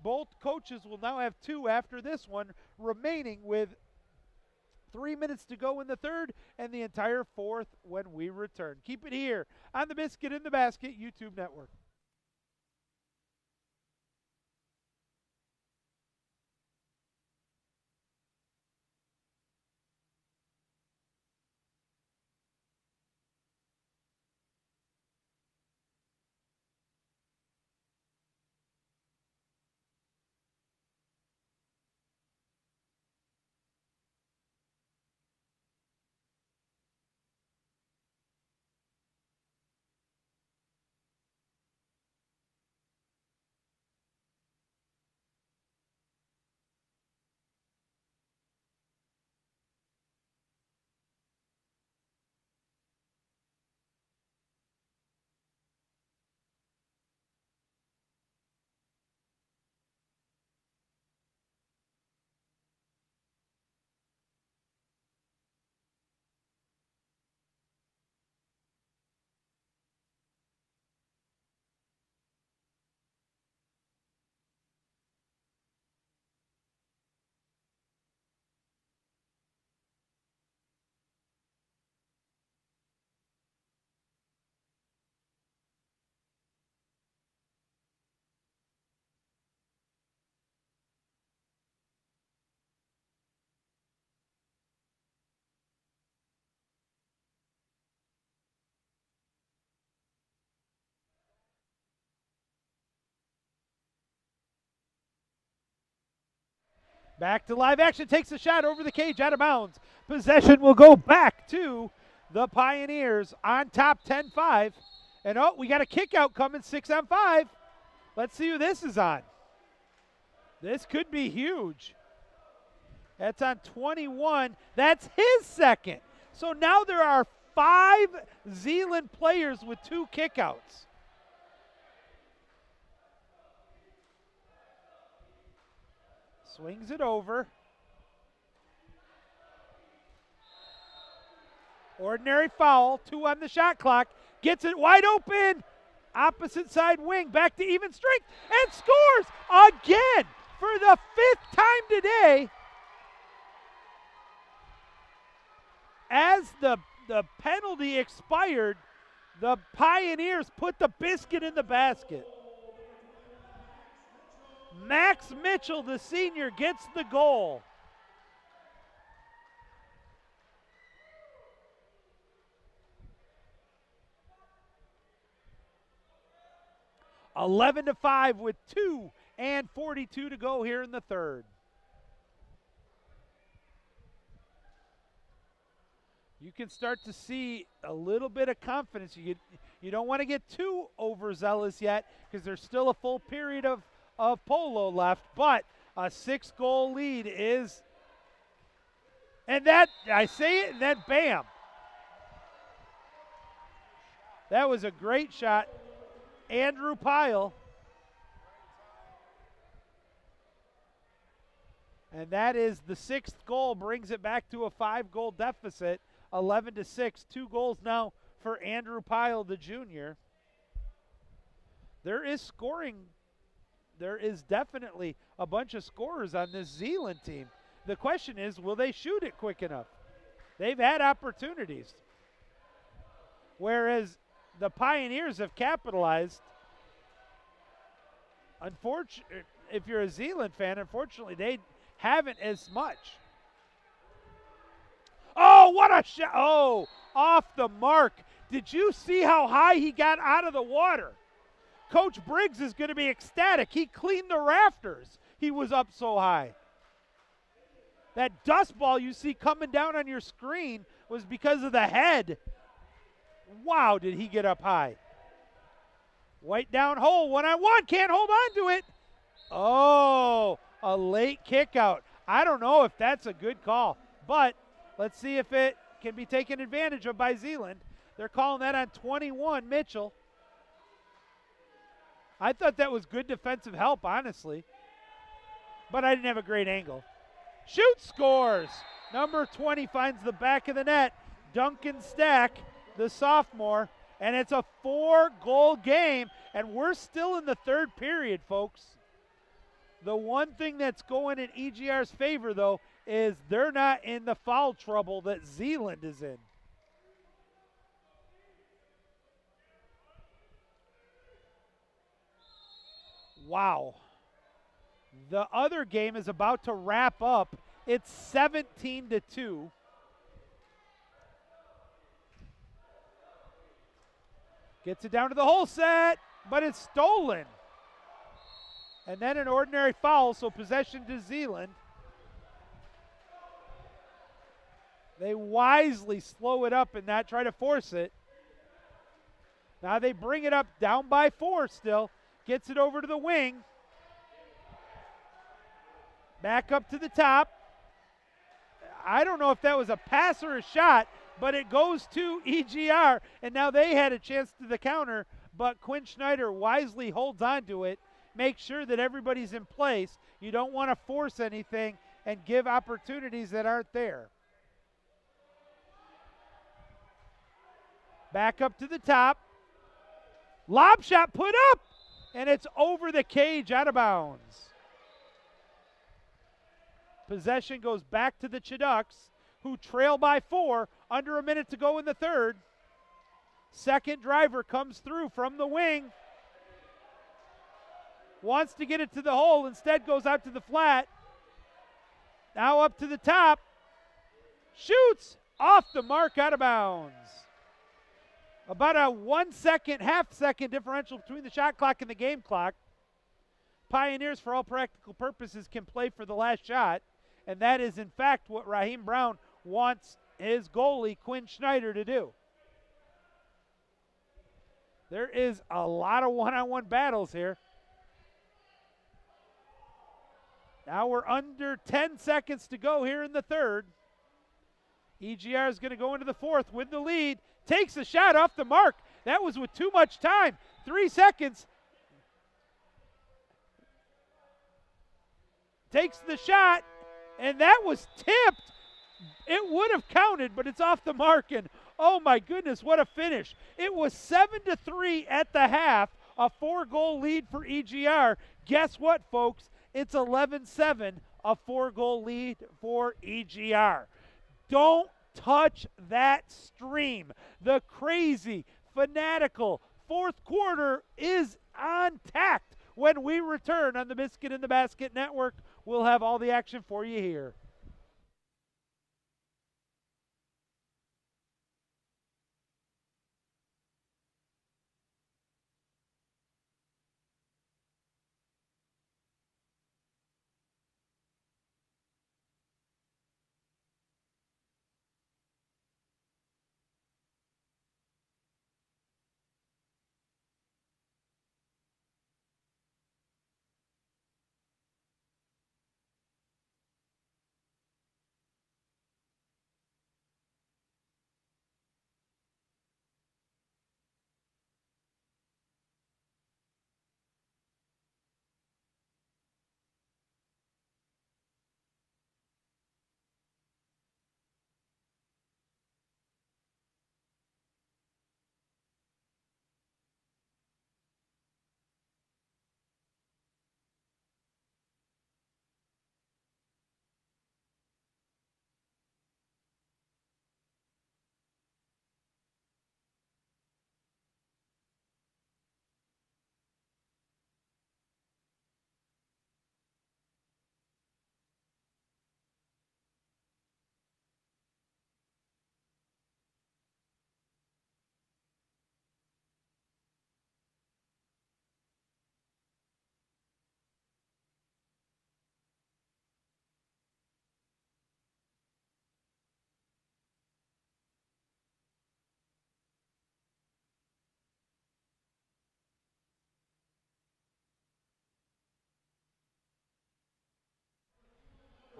Both coaches will now have 2 after this one, remaining with 3 minutes to go in the third and the entire fourth when we return. Keep it here on the Biscuit in the Basket YouTube network. Back to live action, takes a shot over the cage, out of bounds. Possession will go back to the Pioneers on top 10-5. And oh, we got a kick out coming, 6-on-5. Let's see who this is on. This could be huge. That's on 21. That's his second. So now there are 5 Zeeland players with 2 kickouts. Swings it over. Ordinary foul, 2 on the shot clock. Gets it wide open. Opposite side wing, back to even strength, and scores again for the 5th time today. As the penalty expired, the Pioneers put the biscuit in the basket. Max Mitchell, the senior, gets the goal. (11-5) with 2:42 to go here in the third. You can start to see a little bit of confidence. You don't want to get too overzealous yet because there's still a full period of Polo left, but a 6-goal lead is, and that, I say it, and then bam. That was a great shot. Andrew Pyle. And that is the 6th goal, brings it back to a 5-goal deficit, 11-6. 2 goals now for Andrew Pyle, the junior. There is scoring. There is definitely a bunch of scorers on this Zeeland team. The question is, will they shoot it quick enough? They've had opportunities. Whereas the Pioneers have capitalized. Unfortunately, if you're a Zeeland fan, unfortunately, they haven't as much. Oh, what a shot. Oh, off the mark. Did you see how high he got out of the water? Coach Briggs is going to be ecstatic. He cleaned the rafters. He was up so high. That dust ball you see coming down on your screen was because of the head. Wow, did he get up high. White down hole, 1-on-1, can't hold on to it. Oh, a late kick out. I don't know if that's a good call, but let's see if it can be taken advantage of by Zeeland. They're calling that on 21, Mitchell. I thought that was good defensive help, honestly, but I didn't have a great angle. Shoot, scores. Number 20 finds the back of the net. Duncan Stack, the sophomore, and it's a 4-goal game, and we're still in the third period, folks. The one thing that's going in EGR's favor, though, is they're not in the foul trouble that Zeeland is in. Wow. The other game is about to wrap up. It's 17-2. Gets it down to the hole set, but it's stolen. And then an ordinary foul, so possession to Zeeland. They wisely slow it up and not try to force it. Now they bring it up down by 4 still. Gets it over to the wing. Back up to the top. I don't know if that was a pass or a shot, but it goes to EGR, and now they had a chance to the counter, but Quinn Schneider wisely holds on to it, makes sure that everybody's in place. You don't want to force anything and give opportunities that aren't there. Back up to the top. Lob shot put up, and it's over the cage, out of bounds. Possession goes back to the Chiducks, who trail by 4, under a minute to go in the third. Second driver comes through from the wing. Wants to get it to the hole, instead goes out to the flat. Now up to the top. Shoots off the mark, out of bounds. About a 1 second, half second differential between the shot clock and the game clock. Pioneers, for all practical purposes, can play for the last shot. and that is, in fact, what Raheem Brown wants his goalie, Quinn Schneider, to do. There is a lot of one-on-one battles here. Now we're under 10 seconds to go here in the third. EGR is going to go into the fourth with the lead. Takes a shot off the mark. That was with too much time. 3 seconds. Takes the shot, and that was tipped. It would have counted, but it's off the mark, and oh my goodness, what a finish. It was 7-3 at the half, a 4-goal lead for EGR. Guess what, folks? It's 11-7, a 4-goal lead for EGR. Don't touch that stream. The crazy, fanatical fourth quarter is on tact. When we return on the Biscuit in the Basket Network, we'll have all the action for you here.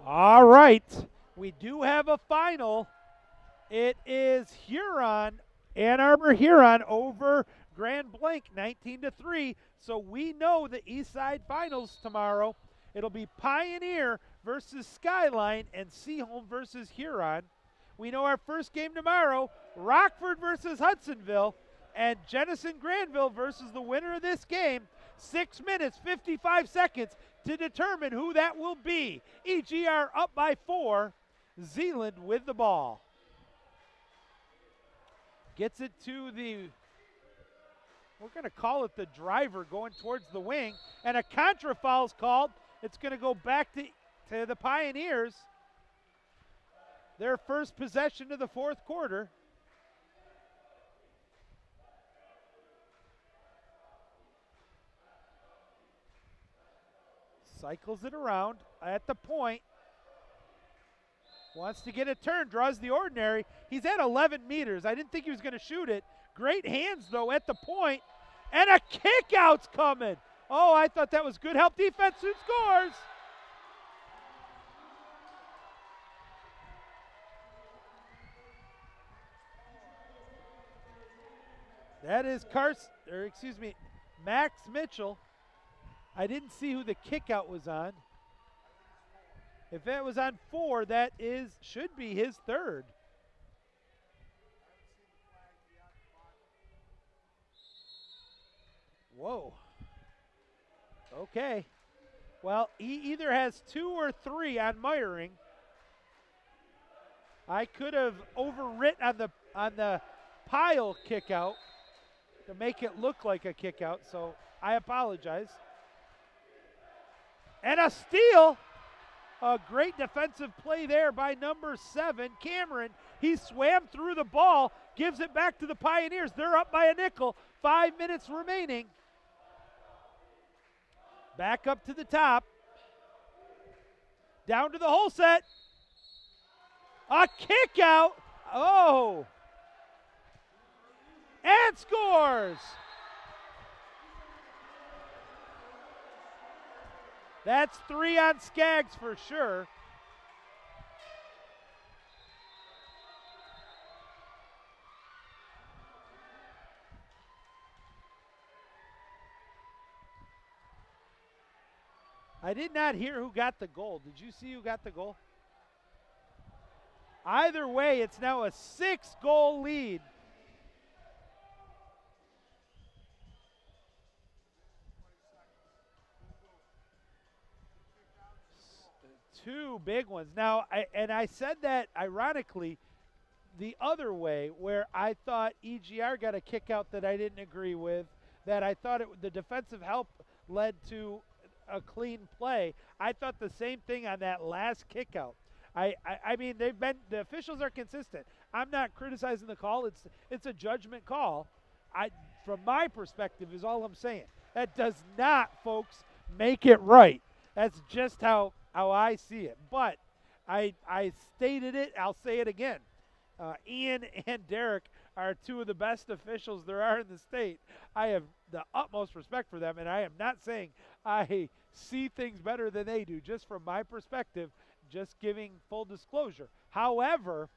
All right, we do have a final. It is Huron, Ann Arbor Huron over Grand Blanc, 19-3. So we know the East Side Finals tomorrow. It'll be Pioneer versus Skyline and Seaholm versus Huron. We know our first game tomorrow, Rockford versus Hudsonville, and Jenison Granville versus the winner of this game. 6 minutes, 55 seconds to determine who that will be. EGR up by 4. Zeeland with the ball. Gets it to the, we're going to call it the driver going towards the wing. And a contra foul's called. It's going to go back to the Pioneers. Their first possession of the fourth quarter. Cycles it around at the point. Wants to get a turn, draws the ordinary. He's at 11 meters. I didn't think he was going to shoot it. Great hands, though, at the point. And a kick-out's coming. Oh, I thought that was good help defense. Who scores? That is Max Mitchell. I didn't see who the kick-out was on. If that was on 4, that should be his third. Whoa. Okay. Well, he either has 2 or 3 on Meyering. I could have overwrit on the pile kick-out to make it look like a kick-out, so I apologize. And a steal. A great defensive play there by number 7, Cameron. He swam through the ball, gives it back to the Pioneers. They're up by a nickel. 5 minutes remaining. Back up to the top. Down to the whole set. A kick out. Oh. And scores. That's 3 on Skaggs for sure. I did not hear who got the goal. Did you see who got the goal? Either way, it's now a 6-goal lead. Two big ones. Now, I said that ironically the other way, where I thought EGR got a kick out that I didn't agree with, that I thought the defensive help led to a clean play. I thought the same thing on that last kick out. I mean, the officials are consistent. I'm not criticizing the call. It's a judgment call. From my perspective, is all I'm saying. That does not, folks, make it right. That's just how I see it. But I stated it. I'll say it again. Ian and Derek are two of the best officials there are in the state. I have the utmost respect for them, and I am not saying I see things better than they do, just from my perspective, just giving full disclosure. However,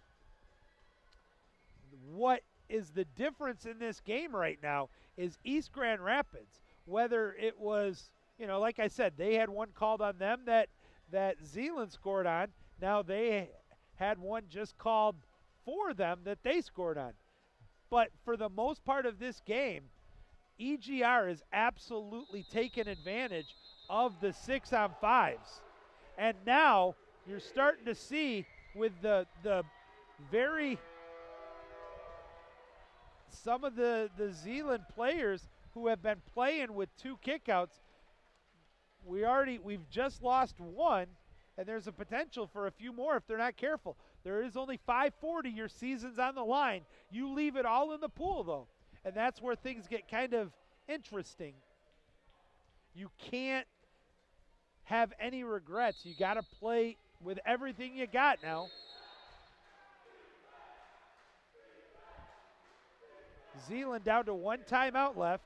what is the difference in this game right now is East Grand Rapids, whether it was, like I said, they had one called on them that Zeeland scored on. Now they had one just called for them that they scored on. But for the most part of this game, EGR is absolutely taking advantage of the 6-on-5s. And now you're starting to see with the some of the Zeeland players who have been playing with 2 kickouts, we've just lost one, and there's a potential for a few more if they're not careful. There is only 540. Your season's on the line. You leave it all in the pool, though, and that's where things get kind of interesting. You can't have any regrets. You got to play with everything you got now. Zeeland down to 1 timeout left.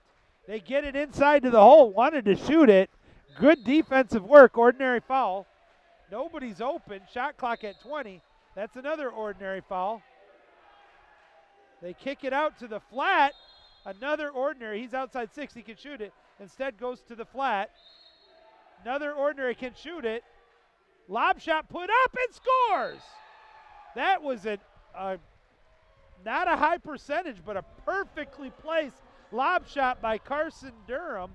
They get it inside to the hole. Wanted to shoot it. Good defensive work. Ordinary foul. Nobody's open. Shot clock at 20. That's another ordinary foul. They kick it out to the flat. Another ordinary. He's outside 6. He can shoot it. Instead goes to the flat. Another ordinary can shoot it. Lob shot put up and scores. That was not a high percentage, but a perfectly placed lob shot by Carson Durham.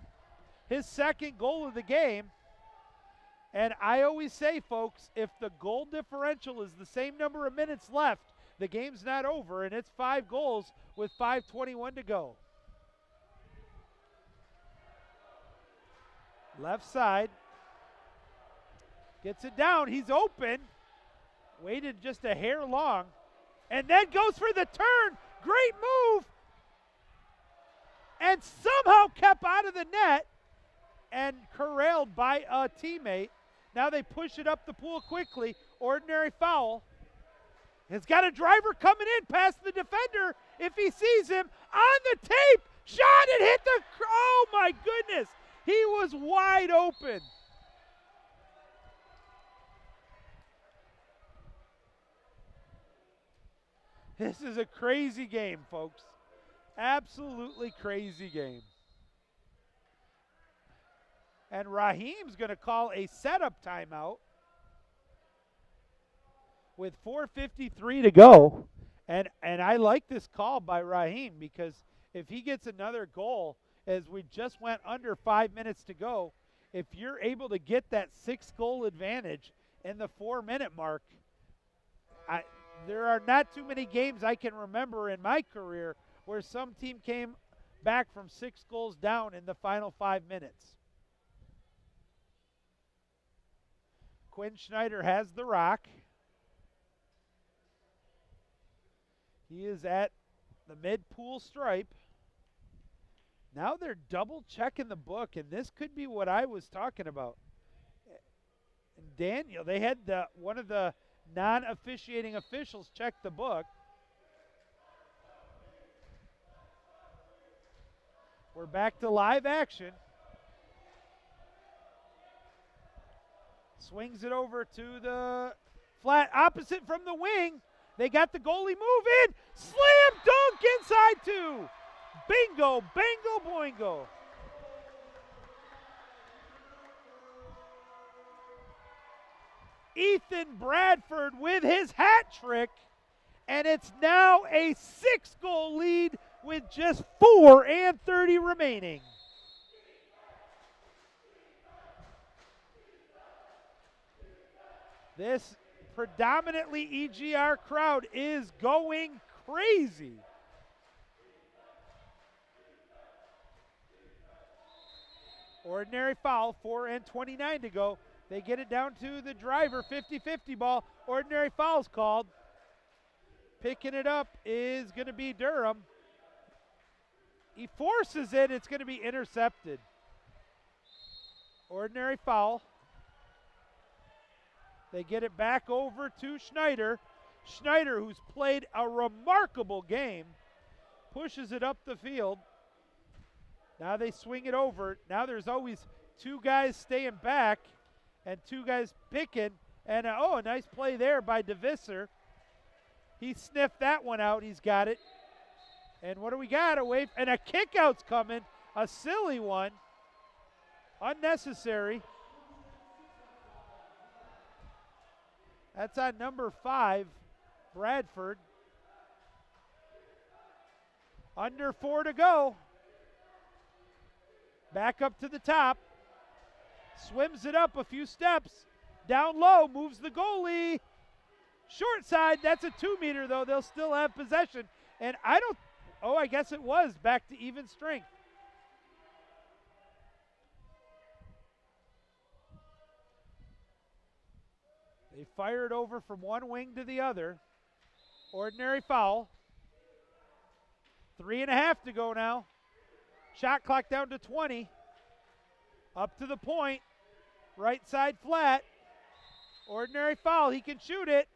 His second goal of the game. And I always say, folks, if the goal differential is the same number of minutes left, the game's not over, and it's 5 goals with 5:21 to go. Left side. Gets it down. He's open. Waited just a hair long. And then goes for the turn. Great move. And somehow kept out of the net and corralled by a teammate. Now they push it up the pool quickly. Ordinary foul. He's got a driver coming in past the defender if he sees him. On the tape. Shot and hit the. Oh my goodness. He was wide open. This is a crazy game, folks. Absolutely crazy game. And Raheem's going to call a setup timeout with 4:53 to go. And I like this call by Raheem, because if he gets another goal, as we just went under 5 minutes to go, if you're able to get that 6-goal advantage in the 4-minute mark, there are not too many games I can remember in my career where some team came back from 6 goals down in the final 5 minutes. Quinn Schneider has the rock. He is at the mid-pool stripe. Now they're double-checking the book, and this could be what I was talking about. And Daniel, they had one of the non-officiating officials check the book. We're back to live action. Swings it over to the flat opposite from the wing. They got the goalie moving. Slam dunk inside two. Bingo, bango, boingo. Ethan Bradford with his hat trick. And it's now a 6-goal lead with just 4:30 remaining. This predominantly EGR crowd is going crazy. Ordinary foul, 4:29 to go. They get it down to the driver, 50-50 ball. Ordinary foul's called. Picking it up is going to be Durham. He forces it, it's going to be intercepted. Ordinary foul. They get it back over to Schneider. Schneider, who's played a remarkable game, pushes it up the field. Now they swing it over. Now there's always two guys staying back and two guys picking. And a nice play there by DeVisser. He sniffed that one out. He's got it. And what do we got? And a kick out's coming. A silly one. Unnecessary. That's on number 5, Bradford. Under 4 to go. Back up to the top. Swims it up a few steps. Down low, moves the goalie. Short side, that's a 2-meter though. They'll still have possession. And I guess it was back to even strength. They fire it over from one wing to the other. Ordinary foul. 3.5 to go now. Shot clock down to 20. Up to the point. Right side flat. Ordinary foul. He can shoot it.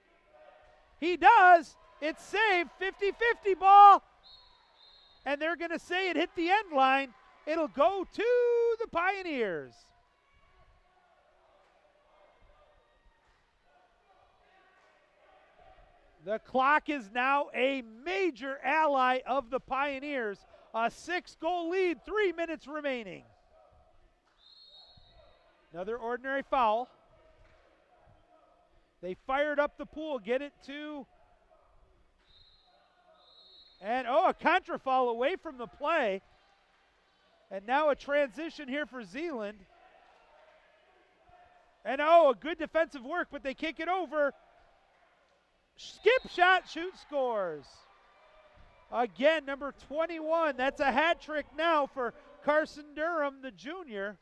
He does. It's saved. 50-50 ball. And they're going to say it hit the end line. It'll go to the Pioneers. The clock is now a major ally of the Pioneers. A 6-goal lead, 3 minutes remaining. Another ordinary foul. They fired up the pool, get it to, and a contra foul away from the play. And now a transition here for Zeeland. And a good defensive work, but they kick it over. Skip shot, shoot, scores. Again, number 21. That's a hat trick now for Carson Durham, the junior.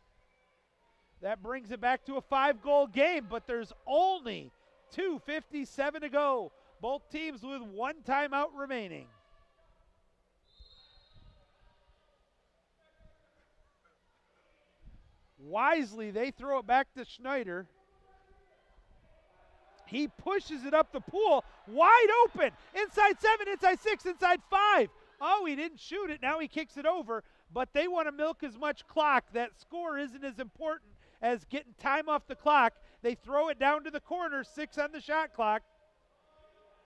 That brings it back to a 5-goal game, but there's only 2:57 to go. Both teams with 1 timeout remaining. Wisely, they throw it back to Schneider. He pushes it up the pool, wide open. Inside 7, inside 6, inside 5. He didn't shoot it. Now he kicks it over, but they want to milk as much clock. That score isn't as important as getting time off the clock. They throw it down to the corner, 6 on the shot clock.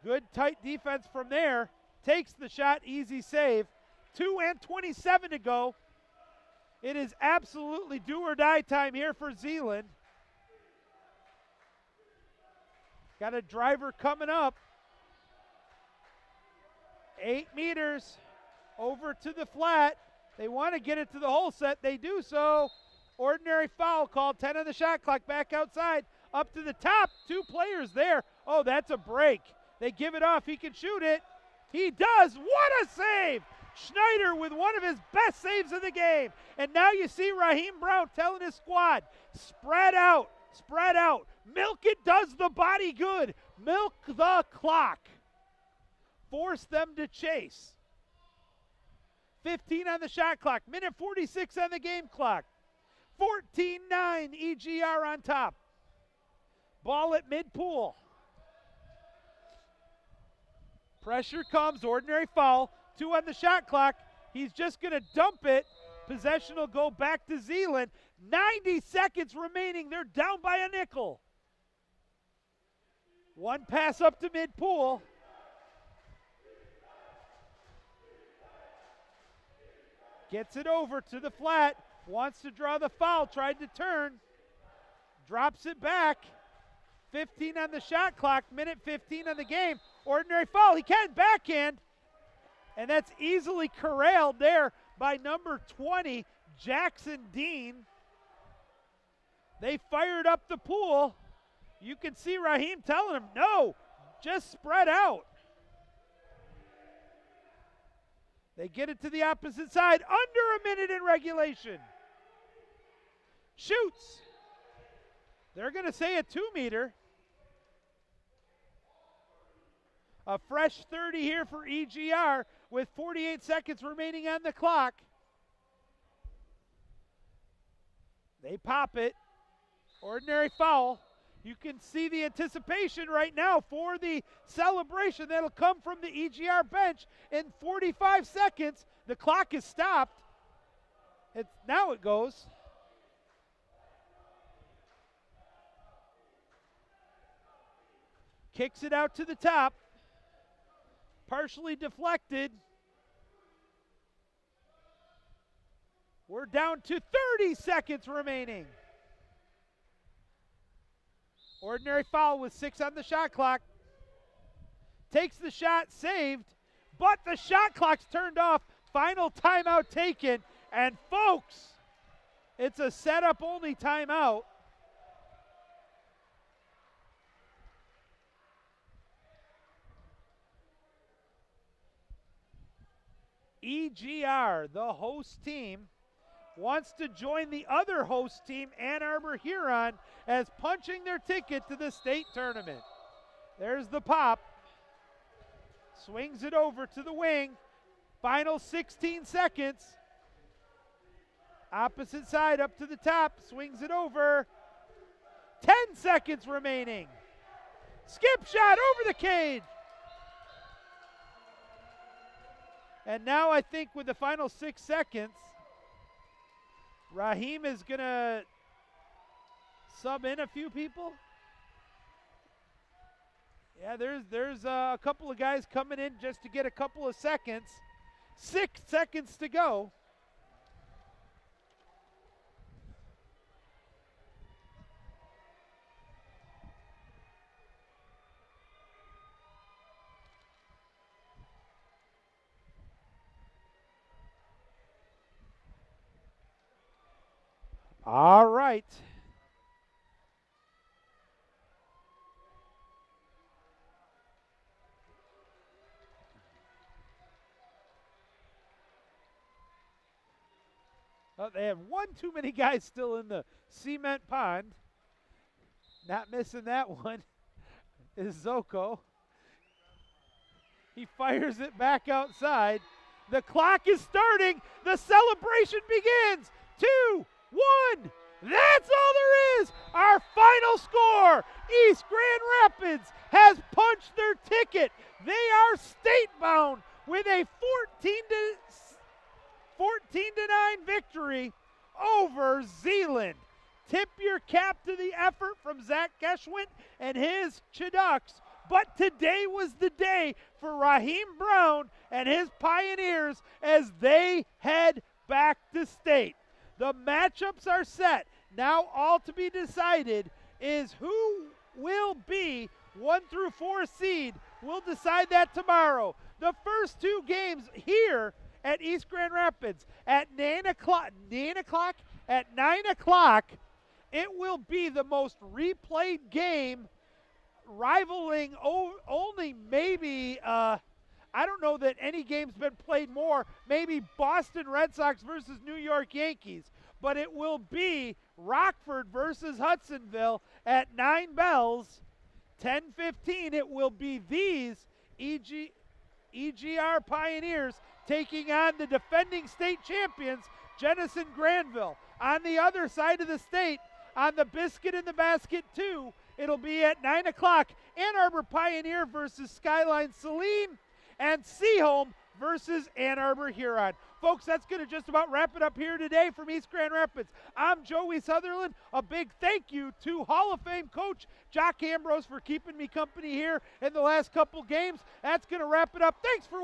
Good tight defense from there. Takes the shot, easy save. 2:27 to go. It is absolutely do or die time here for Zeeland. Got a driver coming up. 8 meters over to the flat. They want to get it to the hole set. They do so. Ordinary foul called. 10 on the shot clock. Back outside. Up to the top. 2 players there. That's a break. They give it off. He can shoot it. He does. What a save. Schneider with one of his best saves of the game. And now you see Raheem Brown telling his squad, spread out. Spread out. Milk it does the body good. Milk the clock. Force them to chase. 15 on the shot clock. Minute 46 on the game clock. 14-9 EGR on top. Ball at mid-pool. Pressure comes, ordinary foul. 2 on the shot clock. He's just going to dump it. Possession will go back to Zeeland. 90 seconds remaining. They're down by a nickel. 1 pass up to mid-pool. Gets it over to the flat. Wants to draw the foul. Tried to turn. Drops it back. 15 on the shot clock. Minute 15 on the game. Ordinary foul. He can backhand. And that's easily corralled there by number 20, Jackson Dean. They fired up the pool. You can see Raheem telling him, no, just spread out. They get it to the opposite side. Under a minute in regulation. Shoots. They're going to say a 2-meter. A fresh 30 here for EGR with 48 seconds remaining on the clock. They pop it. Ordinary foul. You can see the anticipation right now for the celebration that'll come from the EGR bench in 45 seconds. The clock is stopped. Now it goes. Kicks it out to the top. Partially deflected. We're down to 30 seconds remaining. Ordinary foul with 6 on the shot clock. Takes the shot, saved, but the shot clock's turned off. Final timeout taken. And folks, it's a setup only timeout. EGR, the host team, wants to join the other host team, Ann Arbor Huron, as punching their ticket to the state tournament. There's the pop. Swings it over to the wing. Final 16 seconds. Opposite side up to the top. Swings it over. 10 seconds remaining. Skip shot over the cage. And now I think with the final 6 seconds, Raheem is going to sub in a few people. Yeah, there's a couple of guys coming in just to get a couple of seconds. 6 seconds to go. All right. Oh, they have one too many guys still in the cement pond. Not missing that one is Zoko. He fires it back outside. The clock is starting. The celebration begins. 2, 1. That's all there is. Our final score. East Grand Rapids has punched their ticket. They are state bound with a 14-9 victory over Zeeland. Tip your cap to the effort from Zach Geschwind and his Chiducks. But today was the day for Raheem Brown and his Pioneers as they head back to state. The matchups are set. Now all to be decided is who will be 1 through 4 seed. We'll decide that tomorrow. The first 2 games here at East Grand Rapids at 9 o'clock. At 9 o'clock, it will be the most replayed game, rivaling only maybe, I don't know that any game's been played more, maybe Boston Red Sox versus New York Yankees, but it will be Rockford versus Hudsonville at 9 bells. 10:15, it will be these EGR Pioneers taking on the defending state champions, Jenison Granville. On the other side of the state, on the Biscuit in the Basket 2, It'll be at 9 o'clock. Ann Arbor Pioneer versus Skyline Saline, and Seaholm versus Ann Arbor Huron. Folks, that's going to just about wrap it up here today from East Grand Rapids. I'm Joey Sutherland. A big thank you to Hall of Fame coach Jock Ambrose for keeping me company here in the last couple games. That's going to wrap it up. Thanks for watching.